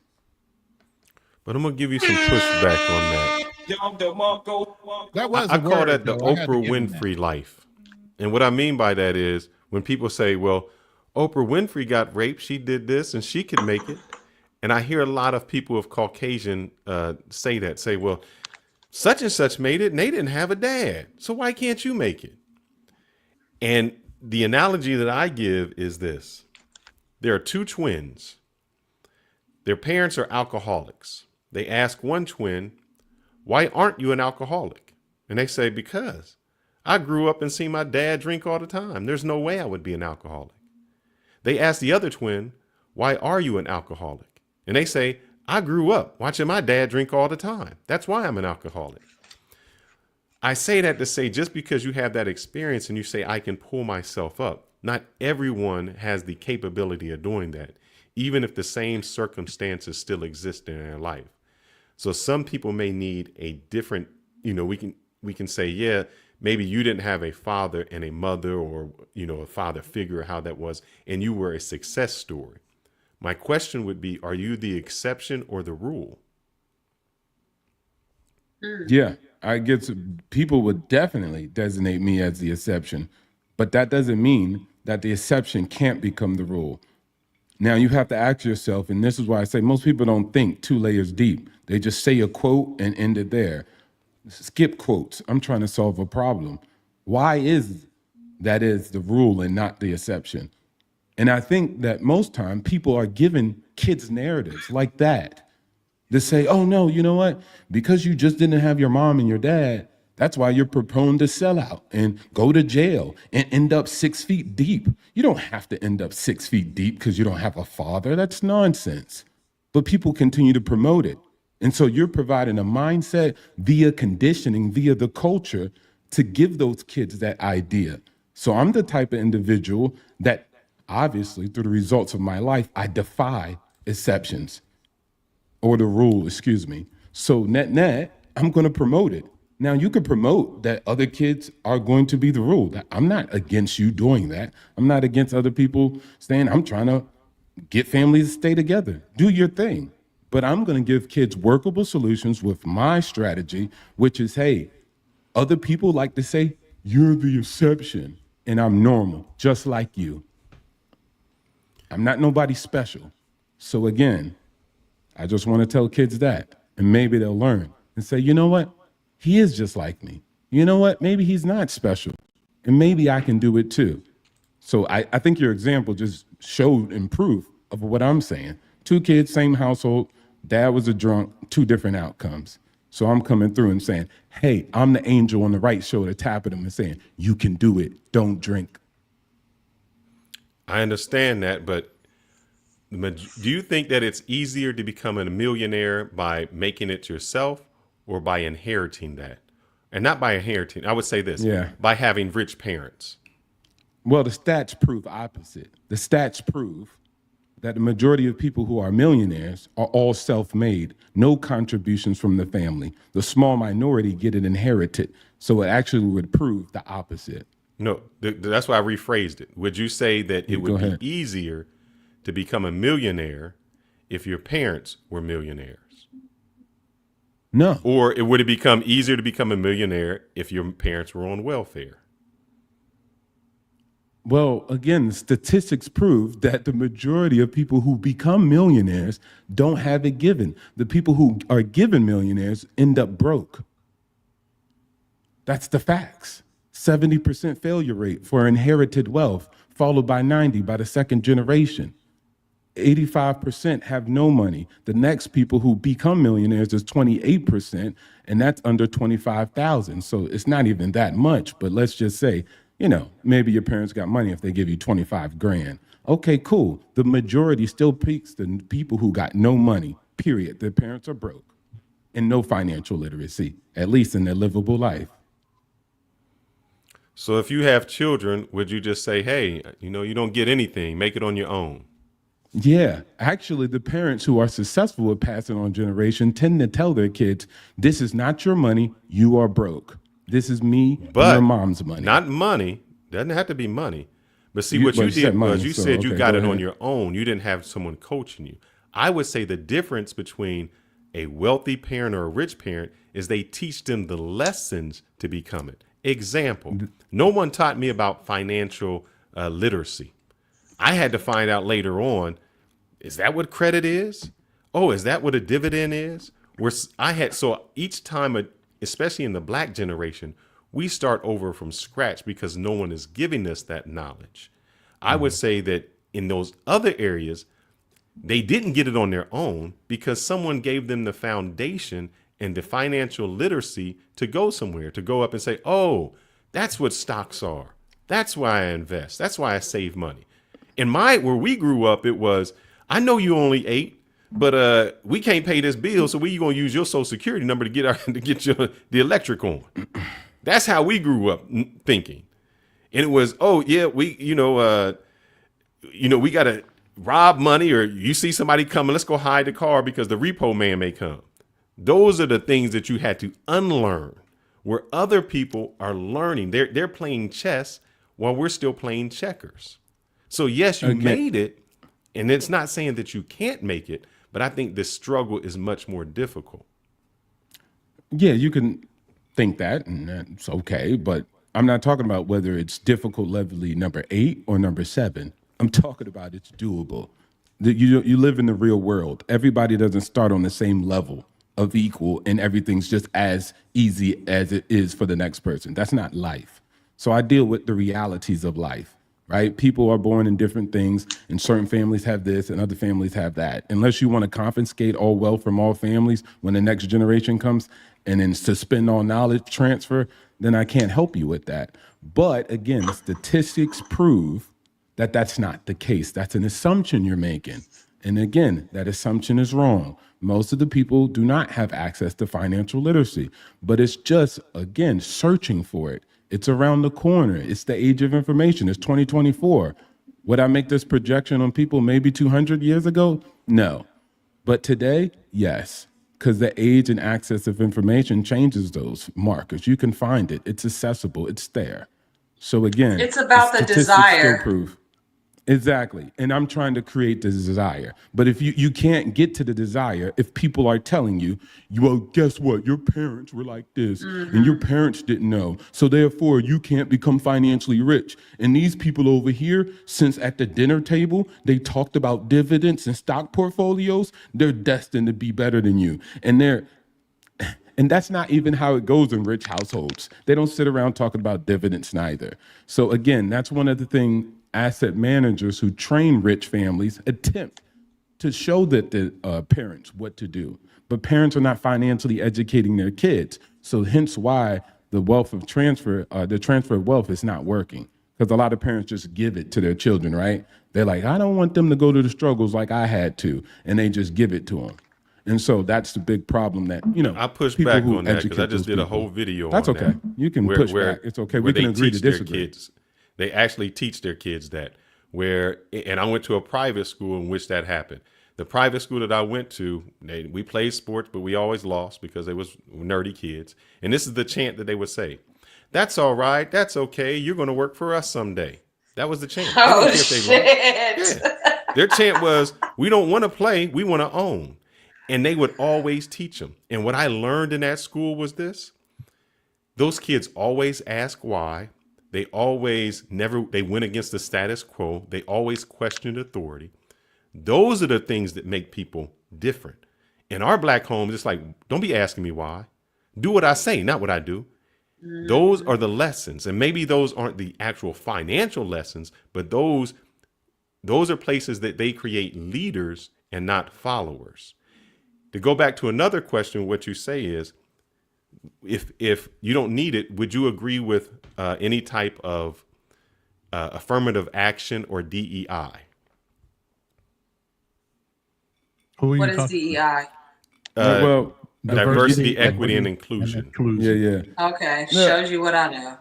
But I'm going to give you some pushback on that. I call that the Oprah Winfrey life. And what I mean by that is when people say, well, Oprah Winfrey got raped, she did this and she could make it. And I hear a lot of people of Caucasian say, well, such and such made it and they didn't have a dad. So why can't you make it? And the analogy that I give is this. There are two twins. Their parents are alcoholics. They ask one twin, why aren't you an alcoholic? And they say, because I grew up and seen my dad drink all the time. There's no way I would be an alcoholic. They ask the other twin, why are you an alcoholic? And they say, I grew up watching my dad drink all the time. That's why I'm an alcoholic. I say that to say just because you have that experience and you say, I can pull myself up, not everyone has the capability of doing that, even if the same circumstances still exist in their life. So some people may need a different, you know, we can say, yeah, maybe you didn't have a father and a mother or, you know, a father figure, how that was, and you were a success story. My question would be, are you the exception or the rule? Yeah, I guess people would definitely designate me as the exception, but that doesn't mean that the exception can't become the rule. Now you have to ask yourself, and this is why I say most people don't think 2 layers deep. They just say a quote and end it there. Skip quotes. I'm trying to solve a problem. Why is that is the rule and not the exception? And I think that most time people are given kids narratives like that. They say, oh no, you know what? Because you just didn't have your mom and your dad, that's why you're prone to sell out and go to jail and end up 6 feet deep. You don't have to end up 6 feet deep because you don't have a father. That's nonsense. But people continue to promote it. And so you're providing a mindset via conditioning, via the culture to give those kids that idea. So I'm the type of individual that obviously through the results of my life, I defy exceptions or the rule, excuse me. So net, I'm going to promote it. Now you could promote that other kids are going to be the rule. I'm not against you doing that. I'm not against other people saying I'm trying to get families to stay together. Do your thing. But I'm going to give kids workable solutions with my strategy, which is, hey, other people like to say, you're the exception and I'm normal, just like you. I'm not nobody special. So again, I just want to tell kids that, and maybe they'll learn and say, you know what? He is just like me. You know what? Maybe he's not special, and maybe I can do it too. So I think your example just showed and proof of what I'm saying. 2 kids, same household, dad was a drunk, 2 different outcomes. So I'm coming through and saying, hey, I'm the angel on the right shoulder tapping him and saying, you can do it, don't drink. I understand that, but Do you think that it's easier to become a millionaire by making it yourself or by inheriting that? And not by inheriting, I would say this, by having rich parents. Well, the stats prove opposite. The stats prove that the majority of people who are millionaires are all self-made, no contributions from the family. The small minority get it inherited. So it actually would prove the opposite. No, that's why I rephrased it. Would you say that it would be easier to become a millionaire if your parents were millionaires? No. Or would it become easier to become a millionaire if your parents were on welfare? Well, again, the statistics prove that the majority of people who become millionaires don't have it given. The people who are given millionaires end up broke. That's the facts. 70% failure rate for inherited wealth, followed by 90% by the second generation. 85% have no money. The next people who become millionaires is 28%, and that's under 25,000. So it's not even that much, but let's just say, maybe your parents got money if they give you 25 grand. Okay, cool. The majority still peaks the people who got no money, period. Their parents are broke and no financial literacy, at least in their livable life. So if you have children, would you just say, hey, you don't get anything, make it on your own? Yeah, actually, the parents who are successful with passing on generation tend to tell their kids, this is not your money, you are broke. This is me and your mom's money. Not money. Doesn't have to be money. But see, what you did was you said you got it on your own. You didn't have someone coaching you. I would say the difference between a wealthy parent or a rich parent is they teach them the lessons to become it. Example, no one taught me about financial literacy. I had to find out later on, is that what credit is? Oh, is that what a dividend is? So each time, especially in the Black generation, we start over from scratch because no one is giving us that knowledge. I would say that in those other areas, they didn't get it on their own because someone gave them the foundation and the financial literacy to go somewhere, to go up and say, oh, that's what stocks are. That's why I invest. That's why I save money. Where we grew up, it was, I know you only ate, but we can't pay this bill, so we going to use your social security number to get the electric on. That's how we grew up thinking. And it was, oh yeah, we got to rob money, or you see somebody coming, let's go hide the car because the repo man may come. Those are the things that you had to unlearn, where other people are learning. They're playing chess while we're still playing checkers. So yes, you made it, and it's not saying that you can't make it, but I think the struggle is much more difficult. Yeah, you can think that, and that's okay, but I'm not talking about whether it's difficult level number 8 or number 7. I'm talking about it's doable. You live in the real world. Everybody doesn't start on the same level of equal, and everything's just as easy as it is for the next person. That's not life. So I deal with the realities of life. Right? People are born in different things, and certain families have this and other families have that. Unless you want to confiscate all wealth from all families when the next generation comes and then suspend all knowledge transfer, then I can't help you with that. But again, statistics prove that that's not the case. That's an assumption you're making. And again, that assumption is wrong. Most of the people do not have access to financial literacy, but it's just, again, searching for it. It's around the corner. It's the age of information. It's 2024. Would I make this projection on people maybe 200 years ago? No. But today, yes, because the age and access of information changes those markers. You can find it. It's accessible. It's there. So again, it's about the desire. Still prove. Exactly. And I'm trying to create the desire. But if you can't get to the desire, if people are telling you, well, guess what? Your parents were like this, and your parents didn't know. So therefore, you can't become financially rich. And these people over here, since at the dinner table, they talked about dividends and stock portfolios, they're destined to be better than you. And that's not even how it goes in rich households. They don't sit around talking about dividends neither. So again, that's one of the things asset managers who train rich families attempt to show that the parents what to do. But parents are not financially educating their kids. So hence why the transfer of wealth is not working. Because a lot of parents just give it to their children, right? They're like, I don't want them to go to the struggles like I had to, and they just give it to them. And so that's the big problem that, I push people back who on that because educate I just those did a people- whole video That's on okay. that. You can push back. It's okay. We where can they agree to teach their disagree. kids. They actually teach their kids that and I went to a private school in which that happened. The private school that I went to, we played sports, but we always lost because they was nerdy kids. And this is the chant that they would say. That's all right. That's okay. You're going to work for us someday. That was the chant. They didn't care if they lost. Yeah. Their chant was, we don't want to play. We want to own. And they would always teach them. And what I learned in that school was this. Those kids always ask why. They went against the status quo. They always questioned authority. Those are the things that make people different. In our black homes, it's like, don't be asking me why. Do what I say, not what I do. Those are the lessons. And maybe those aren't the actual financial lessons, but those are places that they create leaders and not followers. To go back to another question, what you say is, if you don't need it, would you agree with any type of affirmative action or DEI? What is DEI? Diversity, equity, and inclusion. Yeah. Okay, shows you what I know.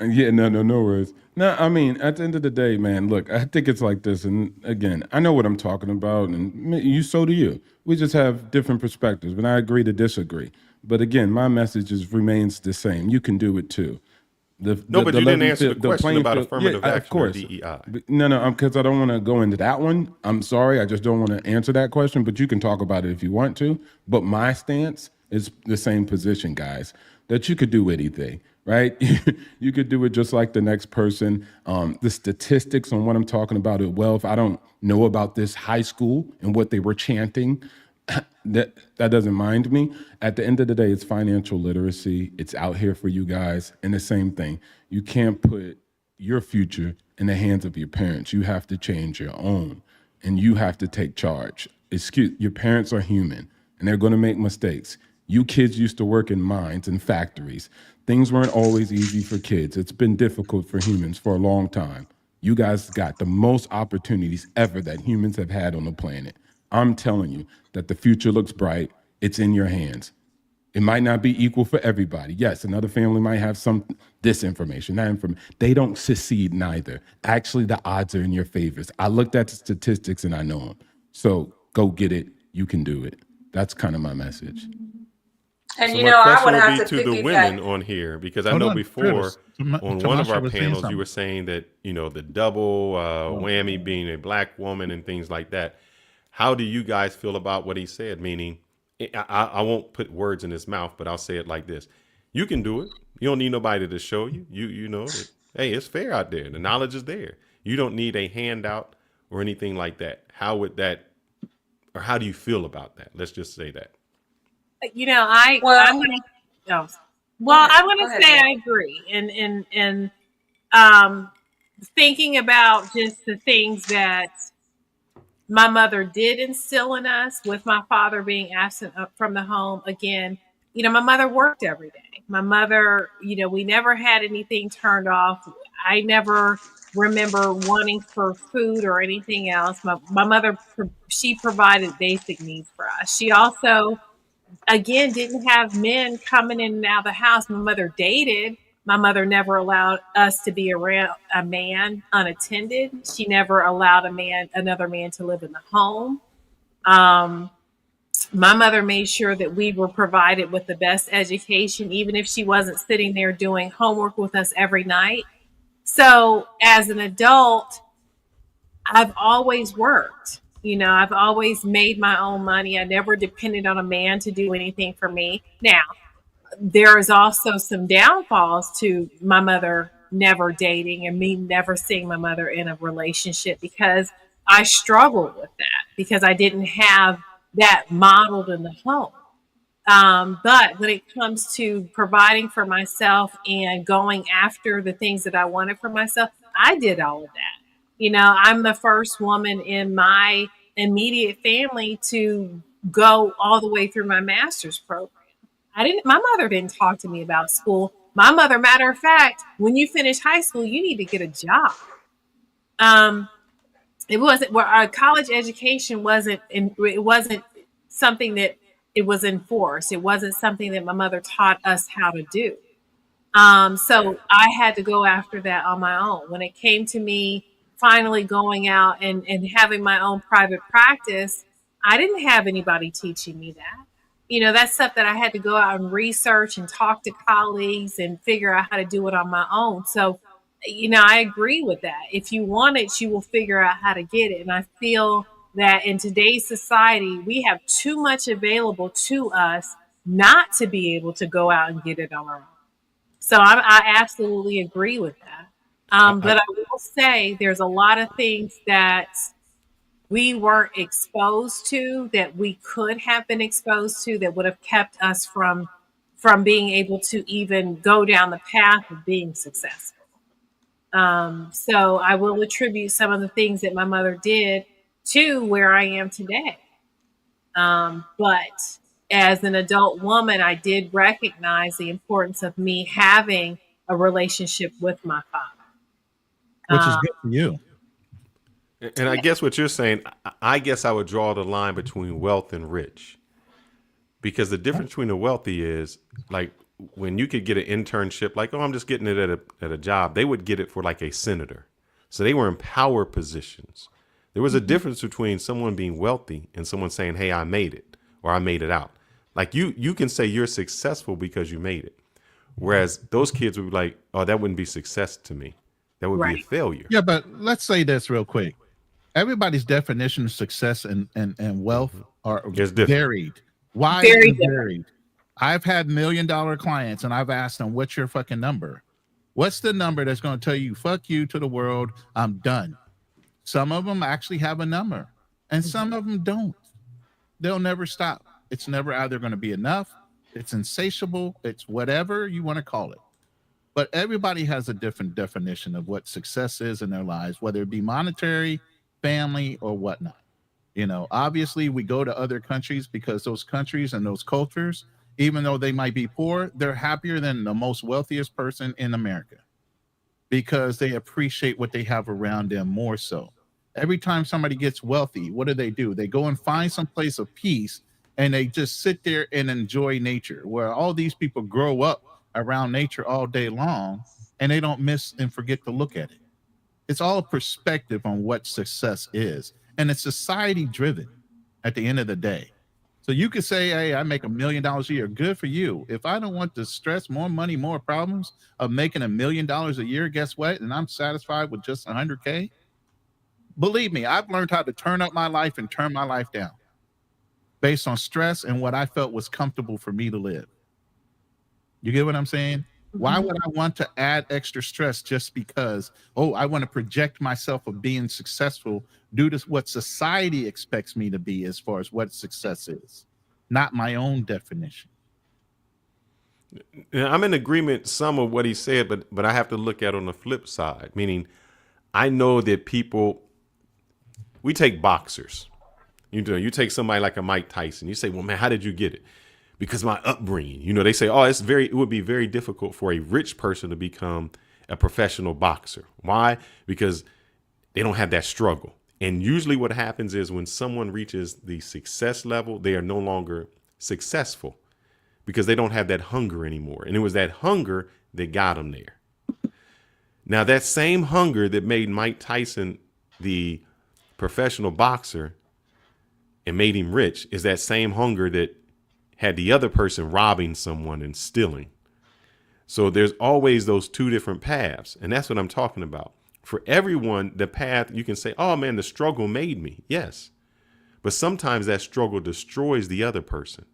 Yeah, no worries. No, I mean, at the end of the day, man, look, I think it's like this. And again, I know what I'm talking about, and so do you. We just have different perspectives, and I agree to disagree. But again, my message remains the same. You can do it too. But you didn't answer the question about affirmative action of course. or DEI. No, because I don't want to go into that one. I'm sorry, I just don't want to answer that question, but you can talk about it if you want to. But my stance is the same position, guys, that you could do anything, right? You could do it just like the next person. The statistics on what I'm talking about at wealth, I don't know about this high school and what they were chanting. That doesn't mind me. At the end of the day, it's financial literacy. It's out here for you guys. And the same thing, you can't put your future in the hands of your parents. You have to change your own, and you have to take charge. Your parents are human, and they're going to make mistakes. You kids used to work in mines and factories. Things weren't always easy for kids. It's been difficult for humans for a long time. You guys got the most opportunities ever that humans have had on the planet. I'm telling you that the future looks bright. It's in your hands. It might not be equal for everybody. Yes, another family might have this information, that information. They don't succeed neither. Actually, the odds are in your favors. I looked at the statistics and I know them. So go get it. You can do it. That's kind of my message. And so I would have to the women on here, because I know before on one of our panels you were saying that the double whammy being a black woman and things like that. How do you guys feel about what he said? Meaning, I won't put words in his mouth, but I'll say it like this: you can do it. You don't need nobody to show you. You know that, hey, it's fair out there. The knowledge is there. You don't need a handout or anything like that. How would that, or how do you feel about that? Let's just say that. I want to say I agree, and thinking about just the things that my mother did instill in us, with my father being absent from the home. Again, my mother worked every day. My mother, we never had anything turned off. I never remember wanting for food or anything else. My mother, she provided basic needs for us. She also, again, didn't have men coming in and out of the house. My mother dated. My mother never allowed us to be around a man unattended. She never allowed another man to live in the home. My mother made sure that we were provided with the best education, even if she wasn't sitting there doing homework with us every night. So as an adult, I've always worked. I've always made my own money. I never depended on a man to do anything for me. Now, there is also some downfalls to my mother never dating and me never seeing my mother in a relationship, because I struggled with that because I didn't have that modeled in the home. But when it comes to providing for myself and going after the things that I wanted for myself, I did all of that. I'm the first woman in my immediate family to go all the way through my master's program. My mother didn't talk to me about school. My mother, matter of fact, when you finish high school, you need to get a job. It wasn't where our college education it wasn't something that it was enforced. It wasn't something that my mother taught us how to do. So I had to go after that on my own. When it came to me finally going out and having my own private practice, I didn't have anybody teaching me that. That's stuff that I had to go out and research and talk to colleagues and figure out how to do it on my own. So, I agree with that. If you want it, you will figure out how to get it. And I feel that in today's society, we have too much available to us not to be able to go out and get it on our own. So I absolutely agree with that. But I will say there's a lot of things that we weren't exposed to that we could have been exposed to that would have kept us from being able to even go down the path of being successful. So I will attribute some of the things that my mother did to where I am today. But as an adult woman, I did recognize the importance of me having a relationship with my father. Which is good for you. And I guess what you're saying, I guess I would draw the line between wealth and rich. Because the difference between the wealthy is like when you could get an internship, like, oh, I'm just getting it at a job. They would get it for like a senator. So they were in power positions. There was a difference between someone being wealthy and someone saying, hey, I made it or I made it out. Like you can say you're successful because you made it. Whereas those kids would be like, oh, that wouldn't be success to me. That would be a failure. Yeah, but let's say this real quick. Everybody's definition of success and wealth are varied. Why Very varied? I've had $1 million clients and I've asked them, what's your fucking number? What's the number that's going to tell you, fuck you to the world, I'm done? Some of them actually have a number and some of them don't. They'll never stop. It's never either going to be enough. It's insatiable. It's whatever you want to call it. But everybody has a different definition of what success is in their lives, whether it be monetary, family, or whatnot. Obviously we go to other countries because those countries and those cultures, even though they might be poor, they're happier than the most wealthiest person in America because they appreciate what they have around them more so. Every time somebody gets wealthy, what do? They go and find some place of peace and they just sit there and enjoy nature, where all these people grow up around nature all day long and they don't miss and forget to look at it. It's all a perspective on what success is. And it's society driven at the end of the day. So you could say, hey, I make $1 million a year. Good for you. If I don't want to stress more money, more problems of making $1 million a year, guess what? And I'm satisfied with just 100K. Believe me, I've learned how to turn up my life and turn my life down based on stress and what I felt was comfortable for me to live. You get what I'm saying? Why would I want to add extra stress just because, I want to project myself of being successful due to what society expects me to be as far as what success is, not my own definition. I'm in agreement some of what he said, but I have to look at it on the flip side, meaning I know that we take boxers. You take somebody like a Mike Tyson. You say, well, man, how did you get it? Because my upbringing, they say, it would be very difficult for a rich person to become a professional boxer. Why? Because they don't have that struggle. And usually what happens is when someone reaches the success level, they are no longer successful because they don't have that hunger anymore. And it was that hunger that got them there. Now, that same hunger that made Mike Tyson the professional boxer and made him rich is that same hunger that had the other person robbing someone and stealing. So there's always those two different paths. And that's what I'm talking about. For everyone, the path, you can say, oh man, the struggle made me. Yes. But sometimes that struggle destroys the other person.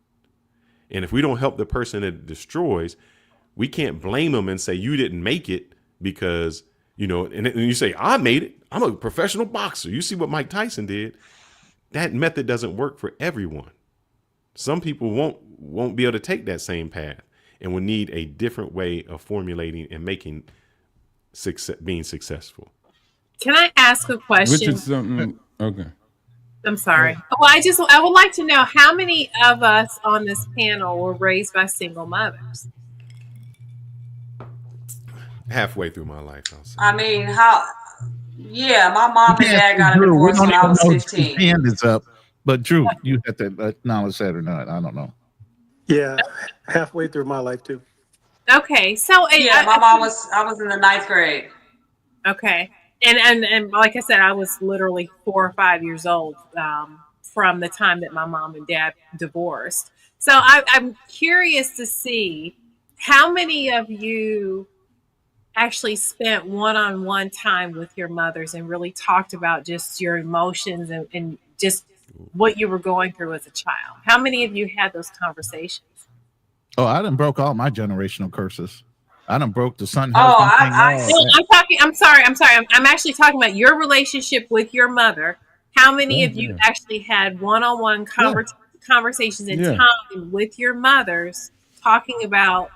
And if we don't help the person that destroys, we can't blame them and say, you didn't make it because, and you say, I made it. I'm a professional boxer. You see what Mike Tyson did? That method doesn't work for everyone. Some people won't be able to take that same path and will need a different way of formulating and making being successful. Can I ask a question? Which is something. Okay. I'm sorry. Well, I would like to know how many of us on this panel were raised by single mothers. halfway through my life, I'll say. I mean, yeah, my mom and dad got a Drew, we divorce don't when I even was know Drew's 15. hand is up. But Drew, you have to acknowledge that or not. I don't know. Yeah, halfway through my life too. Okay, so Yeah, I was in the 9th grade. Okay, and like I said, I was literally 4 or 5 years old from the time that my mom and dad divorced. So I'm curious to see how many of you actually spent one-on-one time with your mothers and really talked about just your emotions and just what you were going through as a child. How many of you had those conversations? Oh, I done broke all my generational curses. I done broke the son Oh, husband thing. I'm actually talking about your relationship with your mother. How many of you actually had one-on-one conversations and time with your mothers talking about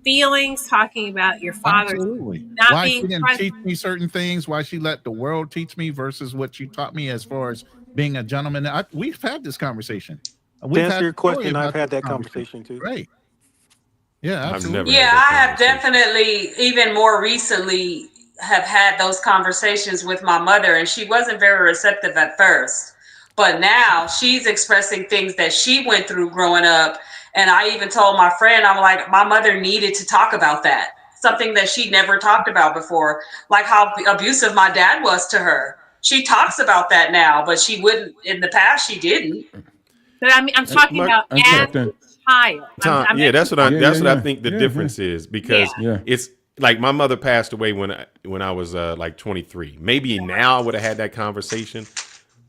feelings, talking about your father's not Why being she didn't present? teach me certain things, why she let the world teach me versus what she taught me as far as being a gentleman. We've had this conversation. To answer your question, I've had that conversation too. Right. Yeah, absolutely. Yeah, I have definitely, even more recently, have had those conversations with my mother, and she wasn't very receptive at first. But now she's expressing things that she went through growing up. And I even told my friend, I'm like, my mother needed to talk about that. Something that she never talked about before, like how abusive my dad was to her. She talks about that now, but she wouldn't in the past. She didn't. But I mean, I'm talking about as a child. That's what I think the difference is, because it's like my mother passed away when I was like 23. Maybe now I would have had that conversation,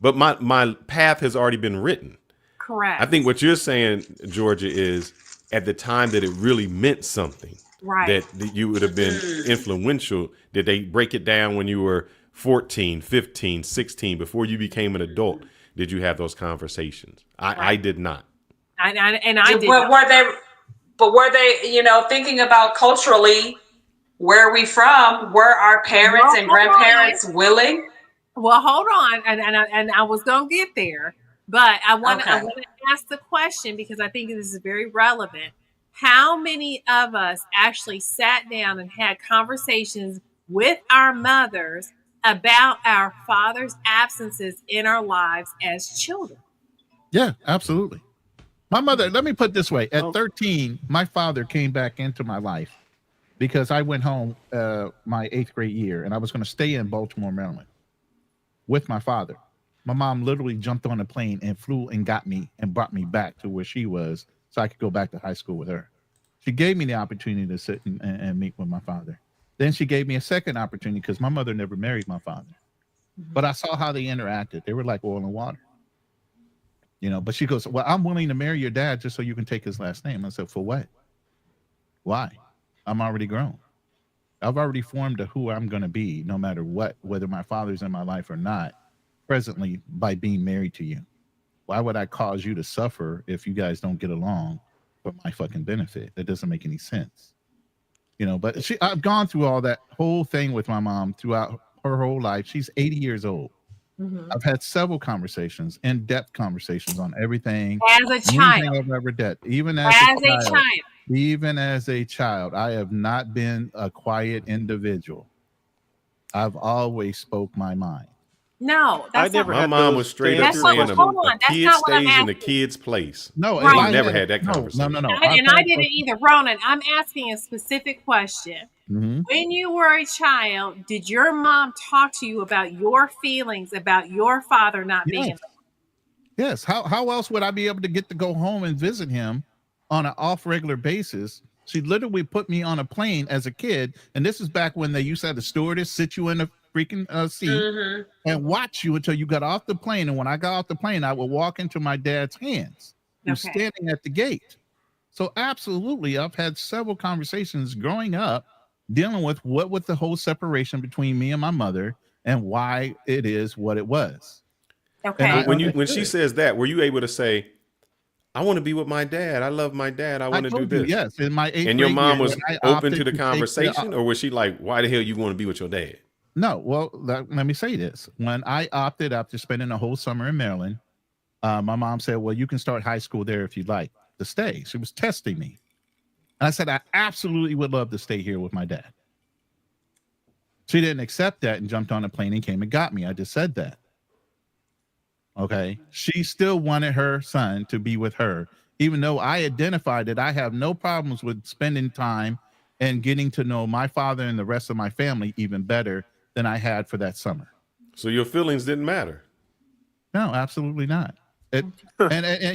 but my path has already been written. Correct. I think what you're saying, Georgia, is at the time that it really meant something, right? That you would have been influential. Did they break it down when you were 14, 15, 16, before you became an adult? Did you have those conversations? I did not. I did. But were they, thinking about culturally, where are we from? Were our parents and grandparents willing? Well, hold on, and I was gonna get there, but I want to ask the question because I think this is very relevant. How many of us actually sat down and had conversations with our mothers about our father's absences in our lives as children? Yeah, absolutely. My mother, let me put it this way. At 13, my father came back into my life because I went home my 8th grade year, and I was going to stay in Baltimore, Maryland with my father. My mom literally jumped on a plane and flew and got me and brought me back to where she was so I could go back to high school with her. She gave me the opportunity to sit and meet with my father. Then she gave me a second opportunity because my mother never married my father. But I saw how they interacted. They were like oil and water. But she goes, well, I'm willing to marry your dad just so you can take his last name. I said, for what? Why? I'm already grown. I've already formed who I'm going to be, no matter what, whether my father's in my life or not, presently, by being married to you. Why would I cause you to suffer if you guys don't get along for my fucking benefit? That doesn't make any sense. But I've gone through all that whole thing with my mom throughout her whole life. She's 80 years old. Mm-hmm. I've had several conversations, in-depth conversations on everything. As a child. I've ever did. Even as a child, I have not been a quiet individual. I've always spoke my mind. No, that's not. My mom was straight up saying a kid stays in the kid's place. No, I never had that conversation. No. And I didn't either, Ronan. I'm asking a specific question. Mm-hmm. When you were a child, did your mom talk to you about your feelings about your father not being in the Yes. How else would I be able to get to go home and visit him on an off-regular basis? She literally put me on a plane as a kid, and this is back when they used to have the stewardess sit you in a freaking seat and watch you until you got off the plane. And when I got off the plane, I would walk into my dad's hands, who's standing at the gate. So absolutely, I've had several conversations growing up dealing with what was the whole separation between me and my mother and why it is what it was. Okay. When she says that, were you able to say, I want to be with my dad. I love my dad. I want to do this. Yes, in my 8th grade. And your mom was open to the take conversation, or was she like, why the hell you want to be with your dad? No, well, let me say this. When I opted after spending a whole summer in Maryland, my mom said, well, you can start high school there if you'd like to stay. She was testing me. And I said, I absolutely would love to stay here with my dad. She didn't accept that and jumped on a plane and came and got me. I just said that. Okay. She still wanted her son to be with her, even though I identified that I have no problems with spending time and getting to know my father and the rest of my family even better than I had for that summer. So your feelings didn't matter? No, absolutely not. And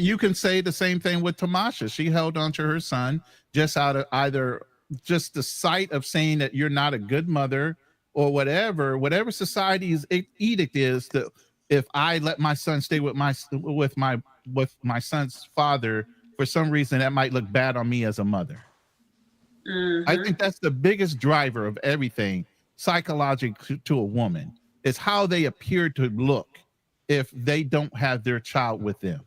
you can say the same thing with Tamasha. She held on to her son just out of either just the sight of saying that you're not a good mother or whatever society's edict is, that if I let my son stay with my son's father, for some reason that might look bad on me as a mother. I think that's the biggest driver of everything psychologically to a woman, is how they appear to look if they don't have their child with them.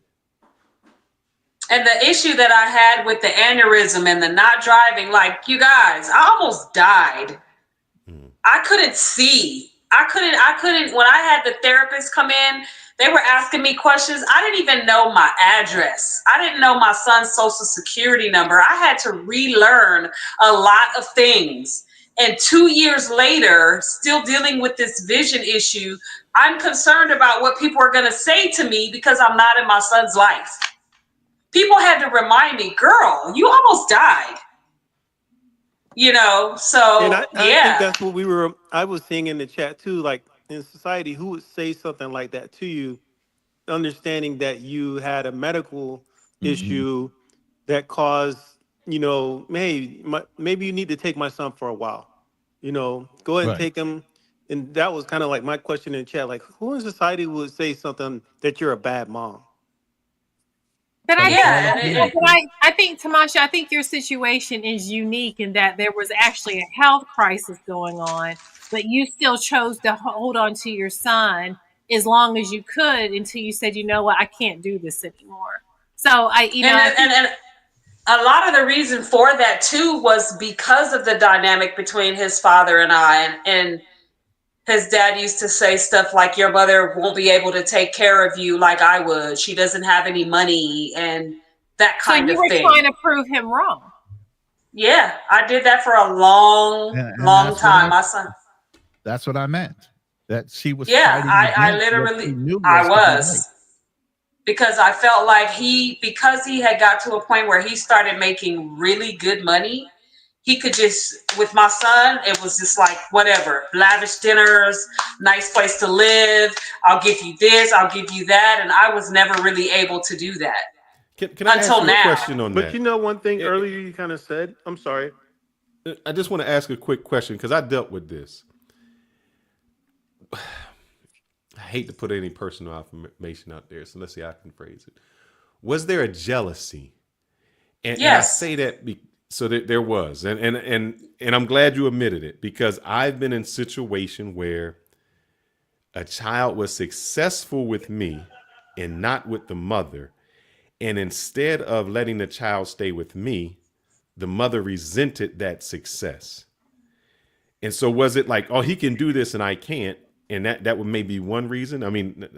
And the issue that I had with the aneurysm and the not driving, like, you guys, I almost died. I couldn't see. I couldn't, when I had the therapist come in, they were asking me questions. I didn't even know my address. I didn't know my son's social security number. I had to relearn a lot of things. And 2 years later, still dealing with this vision issue, I'm concerned about what people are going to say to me because I'm not in my son's life. People had to remind me, girl, you almost died. You know, so And I think that's what I was seeing in the chat too, like in society, who would say something like that to you, understanding that you had a medical issue that caused, you know, hey, maybe you need to take my son for a while, you know, go ahead and take him. And that was kind of like my question in the chat, like who in society would say something that you're a bad mom? But I think, Tamasha, I think your situation is unique in that there was actually a health crisis going on, but you still chose to hold on to your son as long as you could until you said, you know what, I can't do this anymore. So and a lot of the reason for that too was because of the dynamic between his father and I, and his dad used to say stuff like, your mother won't be able to take care of you like I would. She doesn't have any money and that kind of thing. So you were trying to prove him wrong. Yeah, I did that for a long time. My son. That's what I meant. That she was. Yeah, I was. Because I felt like because he had got to a point where he started making really good money, he could just, with my son, it was just like, whatever, lavish dinners, nice place to live. I'll give you this, I'll give you that. And I was never really able to do that. Can I ask you a question on that? But you know, one thing earlier you kind of said, I'm sorry. I just want to ask a quick question because I dealt with this. I hate to put any personal information out there, so let's see how I can phrase it. Was there a jealousy? And I say that so that there was, and I'm glad you admitted it, because I've been in a situation where a child was successful with me and not with the mother, and instead of letting the child stay with me, the mother resented that success. And so was it like, oh, he can do this and I can't? And that would maybe one reason. I mean,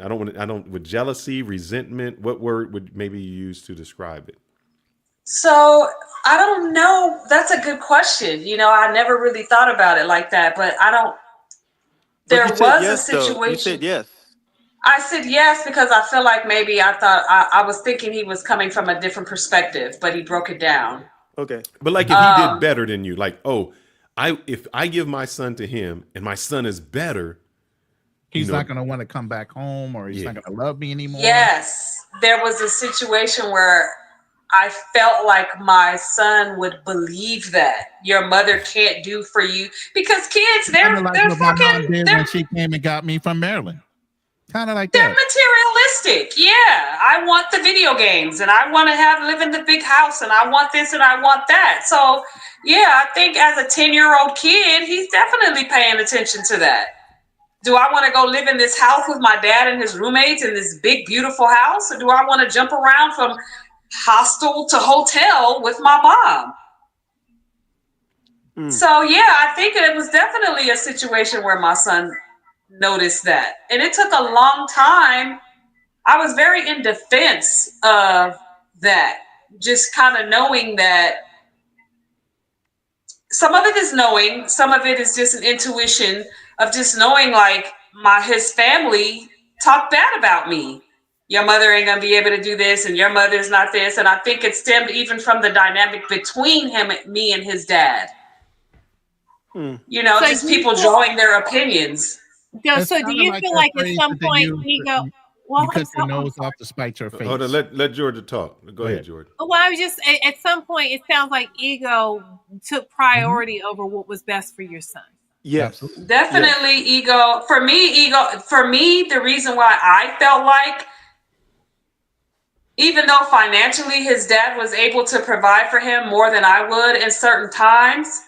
with jealousy, resentment, what word would maybe you use to describe it? So I don't know. That's a good question. You know, I never really thought about it like that, but there was a situation. You said yes. I said yes because I feel like maybe I was thinking he was coming from a different perspective, but he broke it down. Okay. But like if he did better than you, like, oh, if I give my son to him and my son is better, he's not going to want to come back home, or he's not going to love me anymore. Yes. There was a situation where I felt like my son would believe that your mother can't do for you, because kids, they're fucking, when she came and got me from Maryland. Kind of like they're materialistic. Yeah. I want the video games and I want to live in the big house and I want this and I want that. So yeah, I think as a 10-year-old kid, he's definitely paying attention to that. Do I want to go live in this house with my dad and his roommates in this big, beautiful house? Or do I want to jump around from hostel to hotel with my mom? So yeah, I think it was definitely a situation where my son noticed that. And it took a long time. I was very in defense of that, just kind of knowing that some of it is knowing, some of it is just an intuition of just knowing, like, his family talk bad about me. Your mother ain't gonna be able to do this, and your mother's not this. And I think it stemmed even from the dynamic between me and his dad. You know, So just people drawing their opinions. So do you feel like at some point ego? Well, you cut your nose off to spite your face. Hold on, let Georgia talk. Go ahead, Georgia. Well, I was just at some point it sounds like ego took priority over what was best for your son. Yes, definitely. Yes. Ego for me. The reason why I felt like, even though financially his dad was able to provide for him more than I would in certain times,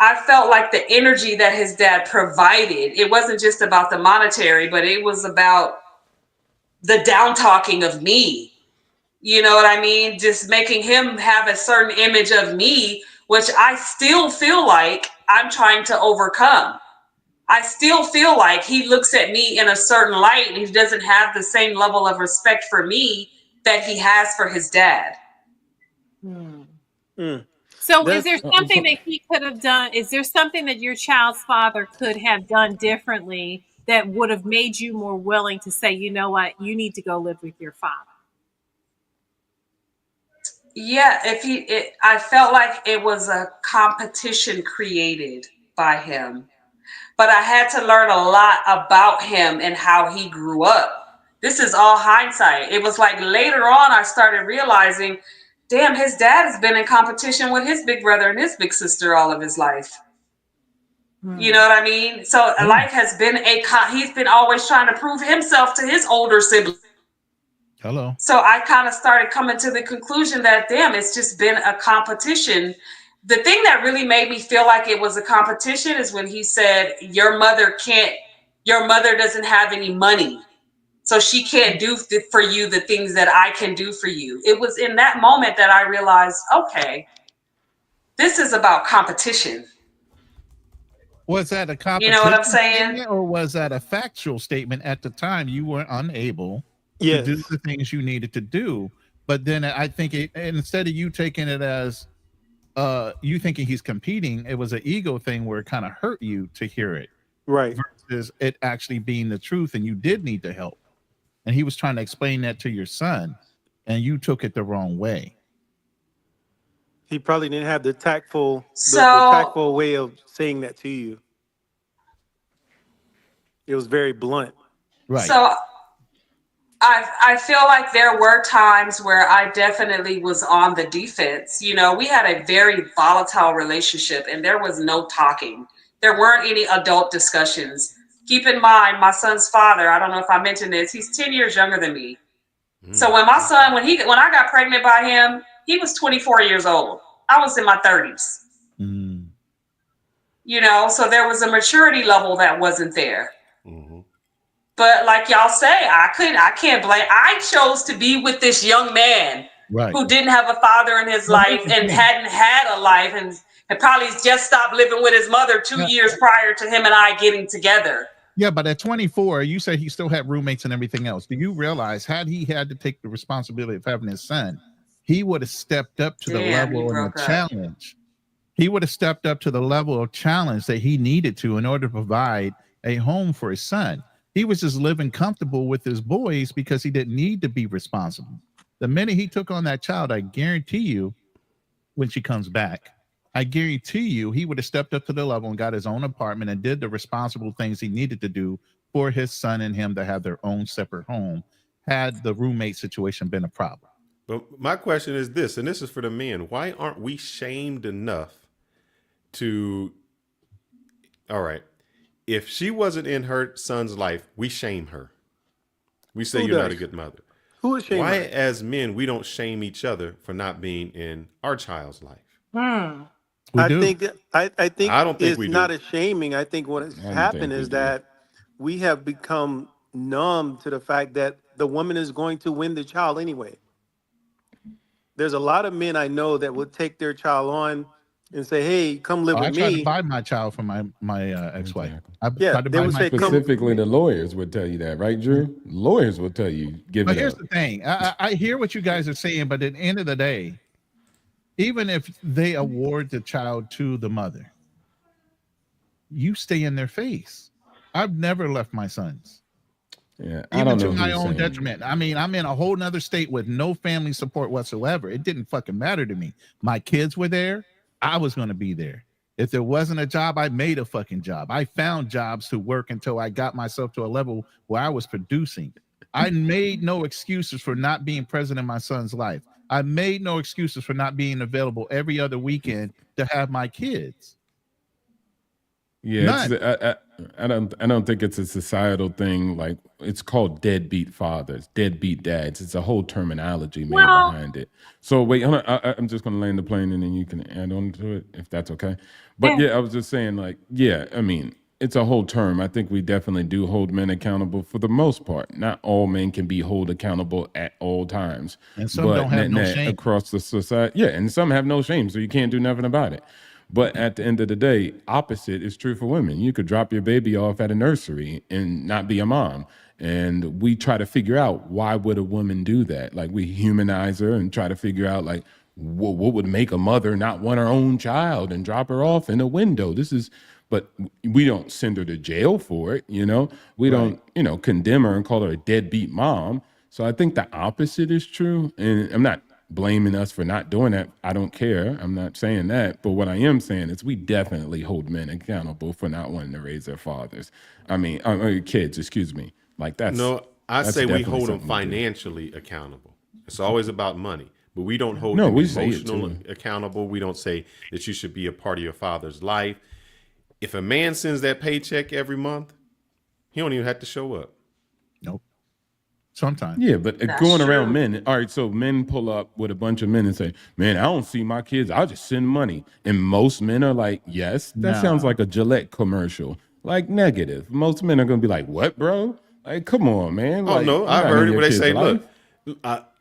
I felt like the energy that his dad provided, it wasn't just about the monetary, but it was about the down talking of me. You know what I mean? Just making him have a certain image of me, which I still feel like I'm trying to overcome. I still feel like he looks at me in a certain light and he doesn't have the same level of respect for me that he has for his dad. So is there something that he could have done? Is there something that your child's father could have done differently that would have made you more willing to say, you know what, you need to go live with your father? Yeah, I felt like it was a competition created by him. But I had to learn a lot about him and how he grew up. This is all hindsight. It was like later on I started realizing, damn, his dad has been in competition with his big brother and his big sister all of his life. You know what I mean? So life has been he's been always trying to prove himself to his older sibling. Hello. So I kind of started coming to the conclusion that, damn, it's just been a competition. The thing that really made me feel like it was a competition is when he said, your mother doesn't have any money, so she can't do for you the things that I can do for you. It was in that moment that I realized, okay, this is about competition. Was that a competition? You know what I'm saying? Or was that a factual statement at the time you were unable to do the things you needed to do? But then I think instead of you taking it as you thinking he's competing, it was an ego thing where it kind of hurt you to hear it. Right. Versus it actually being the truth and you did need the help. And he was trying to explain that to your son and you took it the wrong way. He probably didn't have the tactful way of saying that to you. It was very blunt. Right. So I feel like there were times where I definitely was on the defense. You know, we had a very volatile relationship and there was no talking. There weren't any adult discussions. Keep in mind, my son's father, I don't know if I mentioned this, he's 10 years younger than me. So when my son, when I got pregnant by him, he was 24 years old. I was in my 30s. You know, so there was a maturity level that wasn't there. But like y'all say, I can't blame. I chose to be with this young man who didn't have a father in his life and hadn't had a life and had probably just stopped living with his mother 2 years prior to him and I getting together. Yeah, but at 24, you say he still had roommates and everything else. Do you realize had he had to take the responsibility of having his son, he would have stepped up to the level and the challenge. He would have stepped up to the level of challenge that he needed to in order to provide a home for his son. He was just living comfortable with his boys because he didn't need to be responsible. The minute he took on that child, I guarantee you, when she comes back, I guarantee you he would have stepped up to the level and got his own apartment and did the responsible things he needed to do for his son and him to have their own separate home had the roommate situation been a problem. But my question is this, and this is for the men. Why aren't we shamed enough to, all right, if she wasn't in her son's life, we shame her. We say you're not a good mother. Who is shaming? Why, as men, we don't shame each other for not being in our child's life? I think I don't think it's we do. not a shaming. I think what has happened is that we have become numb to the fact that the woman is going to win the child anyway. There's a lot of men I know that will take their child on and say, "Hey, come live with I me." tried to buy my child from my ex-wife. They would say, specifically the lawyers would tell you that, right, Drew? Lawyers will tell you, give But it here's up. the thing. I hear what you guys are saying, but at the end of the day, even if they award the child to the mother, you stay in their face. I've never left my sons. Yeah, I Even don't to know my who's own saying. detriment. I mean, I'm in a whole nother state with no family support whatsoever. It didn't fucking matter to me. My kids were there. I was going to be there. If there wasn't a job, I made a fucking job. I found jobs to work until I got myself to a level where I was producing. I made no excuses for not being present in my son's life. I made no excuses for not being available every other weekend to have my kids. Yeah, None. I don't think it's a societal thing. Like, it's called deadbeat fathers, deadbeat dads. It's a whole terminology made behind it. So wait, hold on. I'm just gonna land the plane and then you can add on to it if that's okay. But yeah, I was just saying, like, yeah, I mean, it's a whole term. I think we definitely do hold men accountable for the most part. Not all men can be held accountable at all times. And some don't have no shame. Across the society. Yeah, and some have no shame, so you can't do nothing about it. But at the end of the day, opposite is true for women. You could drop your baby off at a nursery and not be a mom. And we try to figure out, why would a woman do that? Like, we humanize her and try to figure out, like, what would make a mother not want her own child and drop her off in a window? But we don't send her to jail for it, you know? We don't, condemn her and call her a deadbeat mom. So I think the opposite is true. And I'm not blaming us for not doing that. I don't care. I'm not saying that. But what I am saying is we definitely hold men accountable for not wanting to raise their fathers. Kids, excuse me. Like, that's... No, I say we hold them something financially accountable. It's always about money. But we don't hold No, them we say it emotionally too. accountable. We don't say that you should be a part of your father's life. If a man sends that paycheck every month, he don't even have to show up. Nope. Sometimes. Yeah, but going around men, all right, so men pull up with a bunch of men and say, man, I don't see my kids, I'll just send money. And most men are like, yes, that sounds like a Gillette commercial. Like, negative. Most men are going to be like, what, bro? Like, come on, man. Oh, Like, no, you're I not heard in it your where they kid's say, life. look,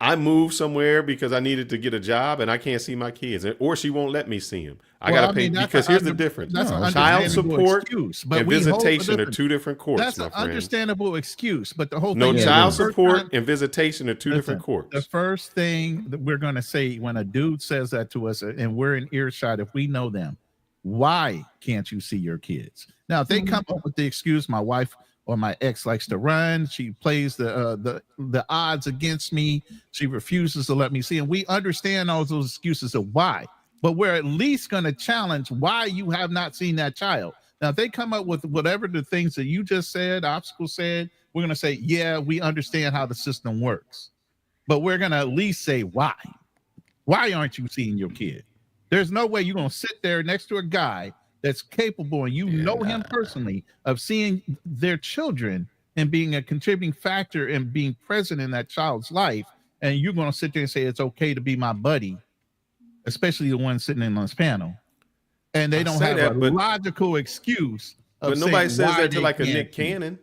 I moved somewhere because I needed to get a job and I can't see my kids, or she won't let me see them. I got to pay, because here's the difference. That's an Child understandable support excuse, and visitation are two different courts, That's my an friend. understandable excuse, but the whole No, thing is child the first support time- and visitation are two different courts. The first thing that we're going to say when a dude says that to us and we're in earshot, if we know them, why can't you see your kids? Now, if they come up with the excuse, my wife or my ex likes to run, she plays the odds against me, she refuses to let me see, and we understand all those excuses of why, but we're at least going to challenge why you have not seen that child. Now, if they come up with whatever the things that you just said, Obstacle said, we're going to say, yeah, we understand how the system works, but we're going to at least say why. Why aren't you seeing your kid? There's no way you're going to sit there next to a guy that's capable, and you know him personally, of seeing their children and being a contributing factor and being present in that child's life, and you're going to sit there and say it's okay to be my buddy, especially the one sitting in this panel, and they don't have a logical excuse of But nobody saying says why that to they like a can't Nick see. Cannon.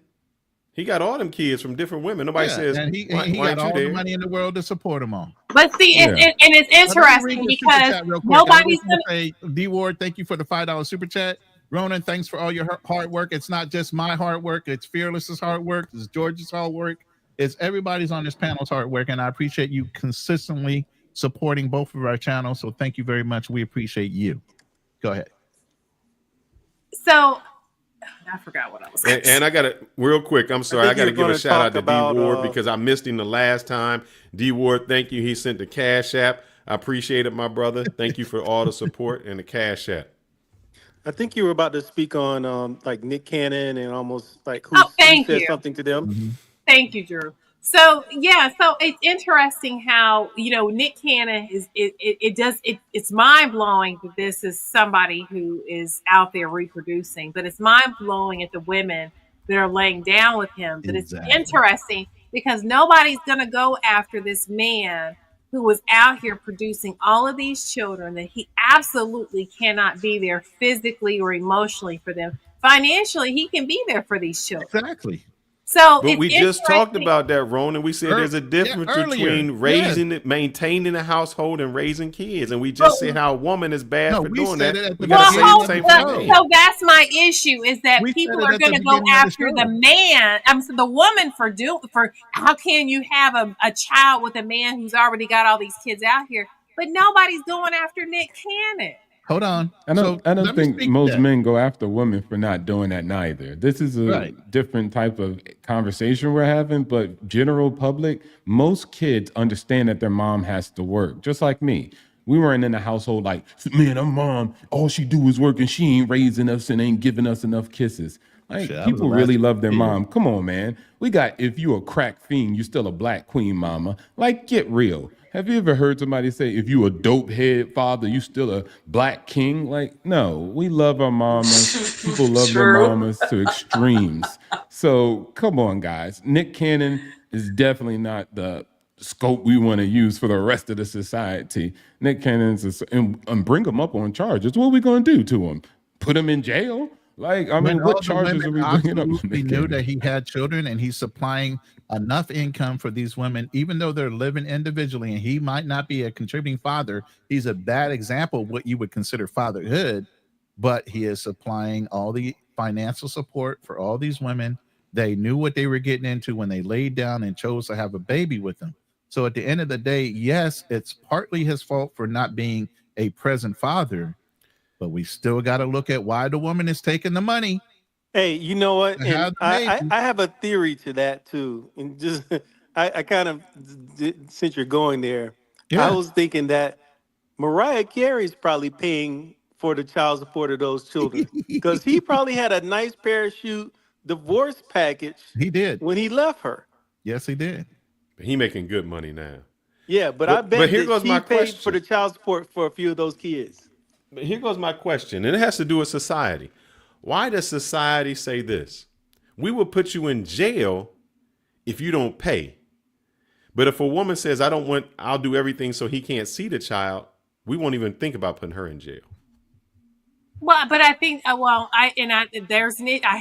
He got all them kids from different women. Nobody says, and he why got aren't you all the there? money in the world to support them all. But see, and it's interesting because nobody's going to say, D Ward, thank you for the $5 super chat. Ronan, thanks for all your hard work. It's not just my hard work. It's Fearless's hard work. It's George's hard work. It's everybody's on this panel's hard work. And I appreciate you consistently supporting both of our channels. So thank you very much. We appreciate you. Go ahead. So I forgot what I was going to say. And I got to, real quick, I'm sorry, I got to give a shout out to D about, Ward because I missed him the last time. D Ward, thank you. He sent the Cash App. I appreciate it, my brother. Thank you for all the support and the Cash App. I think you were about to speak on like Nick Cannon and almost like who thank said you. something to them. Mm-hmm. Thank you, Drew. So so it's interesting how Nick Cannon is it's mind blowing that this is somebody who is out there reproducing, but it's mind blowing at the women that are laying down with him. But it's interesting because nobody's gonna go after this man who was out here producing all of these children that he absolutely cannot be there physically or emotionally for them. Financially, he can be there for these children. Exactly. So but we just talked about that, Ron, and we said there's a difference between raising it, maintaining a household and raising kids. And we just said how a woman is bad for doing that. We got to say the same thing. So that's my issue is that people are going to go after the man. The woman for how can you have a child with a man who's already got all these kids out here? but nobody's going after Nick Cannon. Hold on. I So don't let me think speak to most that. men go after women for not doing that neither. This is a Right. different type of conversation we're having, but general public, most kids understand that their mom has to work, just like me. We weren't in a household like, man, our mom, all she do is work and she ain't raising us and ain't giving us enough kisses. Like, Shit, I was the people last really love their kid. mom. Come on, man. We got, if you a crack fiend, you still a black queen mama. Like, get real. Have you ever heard somebody say, if you a dope head father, you still a black king? Like, no, we love our mamas. People love their True. mamas to extremes. So come on, guys. Nick Cannon is definitely not the scope we want to use for the rest of the society. Nick Cannon's and bring him up on charges. What are we going to do to him? Put him in jail? Like, I mean, When what all the charges are women we bringing up? absolutely knew that he had children and he's supplying enough income for these women, even though they're living individually and he might not be a contributing father, he's a bad example of what you would consider fatherhood, but he is supplying all the financial support for all these women. They knew what they were getting into when they laid down and chose to have a baby with them. So at the end of the day, yes, it's partly his fault for not being a present father, but we still got to look at why the woman is taking the money. Hey, you know what? To And have the I baby. have a theory to that too. And just I kind of since you're going there, I Yeah. was thinking that Mariah Carey's probably paying for the child support of those children because he probably had a nice parachute divorce package He did. when he left her. Yes, he did. He making good money now. Yeah, but I But bet here that goes my she paid for question. the child support for a few of those kids. But here goes my question, and it has to do with society. Why does society say this? We will put you in jail if you don't pay. But if a woman says, I'll do everything so he can't see the child, we won't even think about putting her in jail. Well, but I think, I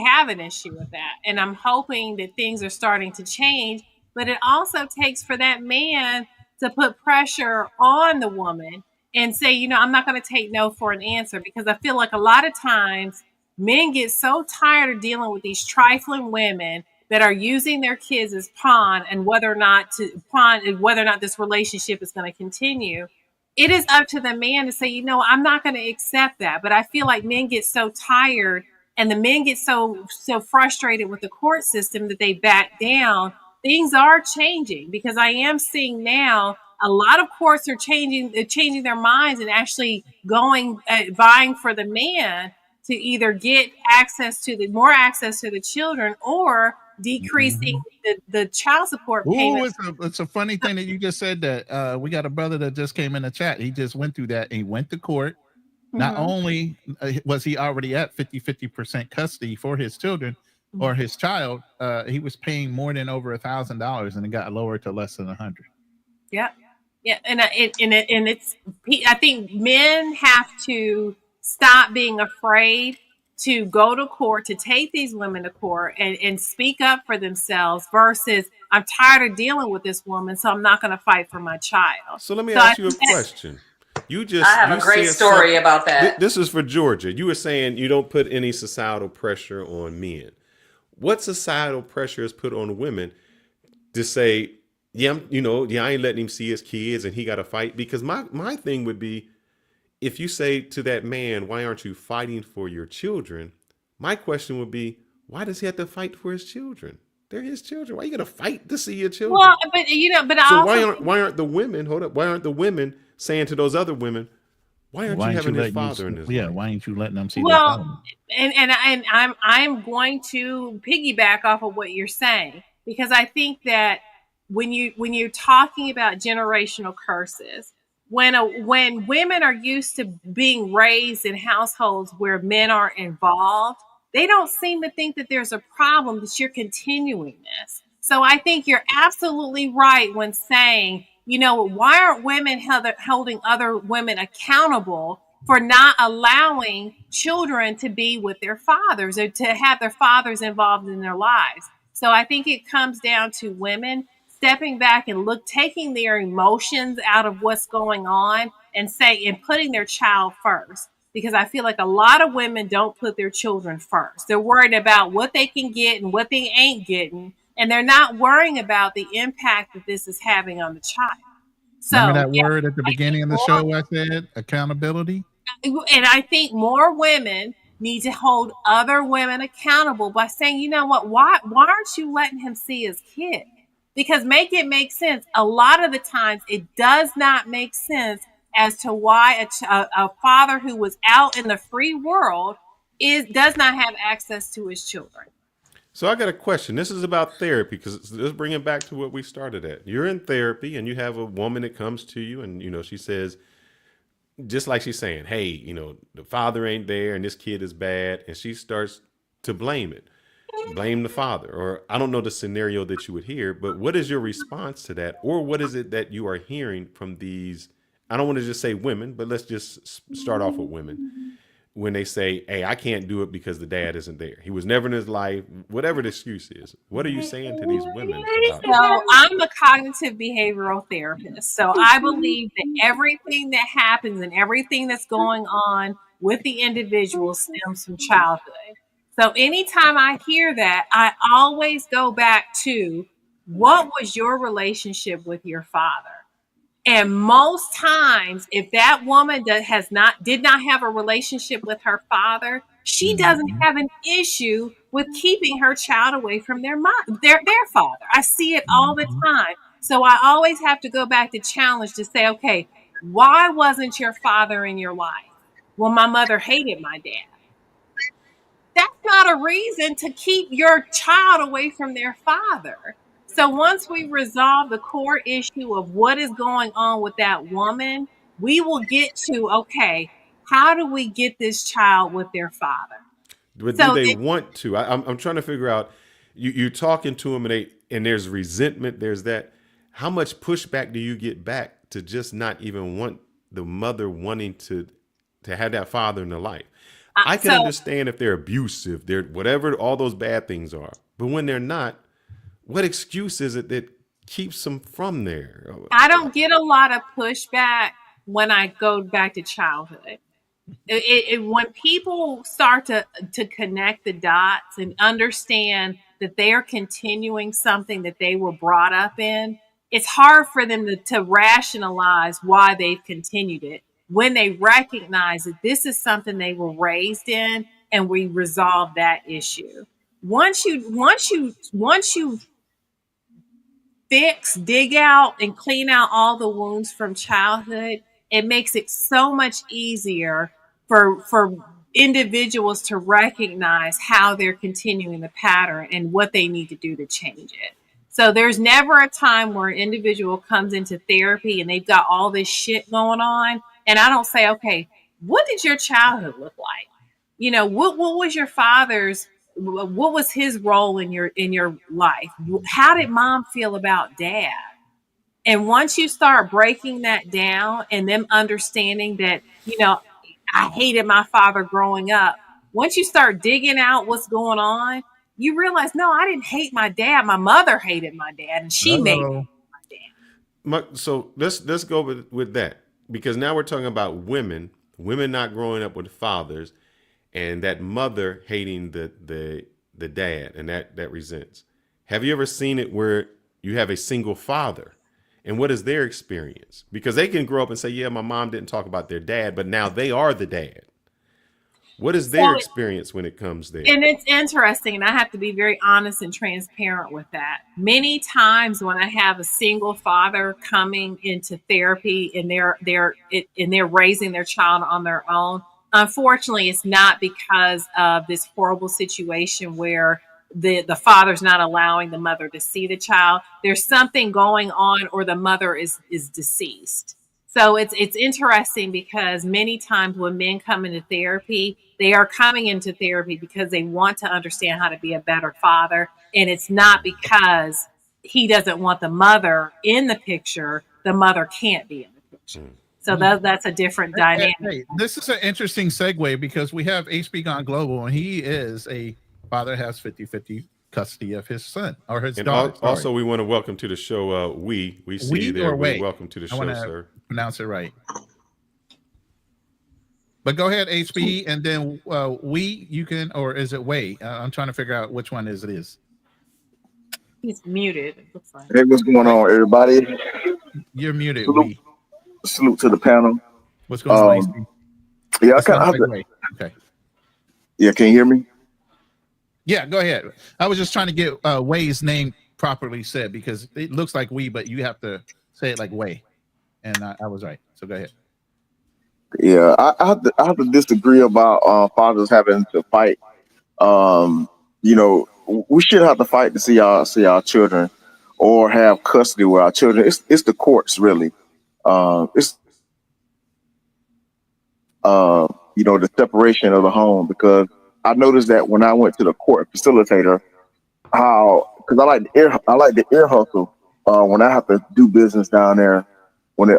have an issue with that, and I'm hoping that things are starting to change. But it also takes for that man to put pressure on the woman and say, I'm not going to take no for an answer, because I feel like a lot of times men get so tired of dealing with these trifling women that are using their kids as pawn, and whether or not this relationship is going to continue. It is up to the man to say, I'm not going to accept that. But I feel like men get so tired, and the men get so frustrated with the court system that they back down. Things are changing, because I am seeing now a lot of courts are changing their minds and actually vying for the man to either get more access to the children, or decreasing the child support payments. It's a funny thing that you just said that. We got a brother that just came in the chat. He just went through that and he went to court. Not only was he already at 50% custody for his children or his child, he was paying more than over $1,000, and it got lowered to less than 100. Yeah. Yeah. And I think men have to stop being afraid to go to court, to take these women to court and speak up for themselves, versus, I'm tired of dealing with this woman, so I'm not going to fight for my child. So let me ask you a question. I have a great story about that. This is for Georgia. You were saying you don't put any societal pressure on men. What societal pressure is put on women to say, I ain't letting him see his kids and he got to fight? Because my thing would be, if you say to that man, why aren't you fighting for your children? My question would be, why does he have to fight for his children? They're his children. Why are you going to fight to see your children? Well, but so why aren't the women, why aren't the women saying to those other women, why aren't you having his father in this? Yeah, why ain't you letting them see their father? And I'm going to piggyback off of what you're saying, because I think that when you're talking about generational curses, when women are used to being raised in households where men are involved, they don't seem to think that there's a problem that you're continuing this. So I think you're absolutely right when saying, why aren't women holding other women accountable for not allowing children to be with their fathers, or to have their fathers involved in their lives? So I think it comes down to women stepping back and taking their emotions out of what's going on, and putting their child first. Because I feel like a lot of women don't put their children first. They're worried about what they can get and what they ain't getting, and they're not worrying about the impact that this is having on the child. So, remember that yeah, word at the beginning of the show? I said accountability. and I think more women need to hold other women accountable by saying, you know what, why aren't you letting him see his kid? Because make it make sense. A lot of the times it does not make sense as to why a father who was out in the free world does not have access to his children. So I got a question. This is about therapy, because let's bring it back to what we started at. You're in therapy and you have a woman that comes to you and, she says, just like she's saying, hey, the father ain't there and this kid is bad. And she starts to blame the father. Or I don't know the scenario that you would hear, but what is your response to that? Or what is it that you are hearing from these? I don't want to just say women, but let's just start off with women. When they say, hey, I can't do it because the dad isn't there. He was never in his life, whatever the excuse is. What are you saying to these women about that? So I'm a cognitive behavioral therapist. So I believe that everything that happens and everything that's going on with the individual stems from childhood. So anytime I hear that, I always go back to, what was your relationship with your father? And most times, if that woman did not have a relationship with her father, she doesn't have an issue with keeping her child away from their father. I see it all the time. So I always have to go back to challenge to say, okay, why wasn't your father in your life? Well, my mother hated my dad. That's not a reason to keep your child away from their father. So once we resolve the core issue of what is going on with that woman, we will get to, okay, how do we get this child with their father? But do they want to? I'm trying to figure out, you're talking to them and there's resentment, there's that. How much pushback do you get back to just not even want the mother wanting to have that father in their life? I can understand if they're abusive, they're whatever all those bad things are. But when they're not, what excuse is it that keeps them from there? I don't get a lot of pushback when I go back to childhood. When people start to connect the dots and understand that they are continuing something that they were brought up in, it's hard for them to rationalize why they've continued it when they recognize that this is something they were raised in and we resolve that issue. Once you dig out and clean out all the wounds from childhood, it makes it so much easier for individuals to recognize how they're continuing the pattern and what they need to do to change it. So there's never a time where an individual comes into therapy and they've got all this shit going on, and I don't say, okay, what did your childhood look like? What was your father's, what was his role in your life? How did mom feel about dad? And once you start breaking that down and them understanding that, I hated my father growing up. Once you start digging out what's going on, you realize, no, I didn't hate my dad. My mother hated my dad, and she made me my dad. So let's go with that, because now we're talking about women not growing up with fathers, and that mother hating the dad, and that resents. Have you ever seen it where you have a single father? And what is their experience? Because they can grow up and say, yeah, my mom didn't talk about their dad, but now they are the dad. What is their experience when it comes there? And it's interesting, and I have to be very honest and transparent with that. Many times when I have a single father coming into therapy and they're raising their child on their own, unfortunately, it's not because of this horrible situation where the father's not allowing the mother to see the child. There's something going on, or the mother is deceased. So it's interesting, because many times when men come into therapy, they are coming into therapy because they want to understand how to be a better father. And it's not because he doesn't want the mother in the picture. The mother can't be in the picture. So that's a different dynamic. Hey, this is an interesting segue, because we have HB Gone Global, and he is a father, has 50-50 custody of his son or his daughter. Also, we want to welcome to the show, we see you there. Welcome to the show, sir. Pronounce it right. But go ahead, HB, and then you can, or is it Way? I'm trying to figure out which one it is. He's muted, it looks like. Hey, what's going on, everybody? You're muted. Salute to the panel. What's going on, Lacey? Yeah, I kind of have to. Okay. Yeah, can you hear me? Yeah, go ahead. I was just trying to get Way's name properly said because it looks like we, but you have to say it like Way, and I was right. So go ahead. Yeah, I have to disagree about fathers having to fight. You know, we shouldn't have to fight to see our children or have custody with our children. It's the courts really. It's you know, the separation of the home, because I noticed that when I went to the court facilitator, because I like the ear hustle when I have to do business down there when it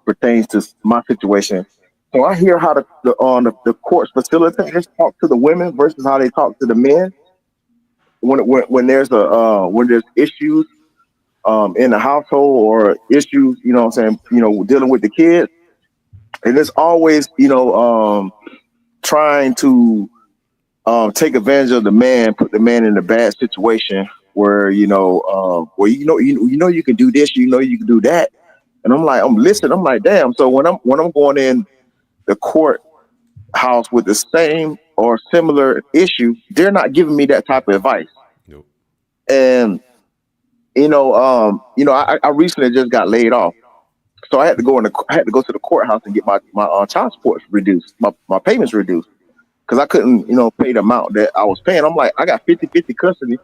pertains to my situation. So I hear how the court facilitators talk to the women versus how they talk to the men when there's issues in the household or issues, you know what I'm saying, you know, dealing with the kids. And it's always, you know, trying to take advantage of the man, put the man in a bad situation where, you know, you know you can do this, you know you can do that. And I'm like, I'm listening, I'm like, damn. So when I'm going in the court house with the same or similar issue, they're not giving me that type of advice. Nope. And you know, I recently just got laid off. So I had to go to the courthouse and get my child support reduced, my payments reduced, because I couldn't, you know, pay the amount that I was paying. I'm like, I got 50-50 custody,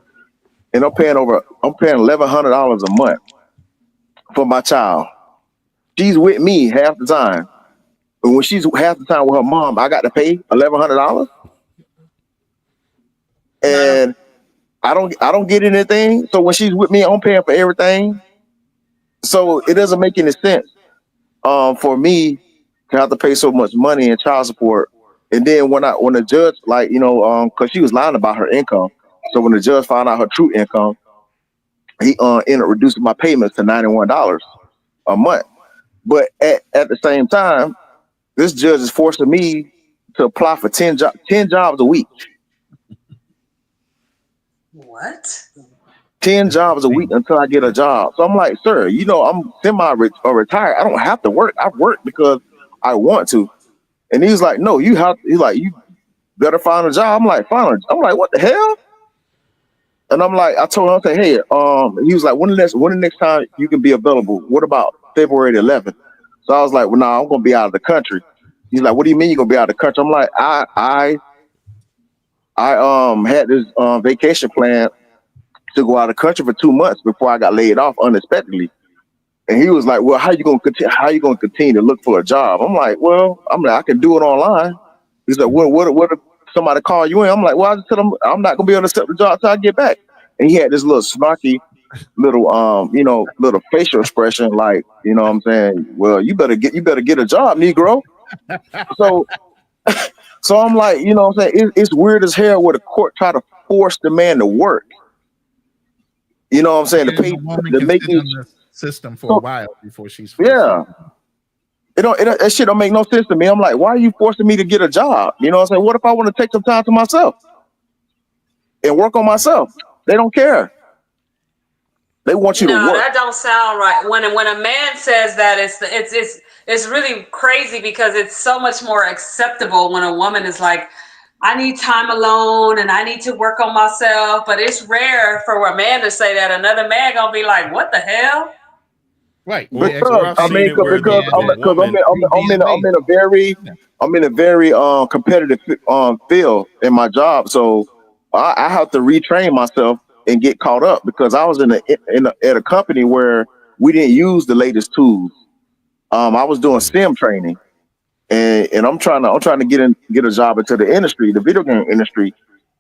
and I'm paying $1,100 a month for my child. She's with me half the time, but when she's half the time with her mom, I got to pay $1,100, and I don't get anything. So when she's with me, I'm paying for everything. So it doesn't make any sense for me to have to pay so much money in child support. And then when the judge, like, you know, because she was lying about her income, so when the judge found out her true income, he ended up reducing my payments to $91 a month. But at the same time, this judge is forcing me to apply for 10 jobs a week. What? 10 jobs a week until I get a job. So I'm like, sir, you know, I'm semi-retired. I don't have to work. I work because I want to. And he's like, no, you better find a job. I'm like, I'm like, what the hell? And I'm like, I told him, I said, hey, he was like, when the next time you can be available? What about February the 11th? So I was like, well, no, I'm gonna be out of the country. He's like, what do you mean you're gonna be out of the country? I'm like, I had this vacation plan to go out of the country for 2 months before I got laid off unexpectedly. And he was like, well, how you gonna continue to look for a job? I'm like, well, I can do it online. He's like, what if somebody call you in? I'm like, well, I just tell him I'm not gonna be able to accept the job until I get back. And he had this little snarky little facial expression, like, you know what I'm saying, well, you better get a job, Negro. So I'm like, you know what I'm saying, it's weird as hell where the court try to force the man to work. You know what I'm saying? To make the system for a while before she's forced. Yeah. That shit don't make no sense to me. I'm like, why are you forcing me to get a job? You know what I'm saying? What if I want to take some time to myself and work on myself? They don't care. They want you to work. No, that don't sound right. When a man says that, it's really crazy because it's so much more acceptable when a woman is like, I need time alone and I need to work on myself. But it's rare for a man to say that. Another man gonna be like, what the hell? Right. Because I'm in a very competitive field in my job. So I have to retrain myself and get caught up, because I was at a company where we didn't use the latest tools. I was doing STEM training, and I'm trying to get a job into the industry, the video game industry,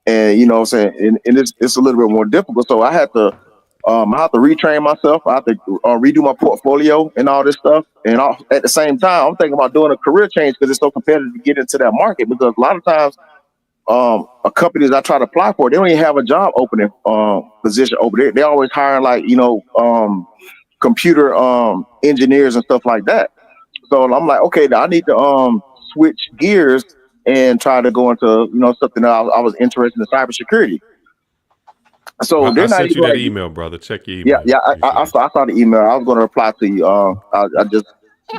and you know what I'm saying, and it's a little bit more difficult. So I have to retrain myself. I have to redo my portfolio and all this stuff. And at the same time, I'm thinking about doing a career change because it's so competitive to get into that market. Because a lot of times, companies I try to apply for, they don't even have a job opening position over there. They're always hiring, like, you know, computer engineers and stuff like that. So I'm like, okay, I need to switch gears and try to go into, you know, something that I was interested in, cybersecurity. So I they're not sent even you that like, email, brother. Check your yeah, email. yeah. I saw the email. I was going to reply to you. I just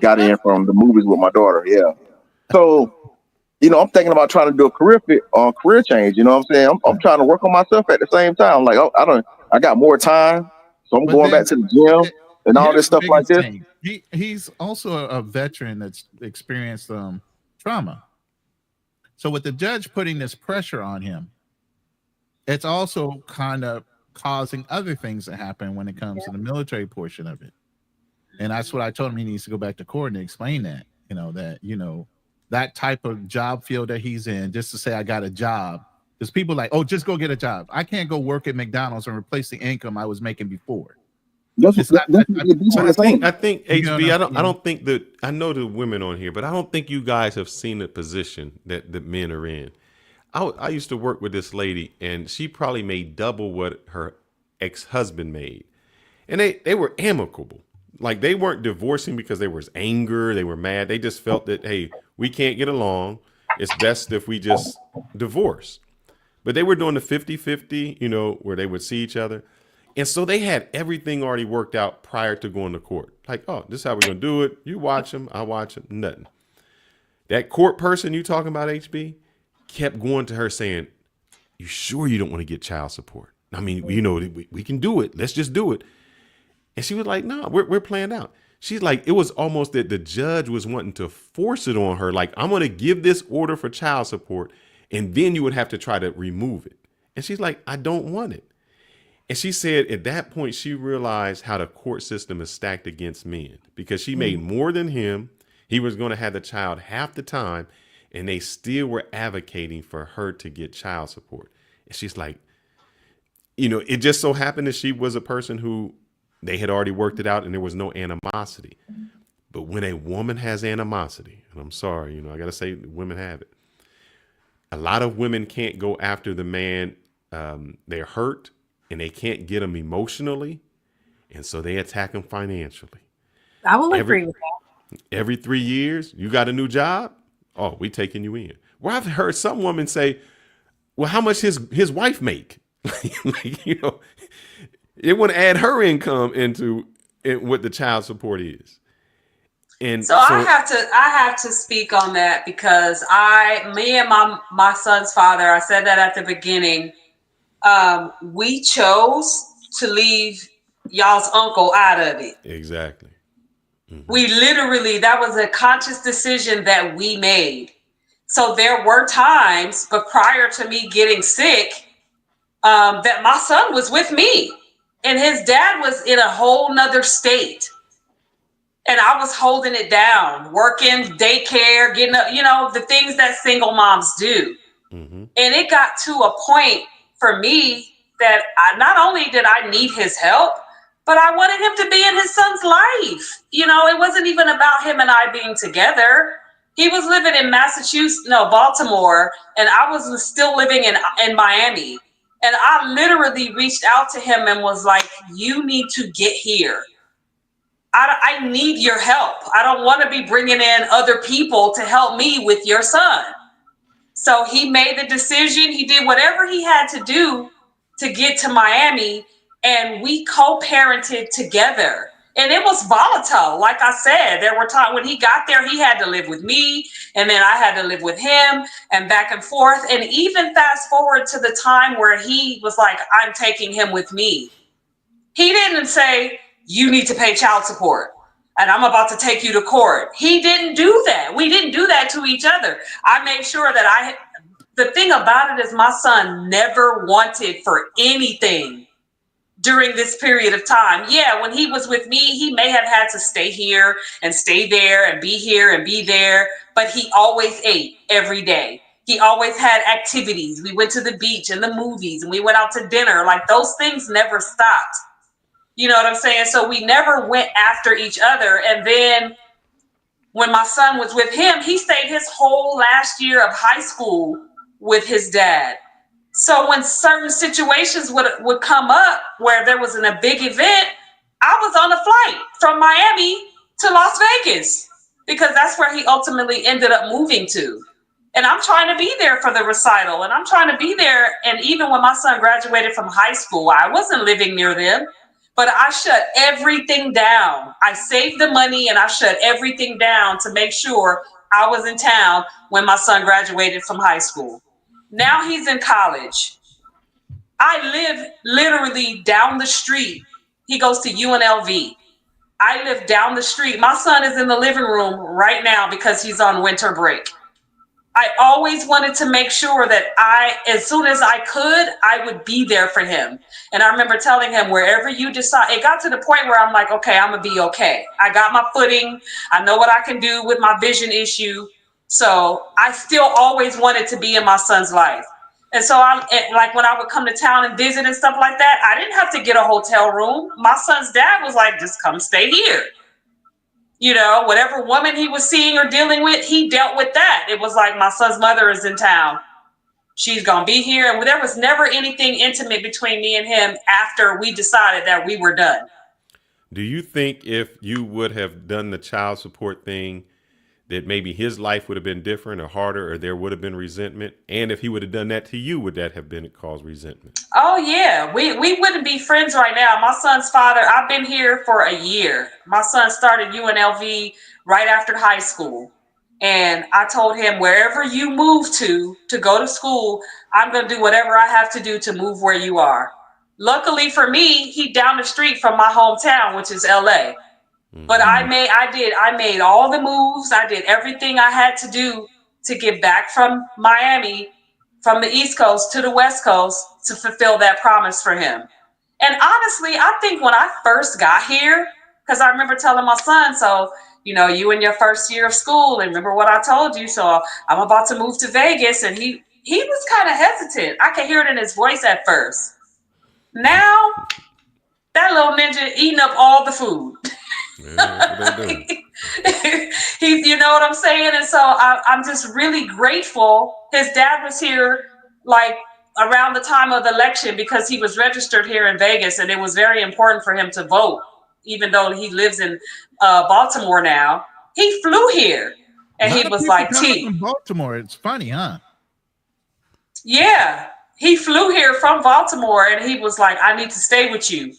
got in from the movies with my daughter. Yeah. So I'm thinking about trying to do a career change. You know what I'm saying? I'm trying to work on myself at the same time. Like, oh, I got more time, so I'm But going back then to the gym and all here's this the stuff like biggest this. thing. He's also a veteran that's experienced trauma. So with the judge putting this pressure on him, it's also kind of causing other things to happen when it comes to the military portion of it. And that's what I told him. He needs to go back to court and explain that, that type of job field that he's in, just to say I got a job. There's people like, oh, just go get a job. I can't go work at McDonald's and replace the income I was making before. That's what I think You know HB. what I'm I don't think that I know the women on here, but I don't think you guys have seen the position that the men are in. I used to work with this lady, and she probably made double what her ex-husband made, and they were amicable. Like, they weren't divorcing because there was anger, they were mad. They just felt that, hey, we can't get along. It's best if we just divorce. But they were doing the 50-50, where they would see each other. And so they had everything already worked out prior to going to court. Like, oh, this is how we're going to do it. You watch them, I watch them, nothing. That court person you talking about, HB, kept going to her saying, you sure you don't want to get child support? I mean, we can do it. Let's just do it. And she was like, no, we're planned out. She's like, it was almost that the judge was wanting to force it on her. Like, I'm going to give this order for child support, and then you would have to try to remove it. And she's like, I don't want it. And she said at that point, she realized how the court system is stacked against men, because she made more than him. He was going to have the child half the time, and they still were advocating for her to get child support. And she's like, it just so happened that she was a person who they had already worked it out and there was no animosity. But when a woman has animosity, and I'm sorry, I got to say women have it. A lot of women can't go after the man. They're hurt and they can't get them emotionally. And so they attack him financially. I will agree with that. Every 3 years, you got a new job? Oh, we taking you in. Well, I've heard some women say, well, how much his wife make? It would add her income into what the child support is. And so I have to speak on that, because me and my son's father, I said that at the beginning, we chose to leave y'all's uncle out of it. Exactly. We literally, that was a conscious decision that we made. So there were times, but prior to me getting sick, that my son was with me and his dad was in a whole nother state. And I was holding it down, working, daycare, getting up, the things that single moms do. Mm-hmm. And it got to a point for me that not only did I need his help, but I wanted him to be in his son's life. It wasn't even about him and I being together. He was living in Baltimore, and I was still living in Miami. And I literally reached out to him and was like, you need to get here. I need your help. I don't want to be bringing in other people to help me with your son. So he made the decision. He did whatever he had to do to get to Miami, and we co-parented together. And it was volatile. Like I said, there were times when he got there, he had to live with me, and then I had to live with him, and back and forth. And even fast forward to the time where he was like, I'm taking him with me. He didn't say, you need to pay child support, and I'm about to take you to court. He didn't do that. We didn't do that to each other. I made sure that the thing about it is my son never wanted for anything during this period of time. Yeah, when he was with me, he may have had to stay here and stay there and be here and be there, but he always ate every day. He always had activities. We went to the beach and the movies, and we went out to dinner. Like, those things never stopped. You know what I'm saying? So we never went after each other. And then when my son was with him, he stayed his whole last year of high school with his dad. So when certain situations would come up where there was a big event, I was on a flight from Miami to Las Vegas, because that's where he ultimately ended up moving to. And I'm trying to be there for the recital, and I'm trying to be there. And even when my son graduated from high school, I wasn't living near them, but I shut everything down. I saved the money and I shut everything down to make sure I was in town when my son graduated from high school. Now he's in college. I live literally down the street. He goes to UNLV. I live down the street. My son is in the living room right now because he's on winter break. I always wanted to make sure that as soon as I could, I would be there for him. And I remember telling him, wherever you decide, it got to the point where I'm like, okay, I'm gonna be okay. I got my footing. I know what I can do with my vision issue. So I still always wanted to be in my son's life. And so like when I would come to town and visit and stuff like that, I didn't have to get a hotel room. My son's dad was like, just come stay here. You know, whatever woman he was seeing or dealing with, he dealt with that. It was like, my son's mother is in town. She's going to be here. And there was never anything intimate between me and him after we decided that we were done. Do you think if you would have done the child support thing, that maybe his life would have been different or harder, or there would have been resentment? And if he would have done that to you, would that have been caused resentment? Oh, yeah. We wouldn't be friends right now. My son's father, I've been here for a year. My son started UNLV right after high school. And I told him, wherever you move to go to school, I'm going to do whatever I have to do to move where you are. Luckily for me, he down the street from my hometown, which is LA. But I made all the moves. I did everything I had to do to get back from Miami, from the East Coast to the West Coast, to fulfill that promise for him. And honestly, I think when I first got here, because I remember telling my son, so, you know, you in your first year of school, and remember what I told you, so I'm about to move to Vegas. And he was kind of hesitant. I could hear it in his voice at first. Now, that little ninja eating up all the food. He's, you know what I'm saying? And so I'm just really grateful. His dad was here like around the time of the election because he was registered here in Vegas, and it was very important for him to vote, even though he lives in Baltimore now. He flew here, and he was like, "T." From Baltimore, it's funny, huh? Yeah, he flew here from Baltimore, and he was like, "I need to stay with you,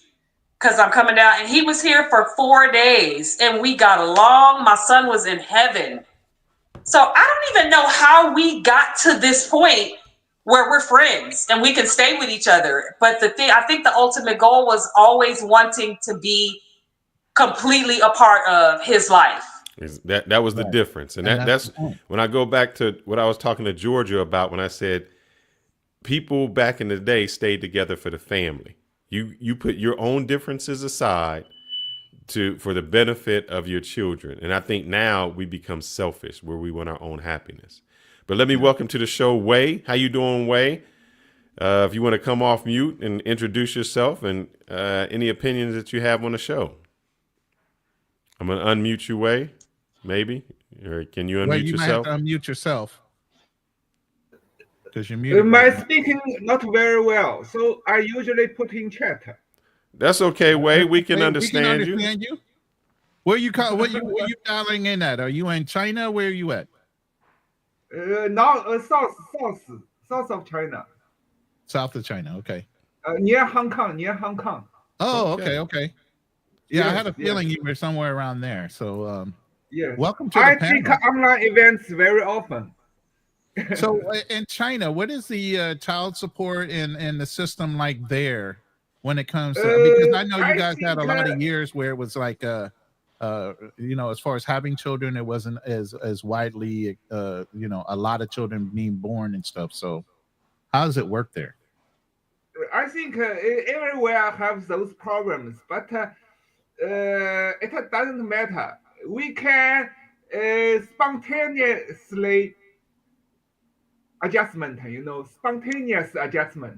because I'm coming down." And he was here for 4 days, and we got along. My son was in heaven. So I don't even know how we got to this point where we're friends and we can stay with each other. But I think the ultimate goal was always wanting to be completely a part of his life. That was the difference. And that's when I go back to what I was talking to Georgia about, when I said people back in the day stayed together for the family. You put your own differences aside for the benefit of your children. And I think now we become selfish where we want our own happiness. But let me welcome to the show, Way. How you doing, Way? If you want to come off mute and introduce yourself and any opinions that you have on the show. I'm going to unmute you, Way, maybe. Or can you unmute yourself? Might have to unmute yourself. Because you're muted. My speaking not very well, so I usually put in chat. That's okay, Way. We can understand you. Where you dialing in at? Are you in China? Where are you at? Now south of China. South of China, okay. Near Hong Kong. Oh, okay. Yeah, I had a feeling you were somewhere around there. So, welcome to the panel. I take online events very often. So, in China, what is the child support in the system like there when it comes to? Because I know you guys had a lot of years where it was like, as far as having children, it wasn't as widely, a lot of children being born and stuff. So, how does it work there? I think everywhere have those problems, but it doesn't matter. We can spontaneously adjustment, spontaneous adjustment.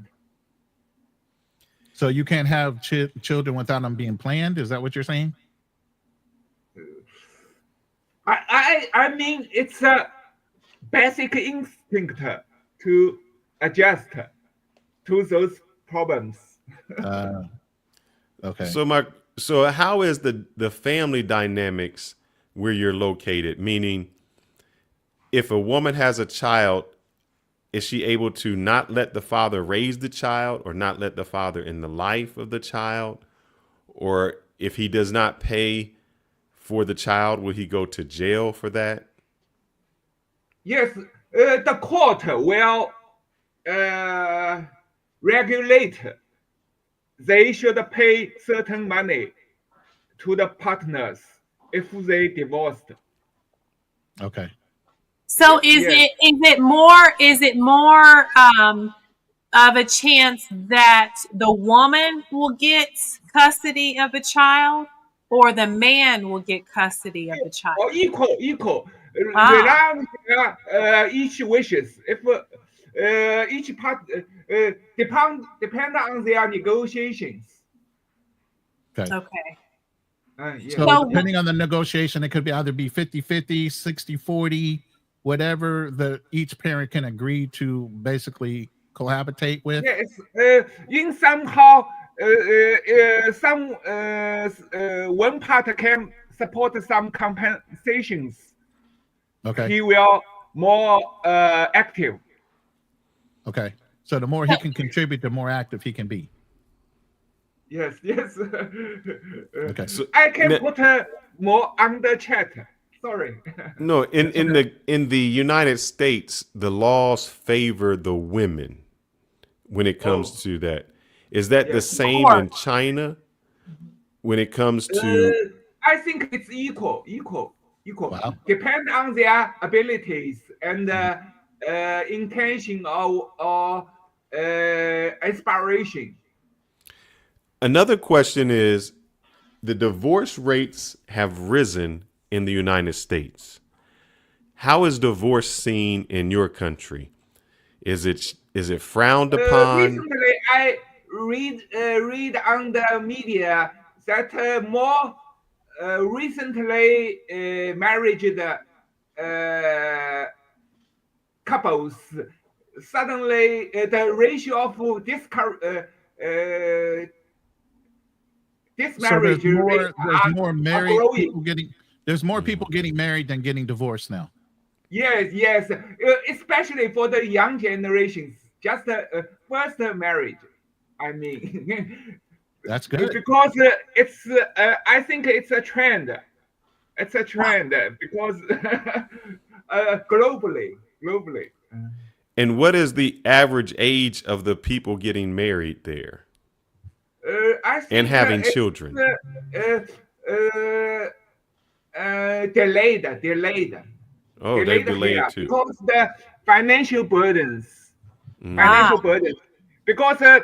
So you can't have children without them being planned? Is that what you're saying? I mean, it's a basic instinct to adjust to those problems. Okay. So how is the family dynamics where you're located? Meaning, if a woman has a child, is she able to not let the father raise the child or not let the father in the life of the child? Or if he does not pay for the child, will he go to jail for that? Yes, the court will regulate. They should pay certain money to the partners if they divorced. Okay. So is it more of a chance that the woman will get custody of the child or the man will get custody of the child? Or equal. Ah. Rely on each wishes. If each part depend on their negotiations. Okay. Yeah. So depending on the negotiation, it could be either be 50-50, 60-40, whatever each parent can agree to basically cohabitate with. Yes, in somehow some one part can support some compensations. Okay. He will more active. Okay. So the more he can contribute, the more active he can be. Yes. Okay. I can put more on the chat. Sorry. No, in the United States, the laws favor the women when it comes to that. Is that the same in China when it comes to? I think it's equal. Wow. Depend on their abilities and intention or inspiration. Another question is, the divorce rates have risen in the United States. How is divorce seen in your country? Is it frowned upon? Recently, I read on the media that more recently married couples suddenly the ratio of this So marriage rate there's more married growing. people there's more people getting married than getting divorced now. Yes, especially for the young generations, just first marriage. I mean, that's good because it's. I think it's a trend. It's a trend because globally. And what is the average age of the people getting married there? I think and having children. Delayed. Oh, they've delayed here too. because the financial burdens. Because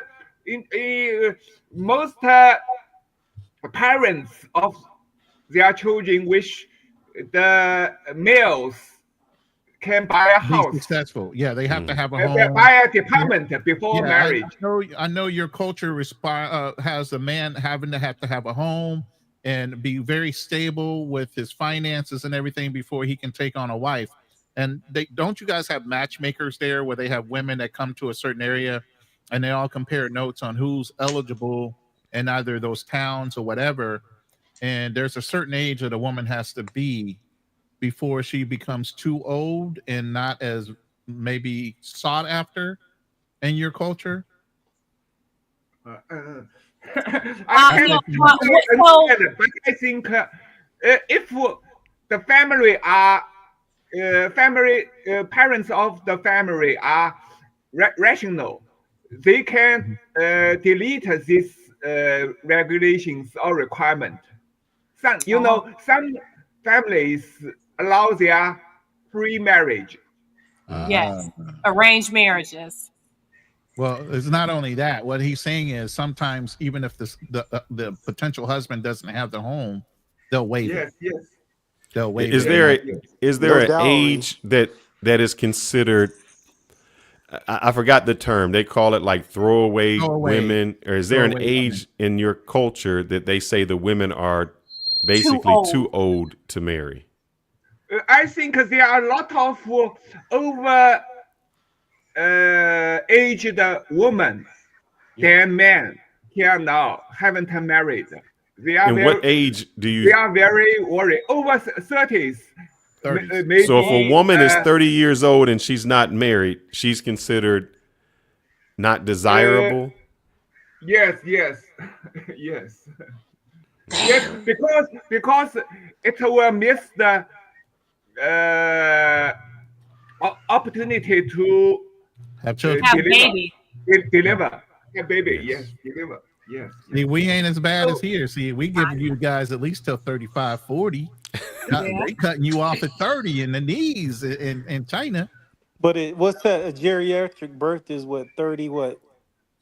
most parents of their children wish the males can buy a house. Be successful. Yeah, they have to have a home. Buy a department before marriage. I know your culture has a man having to have a home and be very stable with his finances and everything before he can take on a wife. And don't you guys have matchmakers there where they have women that come to a certain area and they all compare notes on who's eligible in either those towns or whatever? And there's a certain age that a woman has to be before she becomes too old and not as maybe sought after in your culture? I think if the family are parents of the family are rational, they can delete these regulations or requirement. Some families allow their free marriage. Yes, arranged marriages. Well, it's not only that. What he's saying is sometimes even if the potential husband doesn't have the home, they'll waive it. Yes. They'll waive Is it. there an age that is considered? I forgot the term. They call it like throwaway women. Or is there an age in your culture that they say the women are basically too old to marry? I think there are a lot of over aged women than men here now haven't married. They are what age do you? They are very worried. Over 30s, Maybe, So if a woman is 30 years old and she's not married, she's considered not desirable. Yes, yes, yes, yes. Because it will miss the opportunity to have children, have baby. Deliver, have baby. Yes, deliver. Yes. See, we ain't as bad as here. See, we giving you guys at least till 35, 40. They cutting you off at 30 in the knees in China. But what's that? A geriatric birth is what, 30 what?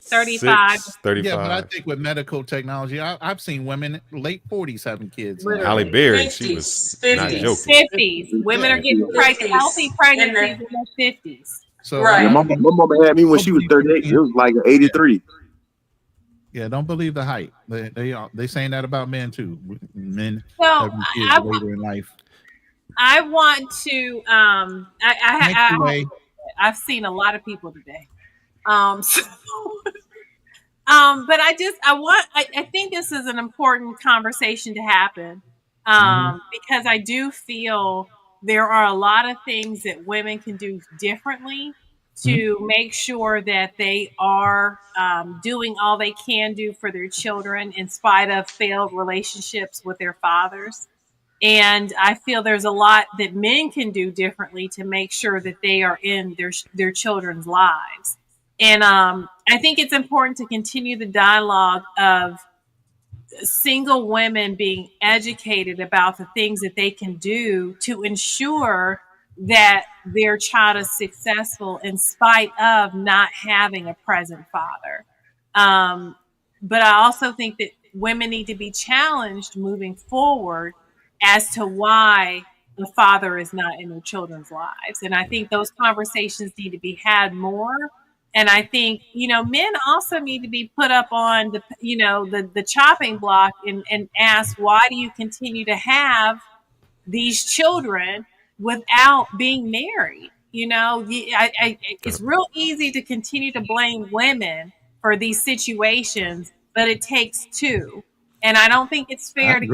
35. 35. Yeah, but I think with medical technology, I've seen women late 40s having kids. Halle Berry, she was not joking. 50s. Women are getting healthy pregnancies in their 50s. So yeah, my mama had me when she was 38. It was like 83. Yeah, don't believe the hype. They saying that about men too. Men So having kids later in life. I want to. I've seen a lot of people today. But I think this is an important conversation to happen because I do feel there are a lot of things that women can do differently to make sure that they are doing all they can do for their children in spite of failed relationships with their fathers. And I feel there's a lot that men can do differently to make sure that they are in their children's lives. And I think it's important to continue the dialogue of single women being educated about the things that they can do to ensure that their child is successful in spite of not having a present father. But I also think that women need to be challenged moving forward as to why the father is not in their children's lives. And I think those conversations need to be had more. And I think, men also need to be put up on the chopping block and ask, why do you continue to have these children without being married? It's real easy to continue to blame women for these situations, but it takes two. And I don't think it's fair to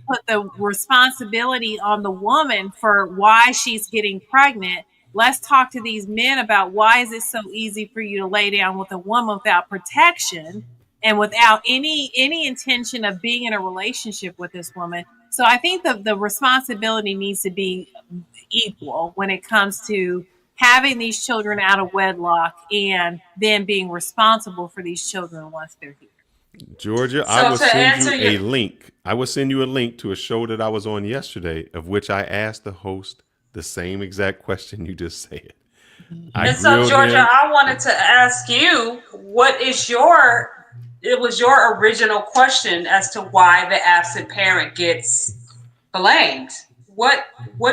put the responsibility on the woman for why she's getting pregnant. Let's talk to these men about why is it so easy for you to lay down with a woman without protection and without any intention of being in a relationship with this woman. So I think the responsibility needs to be equal when it comes to having these children out of wedlock and then being responsible for these children once they're here. Georgia, I will send you a link. I will send you a link to a show that I was on yesterday, of which I asked the host the same exact question you just said. And so, Georgia, I wanted to ask you, it was your original question as to why the absent parent gets blamed. What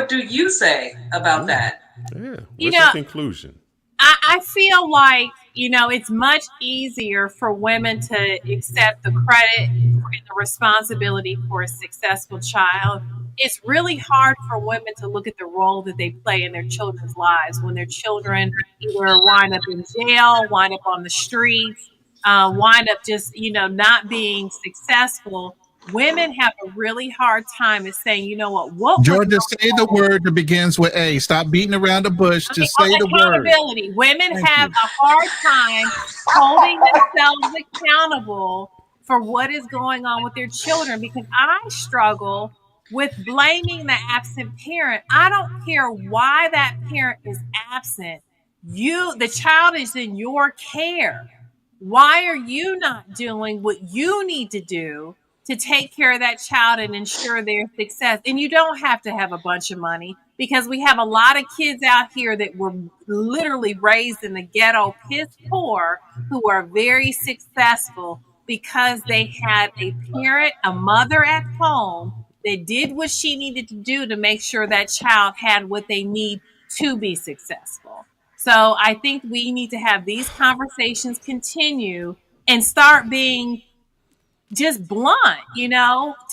do you say about that? Yeah, what's the conclusion? I feel like, it's much easier for women to accept the credit and the responsibility for a successful child. It's really hard for women to look at the role that they play in their children's lives when their children either wind up in jail, wind up on the streets, wind up just, not being successful. Women have a really hard time at saying, what Georgia, say the word that begins with A. Stop beating around the bush. Just say the word. Accountability. Women have a hard time holding themselves accountable for what is going on with their children, because I struggle with blaming the absent parent. I don't care why that parent is absent. The child is in your care. Why are you not doing what you need to do to take care of that child and ensure their success? And you don't have to have a bunch of money, because we have a lot of kids out here that were literally raised in the ghetto, piss poor, who are very successful because they had a parent, a mother at home that did what she needed to do to make sure that child had what they need to be successful. So I think we need to have these conversations continue and start being just blunt,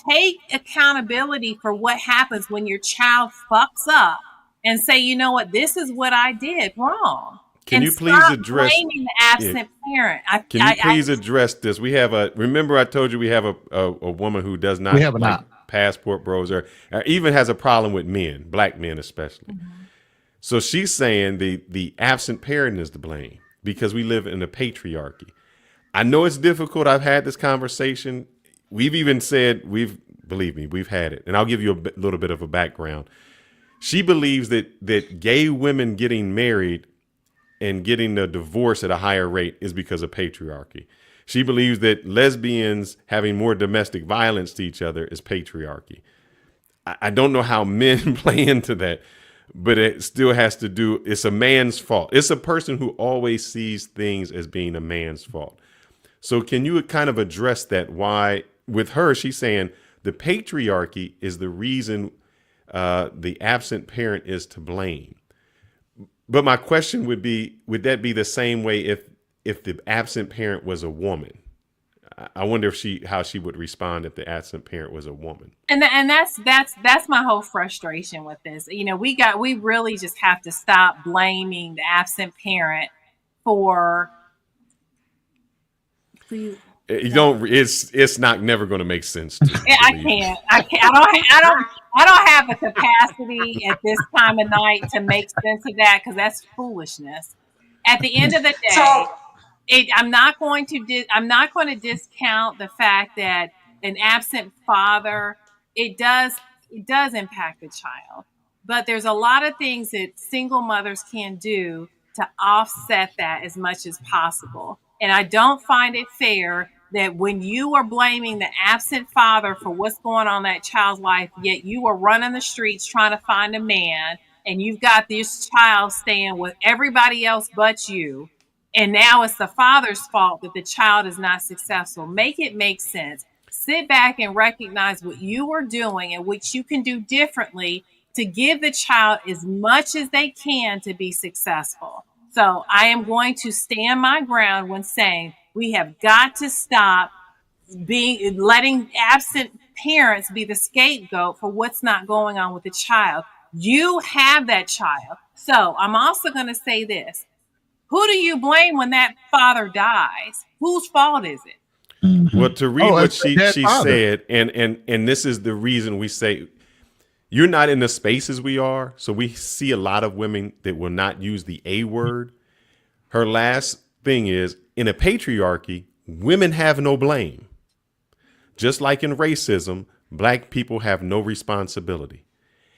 take accountability for what happens when your child fucks up and say, this is what I did wrong. Can you please address blaming the absent parent? Can you please address this? We have remember I told you we have a woman who does not passport bros, or even has a problem with men, black men especially. So she's saying the absent parent is to blame because we live in a patriarchy. I know it's difficult. I've had this conversation. We've even said, believe me, we've had it. And I'll give you a little bit of a background. She believes that gay women getting married and getting a divorce at a higher rate is because of patriarchy. She believes that lesbians having more domestic violence to each other is patriarchy. I don't know how men play into that, but it still has to do, it's a man's fault. It's a person who always sees things as being a man's fault. So can you kind of address that? Why, with her, she's saying the patriarchy is the reason the absent parent is to blame. But my question would be, would that be the same way if the absent parent was a woman? I wonder how she would respond if the absent parent was a woman. And that's my whole frustration with this. You know, we really just have to stop blaming the absent parent for. Please. You don't. It's not never going to make sense. I can't. I don't have the capacity at this time of night to make sense of that because that's foolishness. At the end of the day, I'm not going to discount the fact that an absent father it does impact the child, but there's a lot of things that single mothers can do to offset that as much as possible. And I don't find it fair that when you are blaming the absent father for what's going on in that child's life, yet you are running the streets trying to find a man, and you've got this child staying with everybody else but you, and now it's the father's fault that the child is not successful. Make it make sense. Sit back and recognize what you are doing and what you can do differently to give the child as much as they can to be successful. So I am going to stand my ground when saying we have got to stop letting absent parents be the scapegoat for what's not going on with the child. You have that child. So I'm also going to say this. Who do you blame when that father dies? Whose fault is it? Well, to read what she said, and this is the reason we say you're not in the spaces we are. So we see a lot of women that will not use the A word. Her last thing is, in a patriarchy, women have no blame. Just like in racism, black people have no responsibility.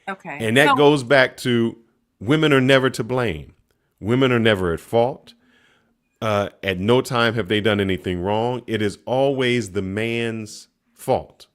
Okay. And that goes back to women are never to blame. Women are never at fault. At no time have they done anything wrong. It is always the man's fault.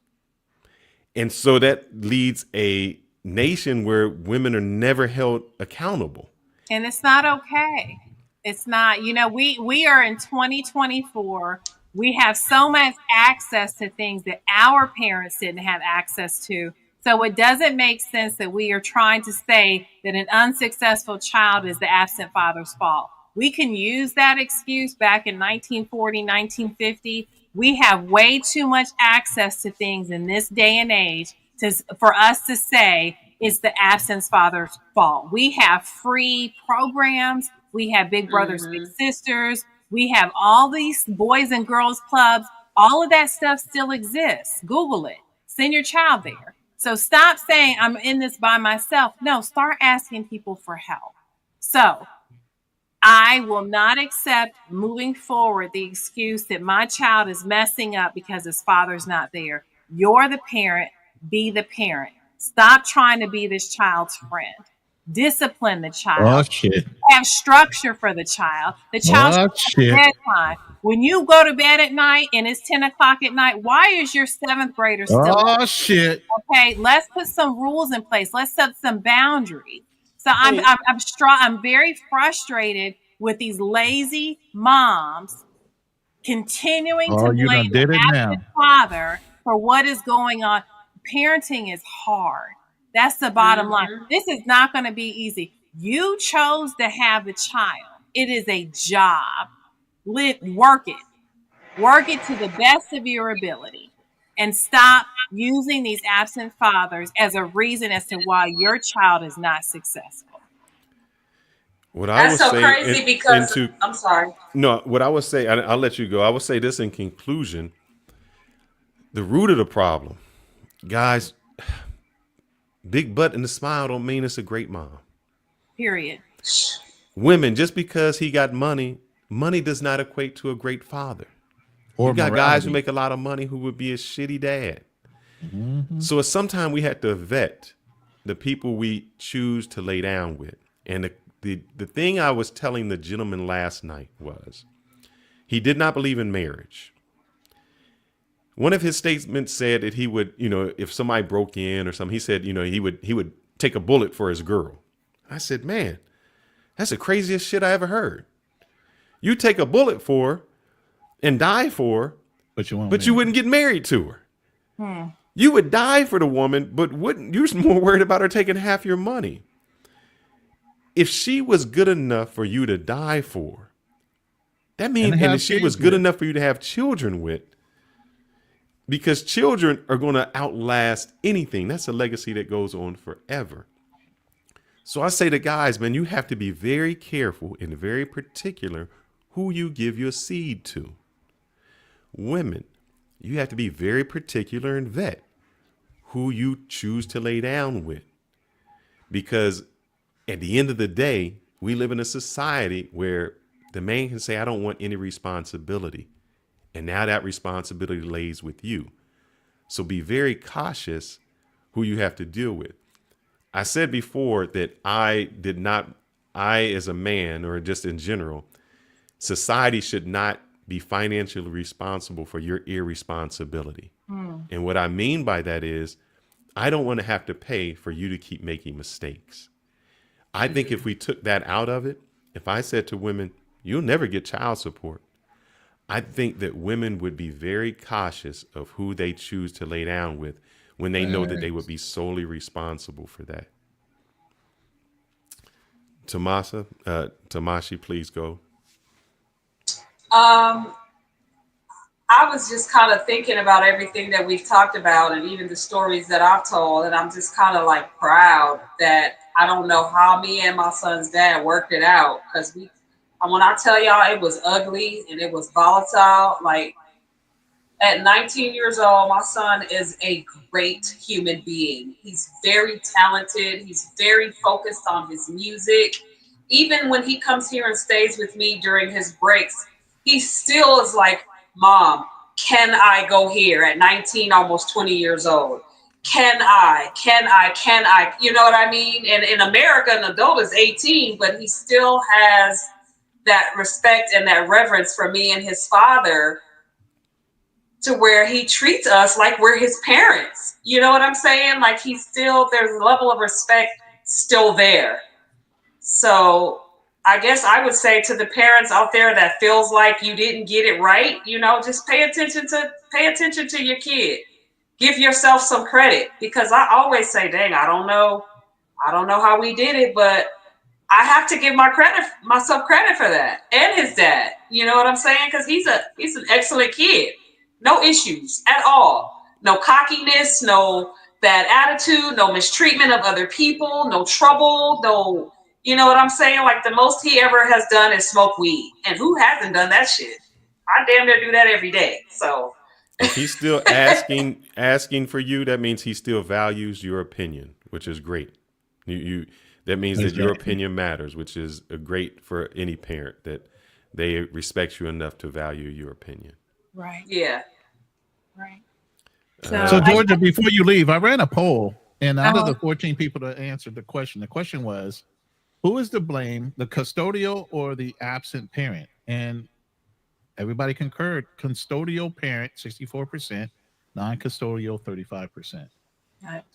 And so that leads a nation where women are never held accountable. And it's not okay. It's not, we are in 2024. We have so much access to things that our parents didn't have access to. So it doesn't make sense that we are trying to say that an unsuccessful child is the absent father's fault. We can use that excuse back in 1940, 1950. We have way too much access to things in this day and age for us to say it's the absent father's fault. We have free programs. We have Big Brothers, Big Sisters. We have all these boys and girls clubs. All of that stuff still exists. Google it. Send your child there. So stop saying I'm in this by myself. No, start asking people for help. So I will not accept moving forward the excuse that my child is messing up because his father's not there. You're the parent. Be the parent. Stop trying to be this child's friend. Discipline the child. Oh, shit. Have structure for the child. The child's bedtime. When you go to bed at night and it's 10 o'clock at night, why is your 7th grader still up? Shit. Okay, let's put some rules in place. Let's set some boundaries. So I'm very frustrated with these lazy moms continuing to blame the absent father for what is going on. Parenting is hard. That's the bottom line. This is not going to be easy. You chose to have the child. It is a job. Work it. Work it to the best of your ability. And stop using these absent fathers as a reason as to why your child is not successful. That's so crazy because I'm sorry. No, what I would say, I'll let you go. I would say this in conclusion. The root of the problem Guys, big butt and a smile don't mean it's a great mom. Period. Women, just because he got money, money does not equate to a great father. Or you got guys who morality. make a lot of money who would be a shitty dad. Mhm. So sometimes we have to vet the people we choose to lay down with. And the thing I was telling the gentleman last night was he did not believe in marriage. One of his statements said that he would, if somebody broke in or something, he said, he would take a bullet for his girl. I said, man, that's the craziest shit I ever heard. You take a bullet for her and die for her, but you wouldn't get married to her. Hmm. You would die for the woman, but you're more worried about her taking half your money. If she was good enough for you to die for, that means, and if she was good enough for you to have children with, because children are going to outlast anything. That's a legacy that goes on forever. So I say to guys, man, you have to be very careful and very particular who you give your seed to. Women, you have to be very particular and vet who you choose to lay down with. Because at the end of the day, we live in a society where the man can say, I don't want any responsibility. And now that responsibility lays with you. So be very cautious who you have to deal with. I said before that I as a man, or just in general, society should not be financially responsible for your irresponsibility. And what I mean by that is, I don't want to have to pay for you to keep making mistakes. I think if we took that out of it, if I said to women, you'll never get child support, I think that women would be very cautious of who they choose to lay down with when they know that they would be solely responsible for that. Tamashi, please go. I was just kind of thinking about everything that we've talked about and even the stories that I've told. And I'm just kind of like proud that I don't know how me and my son's dad worked it out. Because when I tell y'all it was ugly and it was volatile, like at 19 years old, my son is a great human being. He's very talented. He's very focused on his music. Even when he comes here and stays with me during his breaks, he still is like, Mom, can I go here at 19, almost 20 years old? Can I? You know what I mean? And in America, an adult is 18, but he still has that respect and that reverence for me and his father, to where he treats us like we're his parents. You know what I'm saying? Like there's a level of respect still there. So I guess I would say to the parents out there that feels like you didn't get it right, just pay attention to your kid. Give yourself some credit, because I always say, dang, I don't know how we did it, but I have to give myself credit for that, and his dad. You know what I'm saying? Because he's an excellent kid. No issues at all. No cockiness, no bad attitude, no mistreatment of other people, no trouble, no, you know what I'm saying? Like the most he ever has done is smoke weed. And who hasn't done that shit? I damn near do that every day. So if he's still asking for you, that means he still values your opinion, which is great. That means that your opinion matters, which is great for any parent, that they respect you enough to value your opinion. Right. Yeah. Right. So Georgia, before you leave, I ran a poll, and out of the 14 people that answered the question was, who is to blame, the custodial or the absent parent? And everybody concurred. Custodial parent, 64%, non-custodial, 35%.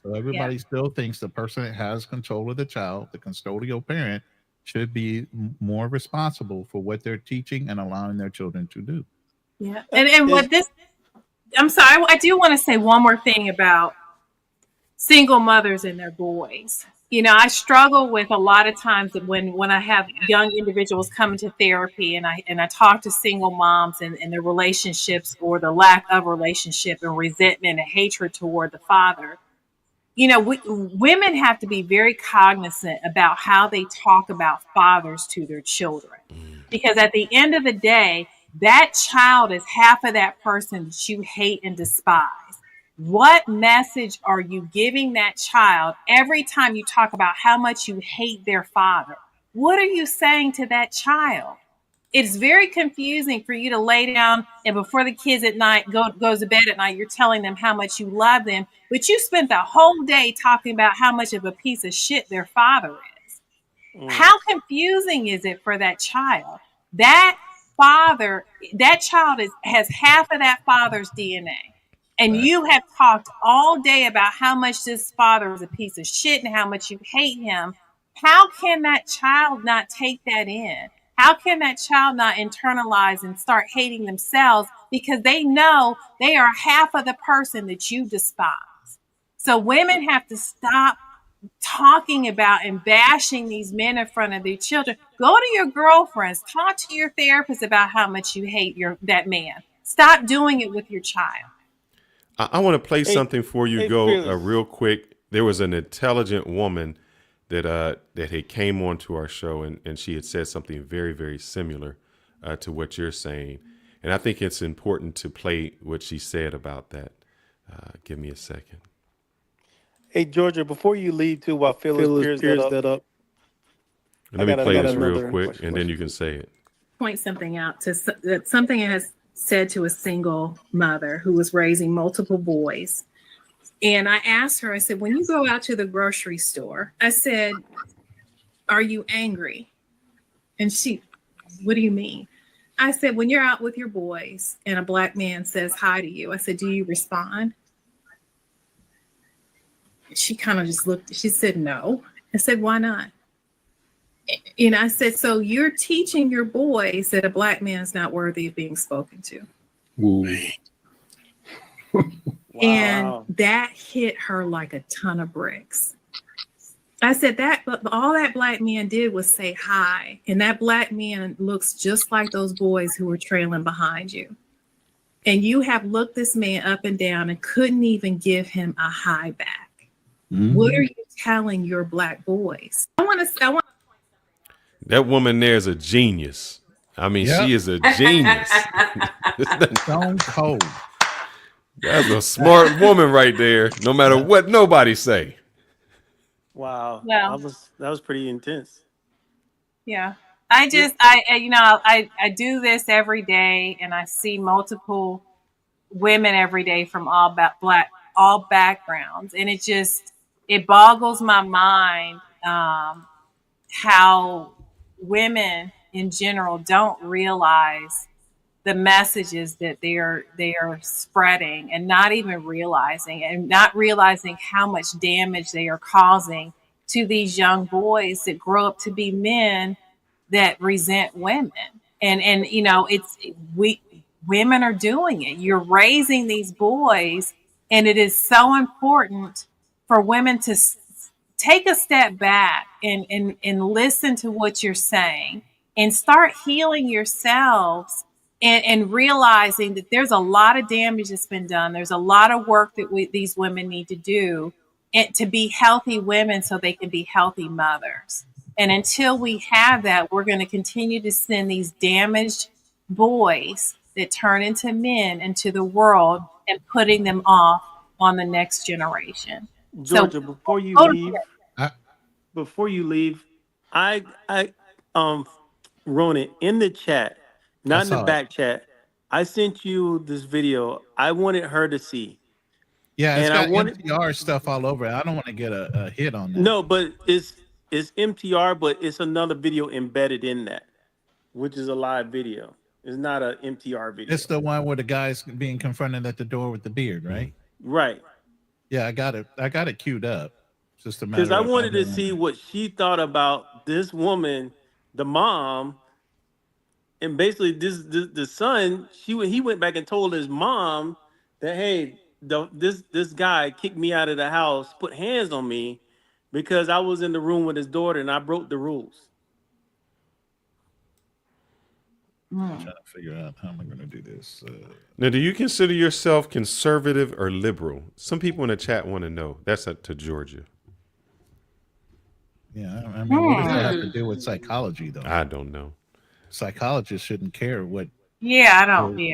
So everybody still thinks the person that has control of the child, the custodial parent, should be more responsible for what they're teaching and allowing their children to do. Yeah. And what I'm sorry, I do want to say one more thing about single mothers and their boys. I struggle with a lot of times that when I have young individuals come into therapy and I talk to single moms and their relationships, or the lack of relationship, and resentment and hatred toward the father. Women have to be very cognizant about how they talk about fathers to their children, because at the end of the day, that child is half of that person that you hate and despise. What message are you giving that child every time you talk about how much you hate their father? What are you saying to that child? It's very confusing for you to lay down and before the kids at night goes to bed at night, you're telling them how much you love them, but you spent the whole day talking about how much of a piece of shit their father is. How confusing is it for that child? That child has half of that father's DNA. And you have talked all day about how much this father is a piece of shit and how much you hate him. How can that child not take that in? How can that child not internalize and start hating themselves because they know they are half of the person that you despise? So women have to stop talking about and bashing these men in front of their children. Go to your girlfriends, talk to your therapist about how much you hate that man. Stop doing it with your child. I want to play something for you, Fearless. real quick. There was an intelligent woman that had came onto our show, and she had said something very, very similar to what you're saying. And I think it's important to play what she said about that. Give me a second. Hey, Georgia, before you leave too, while Phyllis peers that up, Let me play this real quick, and then you can say it. Point something out to something it has said to a single mother who was raising multiple boys. And I asked her, I said, when you go out to the grocery store, I said, are you angry? And she, what do you mean? I said, when you're out with your boys and a black man says hi to you, I said, do you respond? She kind of just looked, she said, no. I said, why not? And I said, so you're teaching your boys that a black man is not worthy of being spoken to. And that hit her like a ton of bricks. I said but all that black man did was say hi. And that black man looks just like those boys who were trailing behind you. And you have looked this man up and down and couldn't even give him a hi back. Mm-hmm. What are you telling your black boys? I want That woman there is a genius. I mean, she is a genius. Stone cold. That's a smart woman right there, no matter what nobody say. Wow. Well, that was pretty intense. Yeah. I do this every day and I see multiple women every day from all backgrounds. And it boggles my mind how women in general don't realize the messages that they are spreading and not realizing how much damage they are causing to these young boys that grow up to be men that resent women. And you know, women are doing it. You're raising these boys, and it is so important for women to take a step back and listen to what you're saying and start healing yourselves and realizing that there's a lot of damage that's been done. There's a lot of work that these women need to do to be healthy women so they can be healthy mothers. And until we have that, we're going to continue to send these damaged boys that turn into men into the world and putting them off on the next generation. Georgia, before you leave, I Ronan, in the chat, not in the back chat, I sent you this video I wanted her to see. Yeah, it's got MTR stuff all over it. I don't want to get a hit on that. No, but it's MTR, but it's another video embedded in that, which is a live video. It's not an MTR video. It's the one where the guy's being confronted at the door with the beard, right? Right. Yeah, I got it queued up. It's just a matter because I wanted to see what she thought about this woman, the mom, and basically the son. He went back and told his mom that, hey, this guy kicked me out of the house, put hands on me because I was in the room with his daughter and I broke the rules. I'm trying to figure out how am I going to do this. Now, do you consider yourself conservative or liberal? Some people in the chat want to know. That's up to Georgia. Yeah, I mean, what does that have to do with psychology, though? I don't know. Psychologists shouldn't care what. Yeah, I don't. Yeah.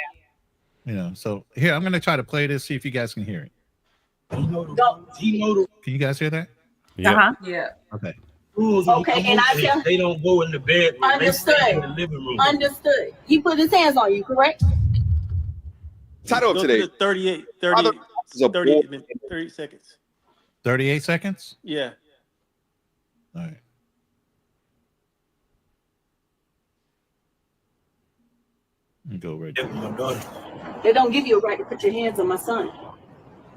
You know, so here, I'm going to try to play this, see if you guys can hear it. He know the. Can you guys hear that? Yeah. Yeah. Okay. Rules. Okay, and I tell They don't go in the bedroom. Understood. They stay in the living room. Understood. He put his hands on you, correct? Title of today. 30 seconds. 38 seconds? Yeah. All right. Go right there. My daughter. They don't give you a right to put your hands on my son.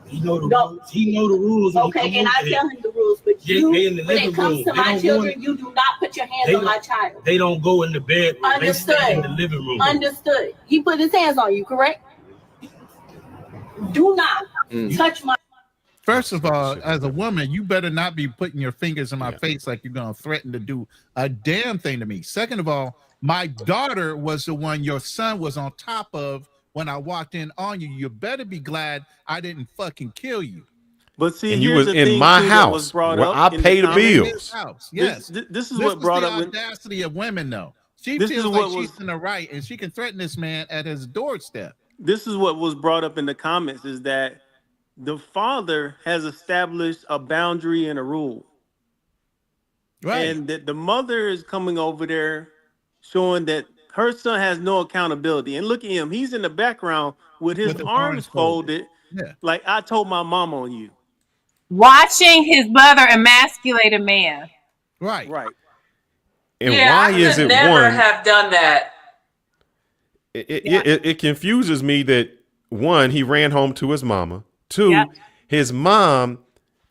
He know the rules. He know the rules. Okay, and I tell him the rules, but They in the when living it comes room. to They my don't children, go you do not put your hands on my child. They don't go in the bedroom. Understood. They stay in the living room. Understood. He put his hands on you, correct? Do not touch my. First of all, as a woman, you better not be putting your fingers in my face like you're going to threaten to do a damn thing to me. Second of all, my daughter was the one your son was on top of when I walked in on you. You better be glad I didn't fucking kill you. But see, And you here's was the in thing, my too, that house was brought where up I in pay the comments. bills. House. Yes. This is what brought the up. audacity of women, though. She This feels is like what she's was- in the right, and she can threaten this man at his doorstep. This is what was brought up in the comments, is that the father has established a boundary and a rule. Right. And that the mother is coming over there showing that her son has no accountability. And look at him. He's in the background with his arms folded. Yeah. Like, I told my mom on you. Watching his mother emasculate a man. Right. Right. And Yeah, why I is could it never one? have done that. It confuses me that one, he ran home to his mama. Two, his mom,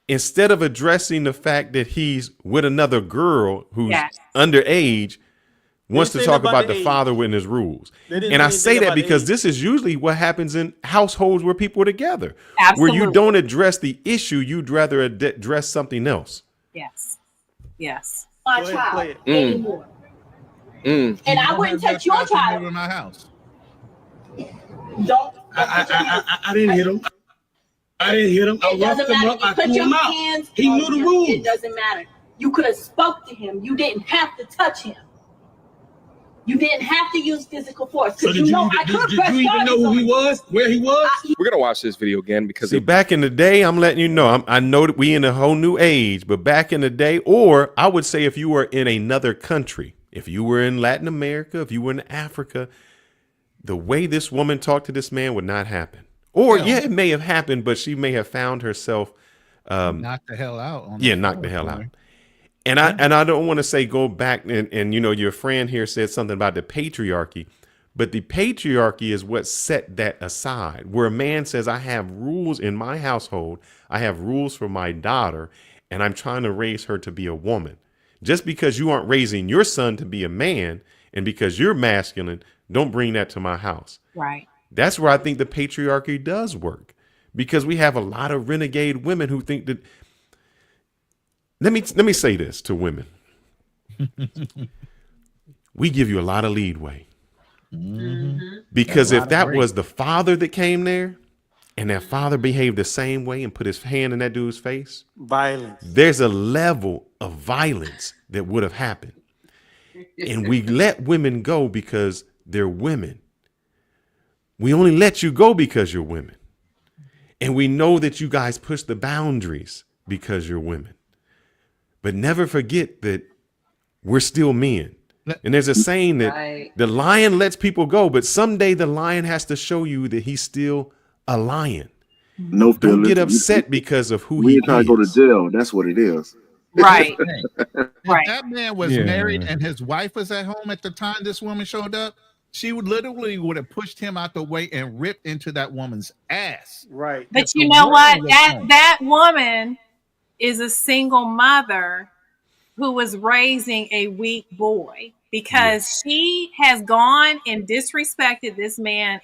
instead of addressing the fact that he's with another girl who's underage, wants to say talk about about the the age. father with his rules. They didn't And I say say anything that about the because age. this is usually what happens in households where people are together. Where you Absolutely. don't address the issue, you'd rather address something else. Yes. Yes. My Go ahead, child play it. anymore. And I wouldn't touch your child. In my house. Don't. I didn't hit him. I didn't hit him. I It roughed doesn't him matter. up. You I put threw your him out. hands He on knew the him. rules. It doesn't matter. You could have spoke to him. You didn't have to touch him. You didn't have to use physical force. So Because did I you could press even know charges who on he you. was? Where he was? We're gonna watch this video again because See, back in the day, I'm letting you know, I know that we in a whole new age, but back in the day, or I would say if you were in another country, if you were in Latin America, if you were in Africa, the way this woman talked to this man would not happen. Or it may have happened, but she may have found herself knock the hell out. knock the hell out. And I don't want to say go back and you know, your friend here said something about the patriarchy, but the patriarchy is what set that aside, where a man says, I have rules in my household. I have rules for my daughter, and I'm trying to raise her to be a woman. Just because you aren't raising your son to be a man, and because you're masculine, don't bring that to my house. Right. That's where I think the patriarchy does work, because we have a lot of renegade women who think that. Let me say this to women. We give you a lot of leadway. Because if that was the father that came there and that father behaved the same way and put his hand in that dude's face, Violence. there's a level of violence that would have happened. And we let women go because they're women. We only let you go because you're women. And we know that you guys push the boundaries because you're women. But never forget that we're still men. And there's a saying that the lion lets people go, but someday the lion has to show you that he's still a lion. No, don't get upset because of who we he ain't trying is. to go to jail. That's what it is. Right. If that man was married and his wife was at home at the time this woman showed up, she would have pushed him out the way and ripped into that woman's ass. Right. But you know what? That woman is a single mother who was raising a weak boy, because she has gone and disrespected this man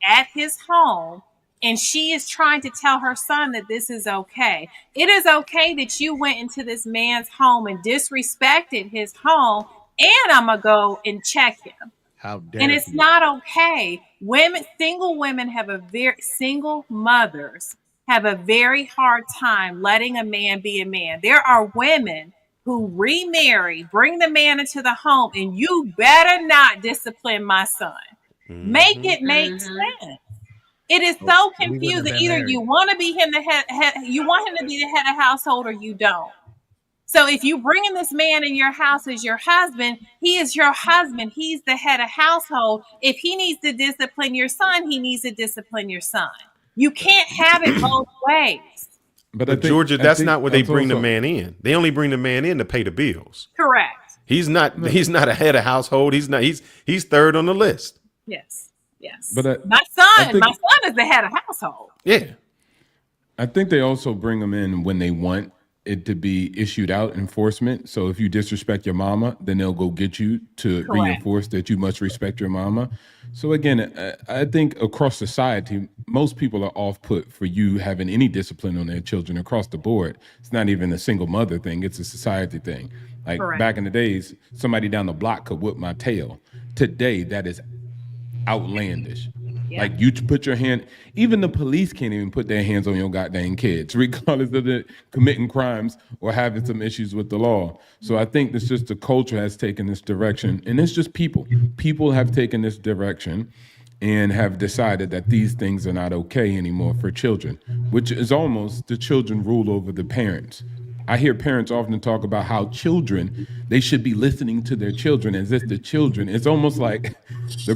at his home, and she is trying to tell her son that this is okay. It is okay that you went into this man's home and disrespected his home, and I'm gonna go and check him. How dare And it's not okay. Single mothers have a very hard time letting a man be a man. There are women who remarry, bring the man into the home, and you better not discipline my son. Make it make sense. It is so confusing. Either you want to be him the head, you want him to be the head of household, or you don't. So if you bring in this man in your house as your husband, he is your husband. He's the head of household. If he needs to discipline your son, he needs to discipline your son. You can't have it both ways. But Georgia, that's not what they bring the man in. They only bring the man in to pay the bills. Correct. He's not a head of household. He's third on the list. Yes. Yes. But my son is the head of household. Yeah. I think they also bring them in when they want it to be issued out enforcement. So if you disrespect your mama, then they'll go get you to reinforce that you must respect your mama. So again, I think across society, most people are off put for you having any discipline on their children across the board. It's not even a single mother thing. It's a society thing. Like back in the days, somebody down the block could whip my tail. Today, that is outlandish. Yeah. Like you put your hand, even the police can't even put their hands on your goddamn kids, regardless of them committing crimes or having some issues with the law. So I think it's just the culture has taken this direction, and it's just people. People have taken this direction and have decided that these things are not okay anymore for children, which is almost the children rule over the parents. I hear parents often talk about how children, they should be listening to their children as if the children, it's almost like the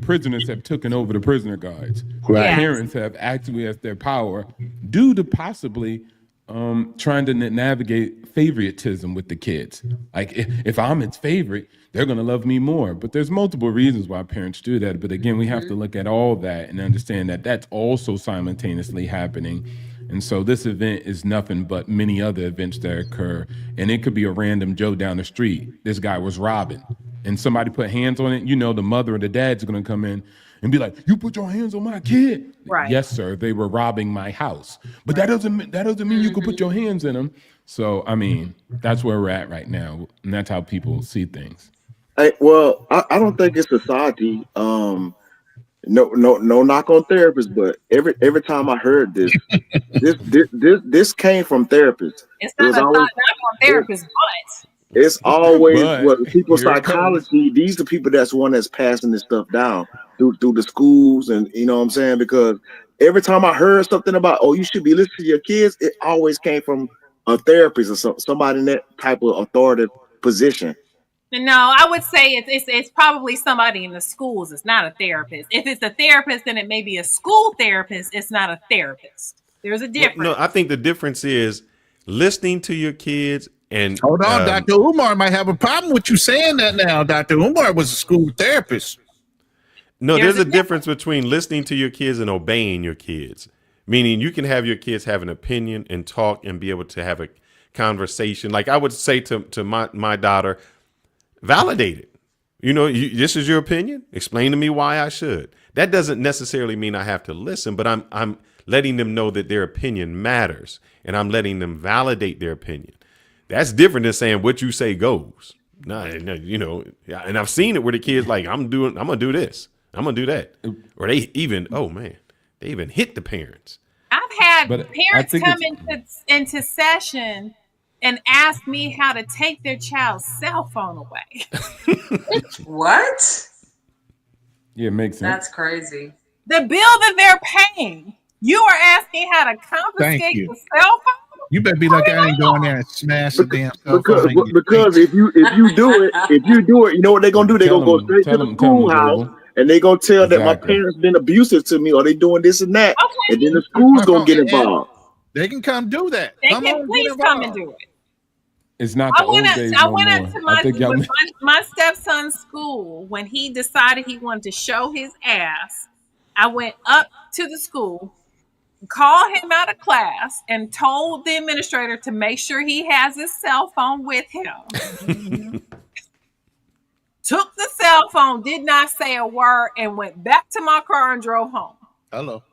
prisoners have taken over the prisoner guards. Right. Parents have actually as their power due to possibly trying to navigate favoritism with the kids. Like if I'm its favorite, they're going to love me more. But there's multiple reasons why parents do that. But again, we have to look at all that and understand that that's also simultaneously happening. And so this event is nothing but many other events that occur. And it could be a random Joe down the street. This guy was robbing and somebody put hands on it. You know, the mother or the dad's going to come in and be like, you put your hands on my kid. Right. Yes, sir. They were robbing my house. But that doesn't mean you can put your hands in them. So, I mean, that's where we're at right now. And that's how people see things. Hey, well, I don't think it's society. No knock on therapists, but every time I heard this came from therapists. It's not knock on therapists, but it's always what people psychology. These are people that's passing this stuff down through the schools, and you know what I'm saying? Because every time I heard something about you should be listening to your kids, it always came from a therapist or somebody in that type of authoritative position. No, I would say it's probably somebody in the schools. It's not a therapist. If it's a therapist, then it may be a school therapist. It's not a therapist. There's a difference. No, I think the difference is listening to your kids and hold on, Dr. Umar might have a problem with you saying that now. Dr. Umar was a school therapist. No, there's a difference between listening to your kids and obeying your kids. Meaning you can have your kids have an opinion and talk and be able to have a conversation. Like I would say to my daughter, validate it. You know, this is your opinion. Explain to me why I should. That doesn't necessarily mean I have to listen, but I'm letting them know that their opinion matters, and I'm letting them validate their opinion. That's different than saying what you say goes. No, you know, and I've seen it where the kids like, I'm gonna do this, I'm gonna do that, or they even hit the parents. I've had parents come into session and ask me how to take their child's cell phone away. What? Yeah, it makes sense. That's crazy. The bill that they're paying, you are asking how to confiscate the cell phone? You better be like, I ain't going there and smash the damn cell phone. Because if you do it, you know what they're gonna do? They're gonna go straight to the schoolhouse and they're gonna tell that my parents been abusive to me or they doing this and that. Okay. And then the school's gonna get involved. They can come do that. They can please come and do it. It's not the old days no more. I went into my stepson's school when he decided he wanted to show his ass. I went up to the school, called him out of class, and told the administrator to make sure he has his cell phone with him. Took the cell phone, did not say a word, and went back to my car and drove home. Hello.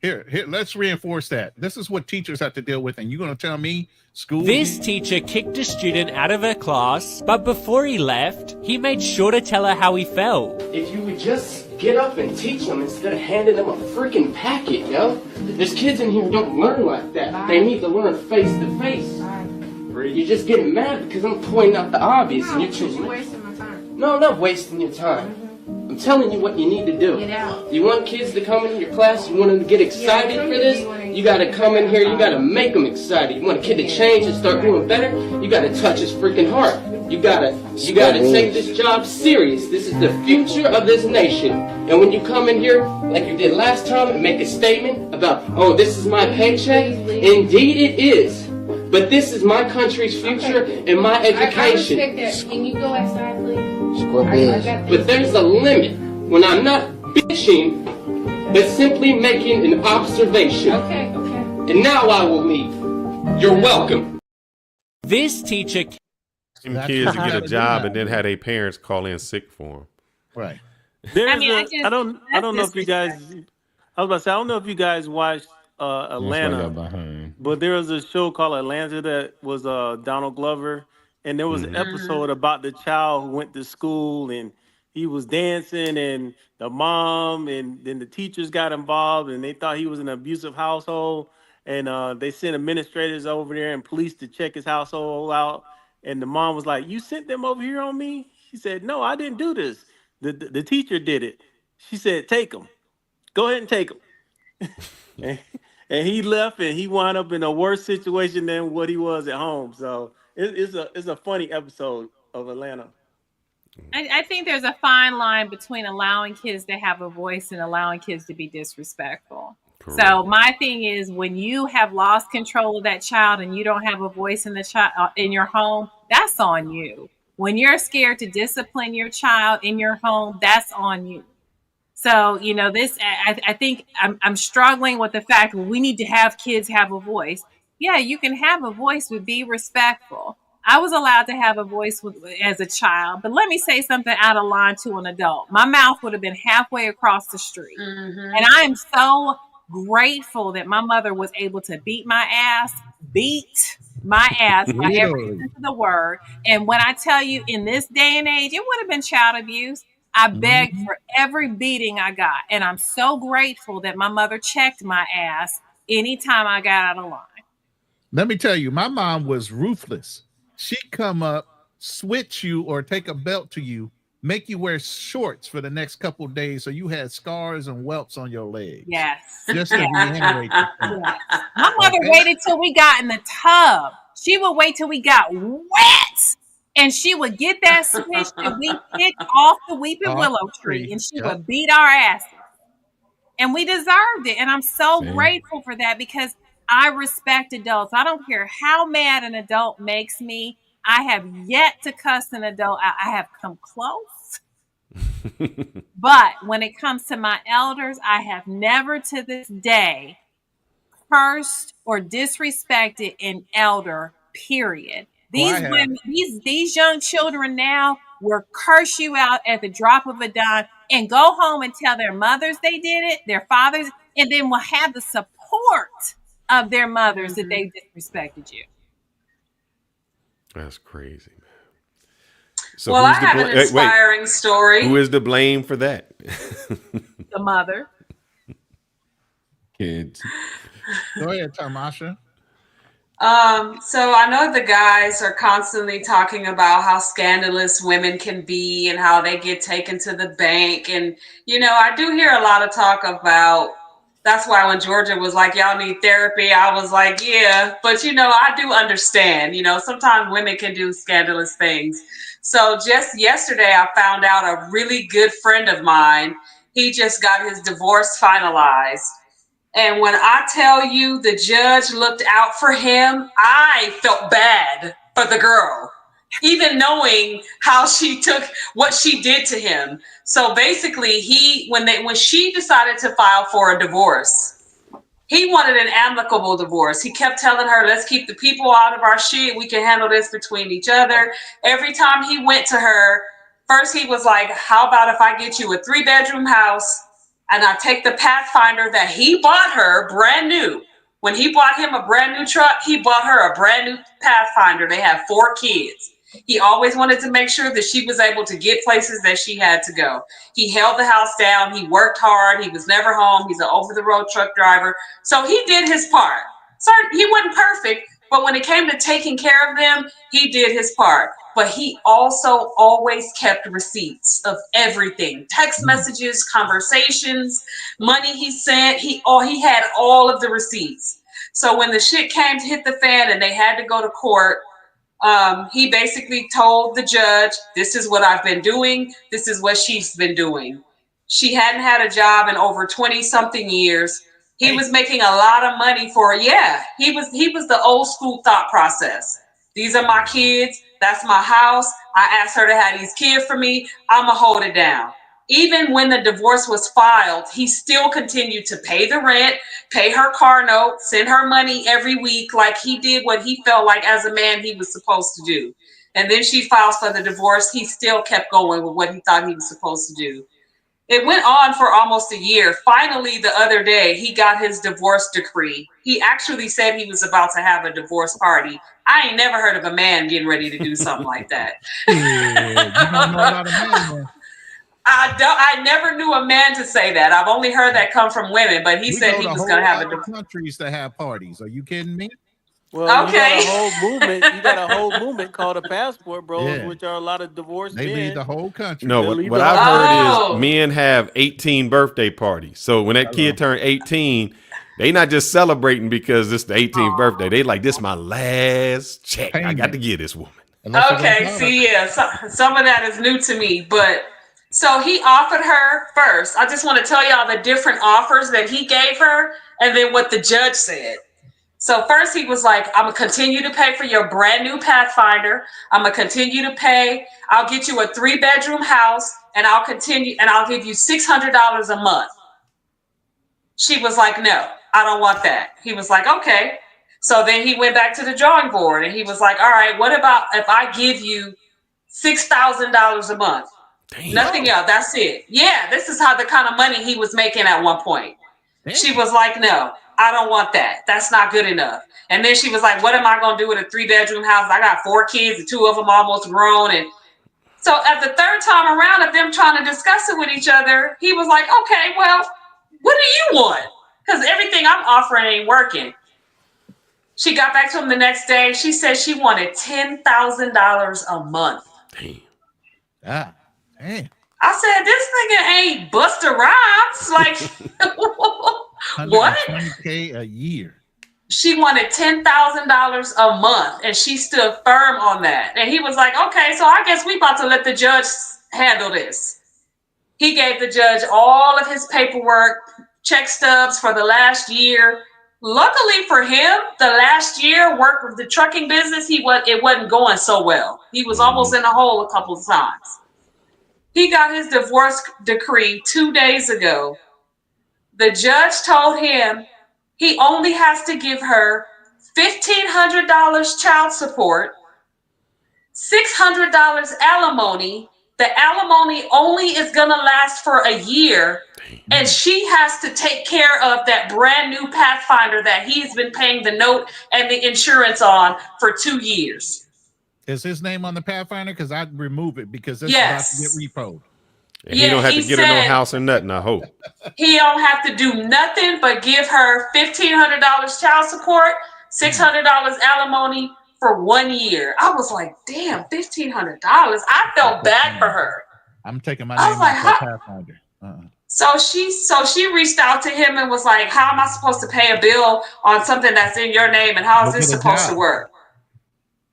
Here, let's reinforce that. This is what teachers have to deal with, and you're going to tell me school? This teacher kicked a student out of her class, but before he left, he made sure to tell her how he felt. If you would just get up and teach them instead of handing them a freaking packet, yo. There's kids in here who don't learn like that. They need to learn face to face. You're just getting mad because I'm pointing out the obvious and you're choosing. You're wasting my time. No, I'm not wasting your time. I'm telling you what you need to do. Get out. You want kids to come in your class, you want them to get excited for this, you gotta come in here, you gotta make them excited. You want a kid to change and start doing better, you gotta touch his freaking heart. You gotta take this job serious. This is the future of this nation. And when you come in here, like you did last time, and make a statement about, oh, this is my paycheck, indeed it is. But this is my country's future and my education. I respect that. Can you go outside, please? But there's a limit when I'm not bitching, but simply making an observation. Okay. And now I will leave. You're welcome. This teacher Them kids to get a job and then have their parents call in sick for them. Right. I don't know if you guys. I was about to say I don't know if you guys watched Atlanta, but there was a show called Atlanta that was Donald Glover, and there was an episode about the child who went to school and he was dancing, and the mom and then the teachers got involved, and they thought he was in an abusive household, and they sent administrators over there and police to check his household out, and the mom was like, "You sent them over here on me?" She said, "No, I didn't do this. The teacher did it." She said, "Take him. Go ahead and take him." And he left, and he wound up in a worse situation than what he was at home. So it's a funny episode of Atlanta. I think there's a fine line between allowing kids to have a voice and allowing kids to be disrespectful. Correct. So my thing is, when you have lost control of that child and you don't have a voice in the child in your home, that's on you. When you're scared to discipline your child in your home, that's on you. So, I think I'm struggling with the fact that we need to have kids have a voice. Yeah, you can have a voice, but be respectful. I was allowed to have a voice as a child, but let me say something out of line to an adult. My mouth would have been halfway across the street. And I am so grateful that my mother was able to beat my ass by every sense of the word. And when I tell you, in this day and age, it would have been child abuse. I begged for every beating I got. And I'm so grateful that my mother checked my ass anytime I got out of line. Let me tell you, my mom was ruthless. She'd come up, switch you, or take a belt to you, make you wear shorts for the next couple of days so you had scars and welts on your legs. Yes. Just to reiterate. Yes. My mother waited till we got in the tub. She would wait till we got wet. And she would get that switch and we picked off the weeping willow tree, and she would beat our asses. And we deserved it. And I'm so grateful for that, because I respect adults. I don't care how mad an adult makes me. I have yet to cuss an adult out. I have come close. But when it comes to my elders, I have never to this day cursed or disrespected an elder, period. These women, these young children now will curse you out at the drop of a dime and go home and tell their mothers they did it, their fathers, and then will have the support of their mothers that they disrespected you. That's crazy, man. So well, I have an inspiring story. Who is to blame for that? The mother. Kids. Go ahead, Tamasha. So I know the guys are constantly talking about how scandalous women can be and how they get taken to the bank. And, I do hear a lot of talk about, that's why when Georgia was like, y'all need therapy, I was like, yeah, but I do understand, sometimes women can do scandalous things. So just yesterday, I found out a really good friend of mine, he just got his divorce finalized. And when I tell you the judge looked out for him, I felt bad for the girl, even knowing how she took what she did to him. So basically, when she decided to file for a divorce, he wanted an amicable divorce. He kept telling her, let's keep the people out of our shit. We can handle this between each other. Every time he went to her, first he was like, how about if I get you a 3-bedroom house and I take the Pathfinder that he bought her brand new. When he bought him a brand new truck, he bought her a brand new Pathfinder. They have 4 kids. He always wanted to make sure that she was able to get places that she had to go. He held the house down. He worked hard. He was never home. He's an over-the-road truck driver. So he did his part. So he wasn't perfect, But when it came to taking care of them, he did his part. But he also always kept receipts of everything. Text messages, conversations, money he sent. He had all of the receipts. So when the shit came to hit the fan and they had to go to court, he basically told the judge, this is what I've been doing. This is what she's been doing. She hadn't had a job in over 20 something years. He was making a lot of money for it. Yeah, he was the old school thought process. These are my kids. That's my house. I asked her to have these kids for me. I'ma hold it down. Even when the divorce was filed, he still continued to pay the rent, pay her car note, send her money every week, like he did what he felt like as a man he was supposed to do. And then she files for the divorce. He still kept going with what he thought he was supposed to do. It went on for almost a year. Finally, the other day, he got his divorce decree. He actually said he was about to have a divorce party. I ain't never heard of a man getting ready to do something like that. I never knew a man to say that. I've only heard that come from women, but he said he was going to have a divorce. Countries to have parties. Are you kidding me? Well, okay. You got a whole movement called a passport bros, which are a lot of divorced men. They leave the whole country. No, what I've heard is men have 18 birthday parties. So when that kid turned 18, they not just celebrating because it's the 18th birthday. They like, this my last check. I got to give this woman. Okay, see, yeah, some of that is new to me, but so he offered her first. I just want to tell y'all the different offers that he gave her and then what the judge said. So first he was like, I'm going to continue to pay for your brand new Pathfinder. I'm going to continue to pay. I'll get you a 3-bedroom house and I'll continue and I'll give you $600 a month. She was like, no, I don't want that. He was like, okay. So then he went back to the drawing board and he was like, all right, what about if I give you $6,000 a month? Damn. Nothing else. That's it. Yeah, this is how the kind of money he was making at one point. Damn. She was like, no, I don't want that. That's not good enough. And then she was like, what am I going to do with a 3-bedroom house? I got 4 kids and 2 of them almost grown. And so at the third time around of them trying to discuss it with each other, he was like, okay, well, what do you want? Because everything I'm offering ain't working. She got back to him the next day. She said she wanted $10,000 a month. Damn. Ah, damn. I said, this nigga ain't Busta Rhymes. Like, what? $120K a year. She wanted $10,000 a month, and she stood firm on that. And he was like, okay, so I guess we about to let the judge handle this. He gave the judge all of his paperwork, check stubs for the last year. Luckily for him, the last year work with the trucking business, it wasn't going so well. He was almost in a hole a couple of times. He got his divorce decree 2 days ago. The judge told him he only has to give her $1,500 child support, $600 alimony. The alimony only is going to last for a year. And she has to take care of that brand new Pathfinder that he's been paying the note and the insurance on for 2 years. Is his name on the Pathfinder? Because I'd remove it because it's about to get repoed. And he don't have to get her no house or nothing, I hope. He don't have to do nothing but give her $1,500 child support, $600 alimony for 1 year. I was like, damn, $1,500. I felt bad for her. I'm taking my name off the Pathfinder. So she reached out to him and was like, how am I supposed to pay a bill on something that's in your name? And how is this supposed to work?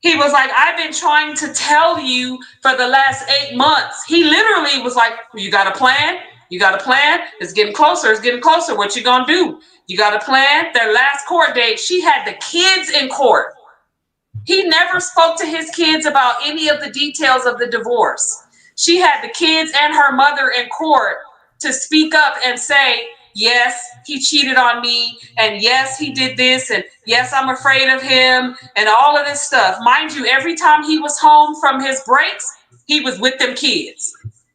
He was like, I've been trying to tell you for the last 8 months. He literally was like, you got a plan? You got a plan? It's getting closer. It's getting closer. What you gonna do? You got a plan? Their last court date, she had the kids in court. He never spoke to his kids about any of the details of the divorce. She had the kids and her mother in court to speak up and say, yes, he cheated on me, and yes, he did this, and yes, I'm afraid of him, and all of this stuff. Mind you, every time he was home from his breaks, he was with them kids.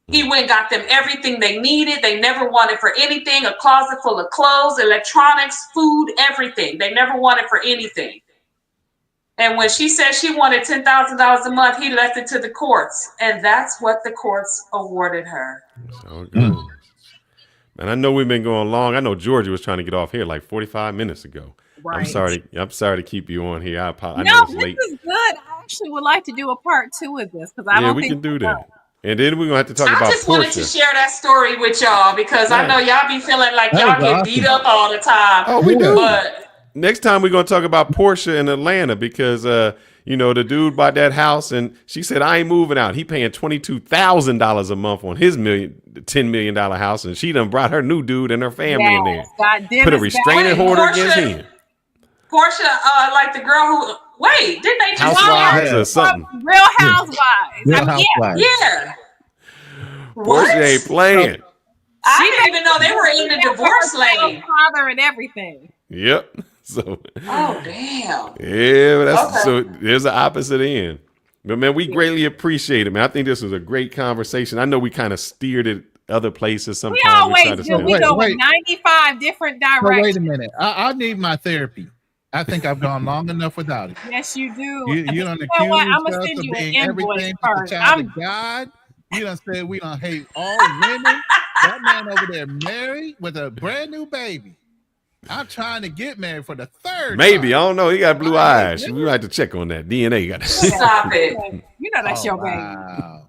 He went and got them everything they needed. They never wanted for anything, a closet full of clothes, electronics, food, everything. They never wanted for anything. And when she said she wanted $10,000 a month, he left it to the courts, and that's what the courts awarded her. So good. And I know we've been going long. I know Georgia was trying to get off here like 45 minutes ago. I'm sorry to keep you on here. I know No, it's this late. is good. I actually would like to do a part 2 of this because I Yeah, don't we think can do that. And then we're gonna have to talk I about just wanted to Portia. share that story with y'all because I Yeah. know y'all be feeling like That y'all was get beat awesome. up all the time. Oh, we do. But Next time we're gonna talk about Portia in Atlanta because the dude bought that house and she said I ain't moving out. He paying $22,000 a month on his $10 million house, and she done brought her new dude and her family in there. Put a restraining order against him. Portia, like the girl who didn't they just Housewives or something. Real Housewives. Real Housewives. Yeah. Portia ain't playing. I didn't even know they were in the divorce lane. Father and everything. Yep. So. Oh damn. Yeah, that's Okay. so. There's the opposite end. But man, we greatly appreciate it, man. I think this was a great conversation. I know we kind of steered it other places sometimes. We always try to do. stay- We go in 95 different So directions. wait a minute. I need my therapy. I think I've gone long enough without it. Yes, you do. You done know what? accused I'm gonna us send of you an being invoice everything but the first. child of God. You done said we don't hate all women. That man over there married with a brand new baby. I'm trying to get married for the third Maybe time. I don't know. He got blue eyes. We might have to check on that DNA. Got Stop it. You know that's your baby. Wow.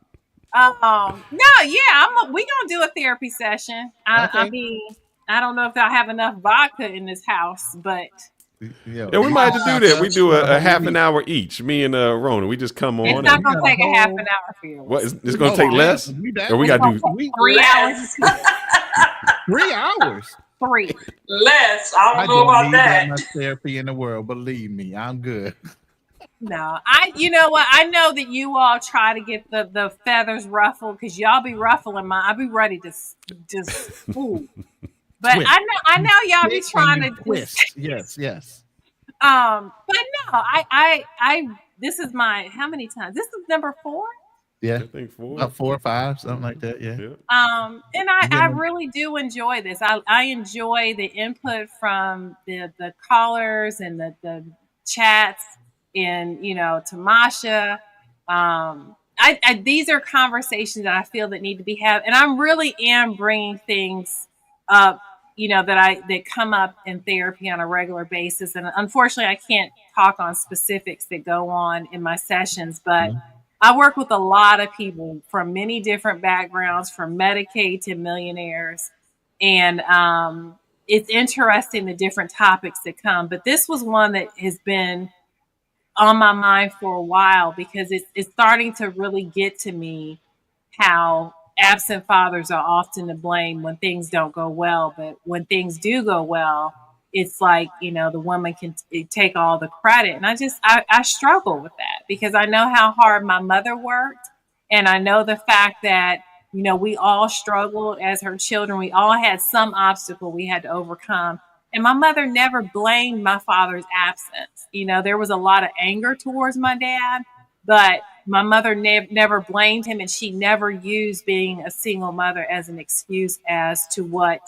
No, yeah, we gonna do a therapy session. I Okay. mean, I don't know if I'll have enough vodka in this house, but Yeah, we might have to do that. We do a half an hour each. Me and Rona. We just come on. it's not gonna take a half an hour for you. What? It's going to take less? Or we got to do 3 hours. 3 hours. 3. Less. I I don't know don't about need that. that much therapy in the world. Believe me, I'm good. No, you know what? I know that you all try to get the feathers ruffled because y'all be ruffling mine. I'll be ready to just ooh. But Twist. I know y'all be Twist trying and to twist. Yes. but no, I this is my how many times? This is number 4. Yeah. I think 4. About 4 or 5, something like that. Yeah. And I really do enjoy this. I enjoy the input from the callers and the chats and Tamasha. These are conversations that I feel that need to be had, and I really am bringing things up, that come up in therapy on a regular basis. And unfortunately, I can't talk on specifics that go on in my sessions, but I work with a lot of people from many different backgrounds, from Medicaid to millionaires. And it's interesting the different topics that come. But this was one that has been on my mind for a while because it's starting to really get to me how absent fathers are often to blame when things don't go well. But when things do go well, it's like, the woman can take all the credit. And I struggle with that because I know how hard my mother worked. And I know the fact that, we all struggled as her children. We all had some obstacle we had to overcome. And my mother never blamed my father's absence. There was a lot of anger towards my dad, but my mother never blamed him. And she never used being a single mother as an excuse as to what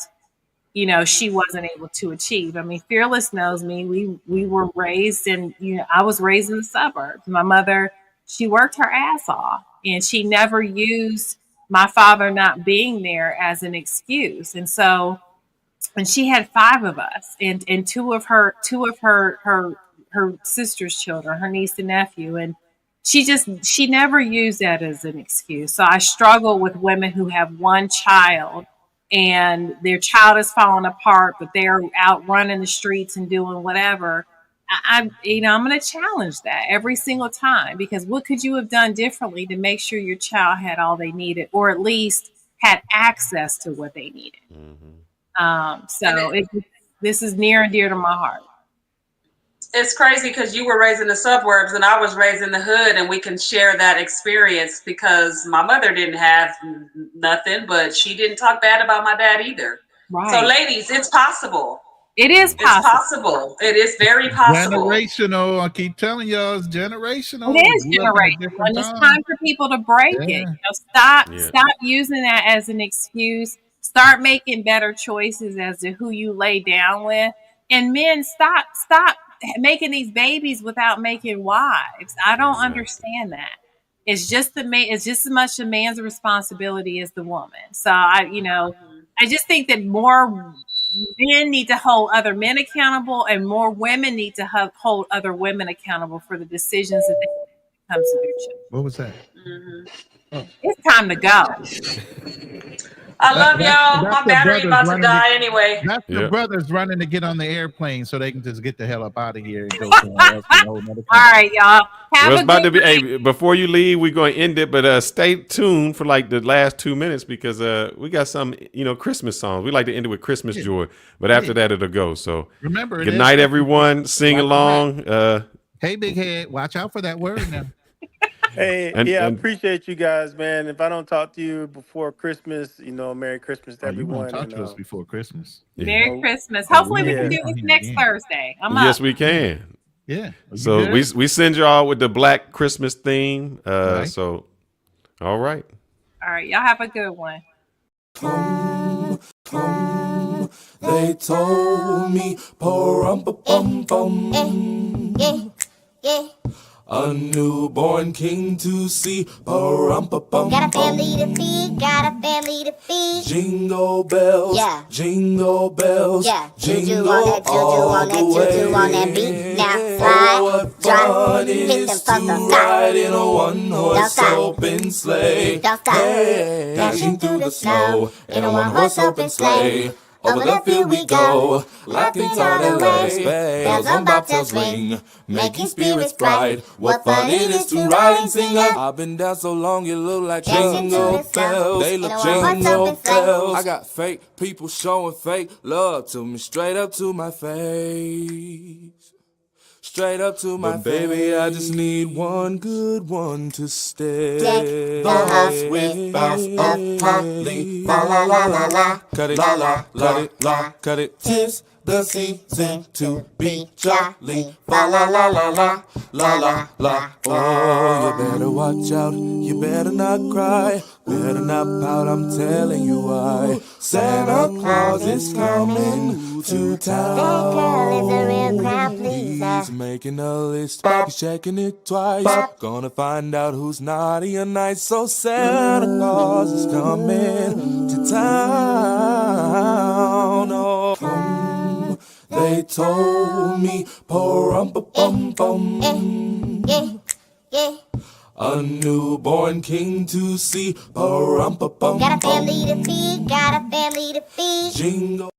she wasn't able to achieve. I mean, Fearless knows me. We were raised in, I was raised in the suburbs. My mother, she worked her ass off and she never used my father not being there as an excuse. And so, and she had 5 of us and 2 of her sister's children, her niece and nephew. And she never used that as an excuse. So I struggle with women who have one child and their child is falling apart, but they're out running the streets and doing whatever. I'm going to challenge that every single time because what could you have done differently to make sure your child had all they needed, or at least had access to what they needed? This is near and dear to my heart. It's crazy because you were raised in the suburbs and I was raised in the hood, and we can share that experience because my mother didn't have nothing, but she didn't talk bad about my dad either. Right. So ladies, it's possible. It is possible. It's possible. It is very possible. Generational. I keep telling y'all, it's generational. It is generational. And it's time for people to break it. Stop using that as an excuse. Start making better choices as to who you lay down with. And men, stop making these babies without making wives. I don't understand that. It's just it's just as much the man's responsibility as the woman. So I just think that more men need to hold other men accountable, and more women need to hold other women accountable for the decisions that they make when it comes to their children. What was that? It's time to go. I love y'all. That's My the battery brothers about to running die anyway. That's the Yeah. brothers running to get on the airplane so they can just get the hell up out of here and go somewhere else. To a whole nother All right, y'all. Have Well, it's a about to good be. night. Hey, before you leave, we're going to end it, but stay tuned for like the last 2 minutes because we got some, Christmas songs. We like to end it with Christmas joy, but after that it'll go. So Remember, it good is night, Christmas. everyone. Sing Watch along. Hey, big head, watch out for that word now. Hey, And- I and- appreciate you guys, man. If I don't talk to you before Christmas, Merry Christmas to Oh, you everyone. won't talk and, to us before Christmas. Merry Christmas. Hopefully we can do this next Thursday. I'm yes, up. we can. Yeah. So we send y'all with the Black Christmas theme. Right. So, all right. All right, y'all have a good one. They told me, a newborn king to see. Got a family to feed, got a family to feed. Jingle bells, Yeah. jingle bells, Yeah, juju jingle on that, juju all on that, the way. juju on that beat. Now Oh, slide, what drop, fun it hit them is from to the side. ride in a one-horse Don't stop. open sleigh. Don't stop. Hey, dashing through the snow in a one-horse open sleigh. Over the field we go, laughing laughing all all the the way. way. Bells on bobtails ring, making spirits bright. What fun it is to ride and sing. I've been down so long, you look like Dancing to jingle the sound bells. They in look a one-horse jingle open sleigh. bells. I got fake people showing fake love to me, straight up to my face. Straight up to my face. Baby, I just need one good one to stay. Deck the house with boughs of holly. La la la la la. Cut it, La la cut la it, la. cut it. Tis the season to be jolly. La la la la la. La la la. Oh, you better watch out. You better not cry. Better not pout. I'm telling you why. Santa Claus is coming to town. That girl is a real crowd pleaser. He's making a list. He's checking it twice. Gonna find out who's naughty or nice. So Santa Claus is coming to town. Oh, they told me, a newborn king to see. Got a family to feed, got a family to feed. Jingle.